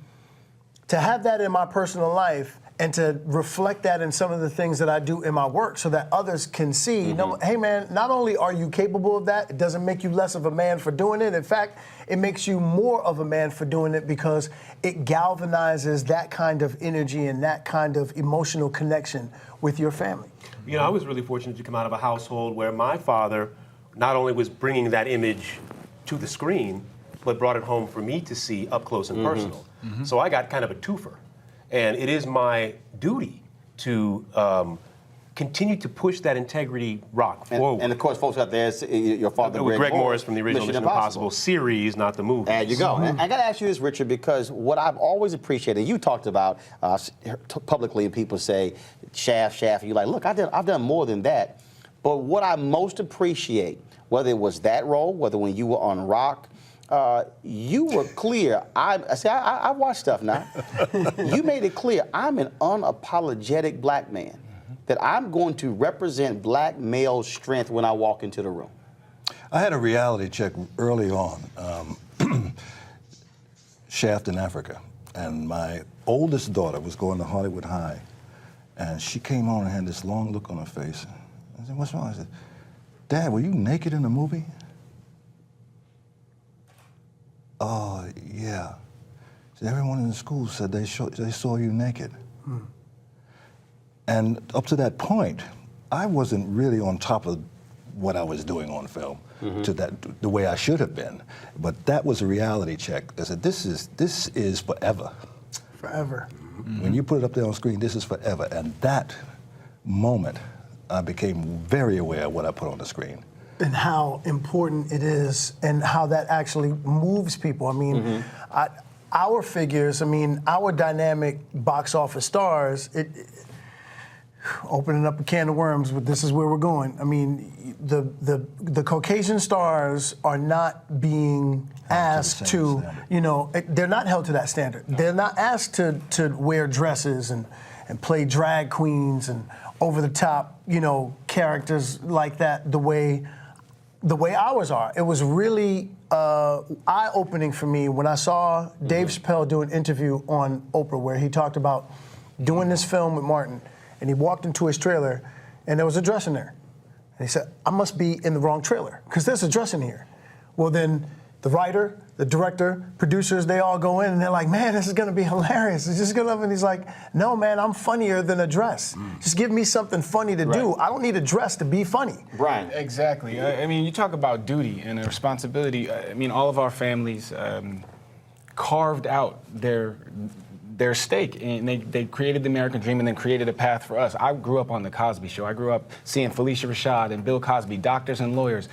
to have that in my personal life and to reflect that in some of the things that I do in my work so that others can see, hey man, not only are you capable of that, it doesn't make you less of a man for doing it. In fact, it makes you more of a man for doing it because it galvanizes that kind of energy and that kind of emotional connection with your family. I was really fortunate to come out of a household where my father not only was bringing that image to the screen, but brought it home for me to see up close and personal. So I got kind of a twofer. And it is my duty to continue to push that integrity rock forward. And of course, folks out there, your father, Greg Morris from the original Mission Impossible series, not the movie. There you go. And I got to ask you this, Richard, because what I've always appreciated, you talked about publicly, and people say, Shaft, and you're like, look, I've done more than that. But what I most appreciate, whether it was that role, whether when you were on Rock, you were clear. I watch stuff now. You made it clear, I'm an unapologetic black man, that I'm going to represent black male strength when I walk into the room. I had a reality check early on, Shaft in Africa, and my oldest daughter was going to Hollywood High, and she came on and had this long look on her face. I said, what's wrong? I said, Dad, were you naked in the movie? Oh, yeah. So everyone in the school said they saw you naked. And up to that point, I wasn't really on top of what I was doing on film to the way I should have been. But that was a reality check. I said, this is forever. Forever. When you put it up there on screen, this is forever. And that moment, I became very aware of what I put on the screen. And how important it is and how that actually moves people. I mean, our figures, I mean, our dynamic box office stars, opening up a can of worms, but this is where we're going. I mean, the Caucasian stars are not being asked to, you know, they're not held to that standard. They're not asked to wear dresses and play drag queens and over the top, you know, characters like that the way ours are. It was really eye-opening for me when I saw Dave Chappelle do an interview on Oprah where he talked about doing this film with Martin, and he walked into his trailer, and there was a dress in there. And he said, I must be in the wrong trailer, because there's a dress in here. Well, then the writer, the director, producers, they all go in, and they're like, man, this is going to be hilarious. It's just going to, and he's like, no, man, I'm funnier than a dress. Just give me something funny to do. I don't need a dress to be funny. Brian. Exactly. I mean, you talk about duty and a responsibility. I mean, all of our families carved out their stake, and they created the American dream and then created a path for us. I grew up on The Cosby Show. I grew up seeing Felicia Rashad and Bill Cosby, doctors and lawyers.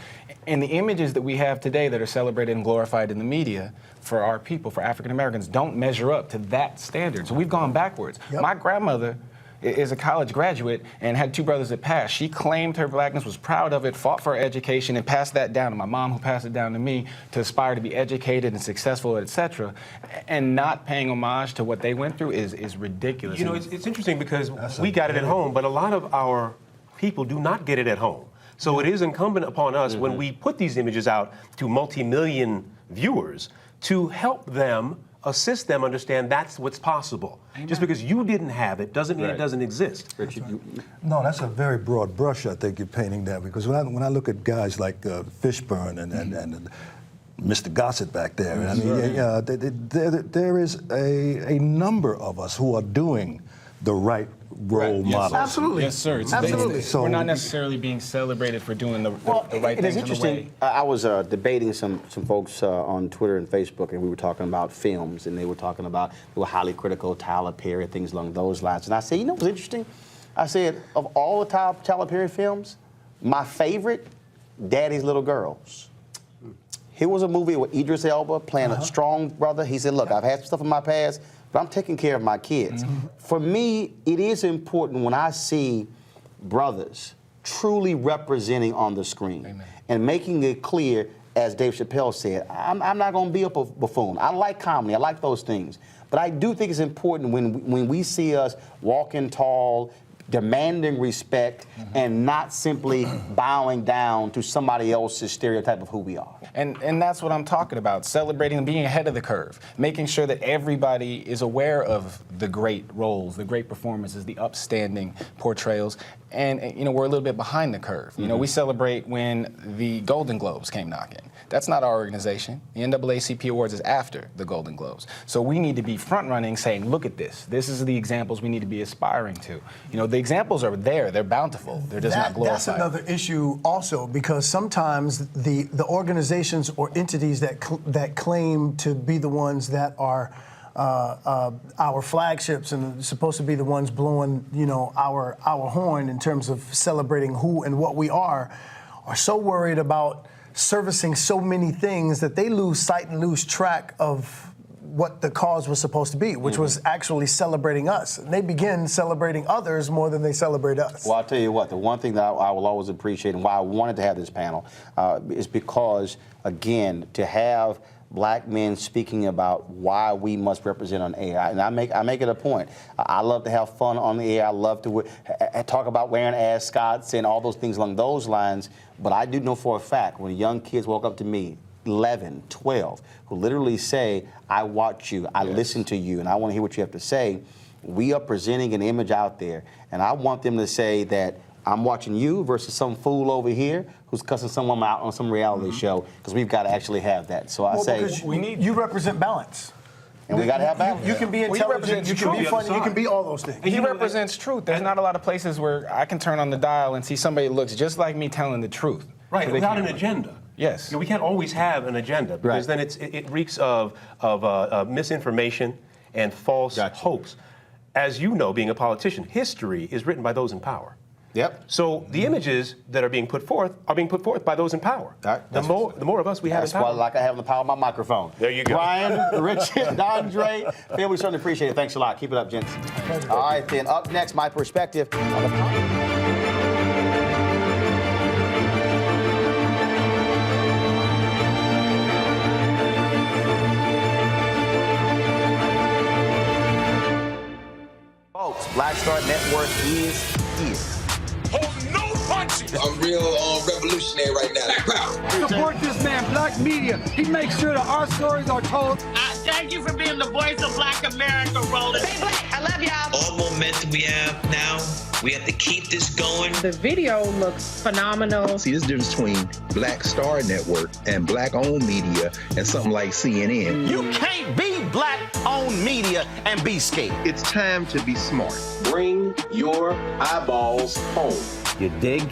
And the images that we have today that are celebrated and glorified in the media for our people, for African Americans, don't measure up to that standard. So we've gone backwards. My grandmother is a college graduate and had two brothers that passed. She claimed her blackness, was proud of it, fought for her education, and passed that down to my mom, who passed it down to me, to aspire to be educated and successful, etc. And not paying homage to what they went through is ridiculous. You know, it's interesting because we got it at home, but a lot of our people do not get it at home. So it is incumbent upon us when we put these images out to multi-million viewers to help them, assist them understand that's what's possible. Amen. Just because you didn't have it doesn't mean it doesn't exist. No, that's a very broad brush, I think, you're painting there, because when I look at guys like Fishburne and Mr. Gossett back there, I mean, there is a number of us who are doing the right role models. Absolutely. Yes, sir. Absolutely. So we're not necessarily being celebrated for doing the right thing. It is interesting. I was debating some folks on Twitter and Facebook, and we were talking about films, and they were talking about, they were highly critical, Tyler Perry, things along those lines. And I said, you know what's interesting? I said, of all the Tyler Perry films, my favorite, Daddy's Little Girls. Here was a movie with Idris Elba playing a strong brother. He said, look, I've had some stuff in my past, but I'm taking care of my kids. For me, it is important when I see brothers truly representing on the screen and making it clear, as Dave Chappelle said, I'm not going to be a buffoon. I like comedy. I like those things. But I do think it's important when we see us walking tall, demanding respect, and not simply bowing down to somebody else's stereotype of who we are. And that's what I'm talking about, celebrating and being ahead of the curve, making sure that everybody is aware of the great roles, the great performances, the upstanding portrayals, and you know, we're a little bit behind the curve. You know, we celebrate when the Golden Globes came knocking. That's not our organization. The NAACP Awards is after the Golden Globes. So we need to be front-running, saying, look at this. This is the examples we need to be aspiring to. You know, the examples are there. They're bountiful. They're just not glorified. That's another issue also, because sometimes the organizations or entities that claim to be the ones that are our flagships and supposed to be the ones blowing, you know, our horn in terms of celebrating who and what we are so worried about servicing so many things that they lose sight and lose track of what the cause was supposed to be, which was actually celebrating us. And they begin celebrating others more than they celebrate us. Well, I'll tell you what, the one thing that I will always appreciate and why I wanted to have this panel is because, again, to have black men speaking about why we must represent on AI. And I make it a point. I love to have fun on the air. I love to talk about wearing ascots and all those things along those lines. But I do know for a fact when young kids walk up to me, 11, 12, who literally say, I watch you, I listen to you, and I want to hear what you have to say, we are presenting an image out there. And I want them to say that I'm watching you versus some fool over here who's cussing someone out on some reality show, because we've got to actually have that. So I say you represent balance. And we got to have balance. You can be intelligent, you can be funny, you can be all those things. And he represents truth. There's not a lot of places where I can turn on the dial and see somebody who looks just like me telling the truth. Right, So without an agenda. Yes. You know, we can't always have an agenda, because then it reeks of misinformation and false hopes. As you know, being a politician, history is written by those in power. Yep. So the images that are being put forth by those in power. The more of us we have in power. That's why, like I have the power of my microphone. There you go. Brian, Richard, Andre, Phil, we certainly appreciate it. Thanks a lot. Keep it up, gents. All right, then up next, my perspective on the Black Star Network is here. Hold no punches. I'm real revolutionary right now. Support this man, Black Media. He makes sure that our stories are told. Thank you for being the voice of Black America, Roland. Stay black. I love y'all. All momentum we have now, we have to keep this going. The video looks phenomenal. See, this difference between Black Star Network and black-owned media and something like CNN. You can't be black-owned media and be scared. It's time to be smart. Bring your eyeballs home. You dig?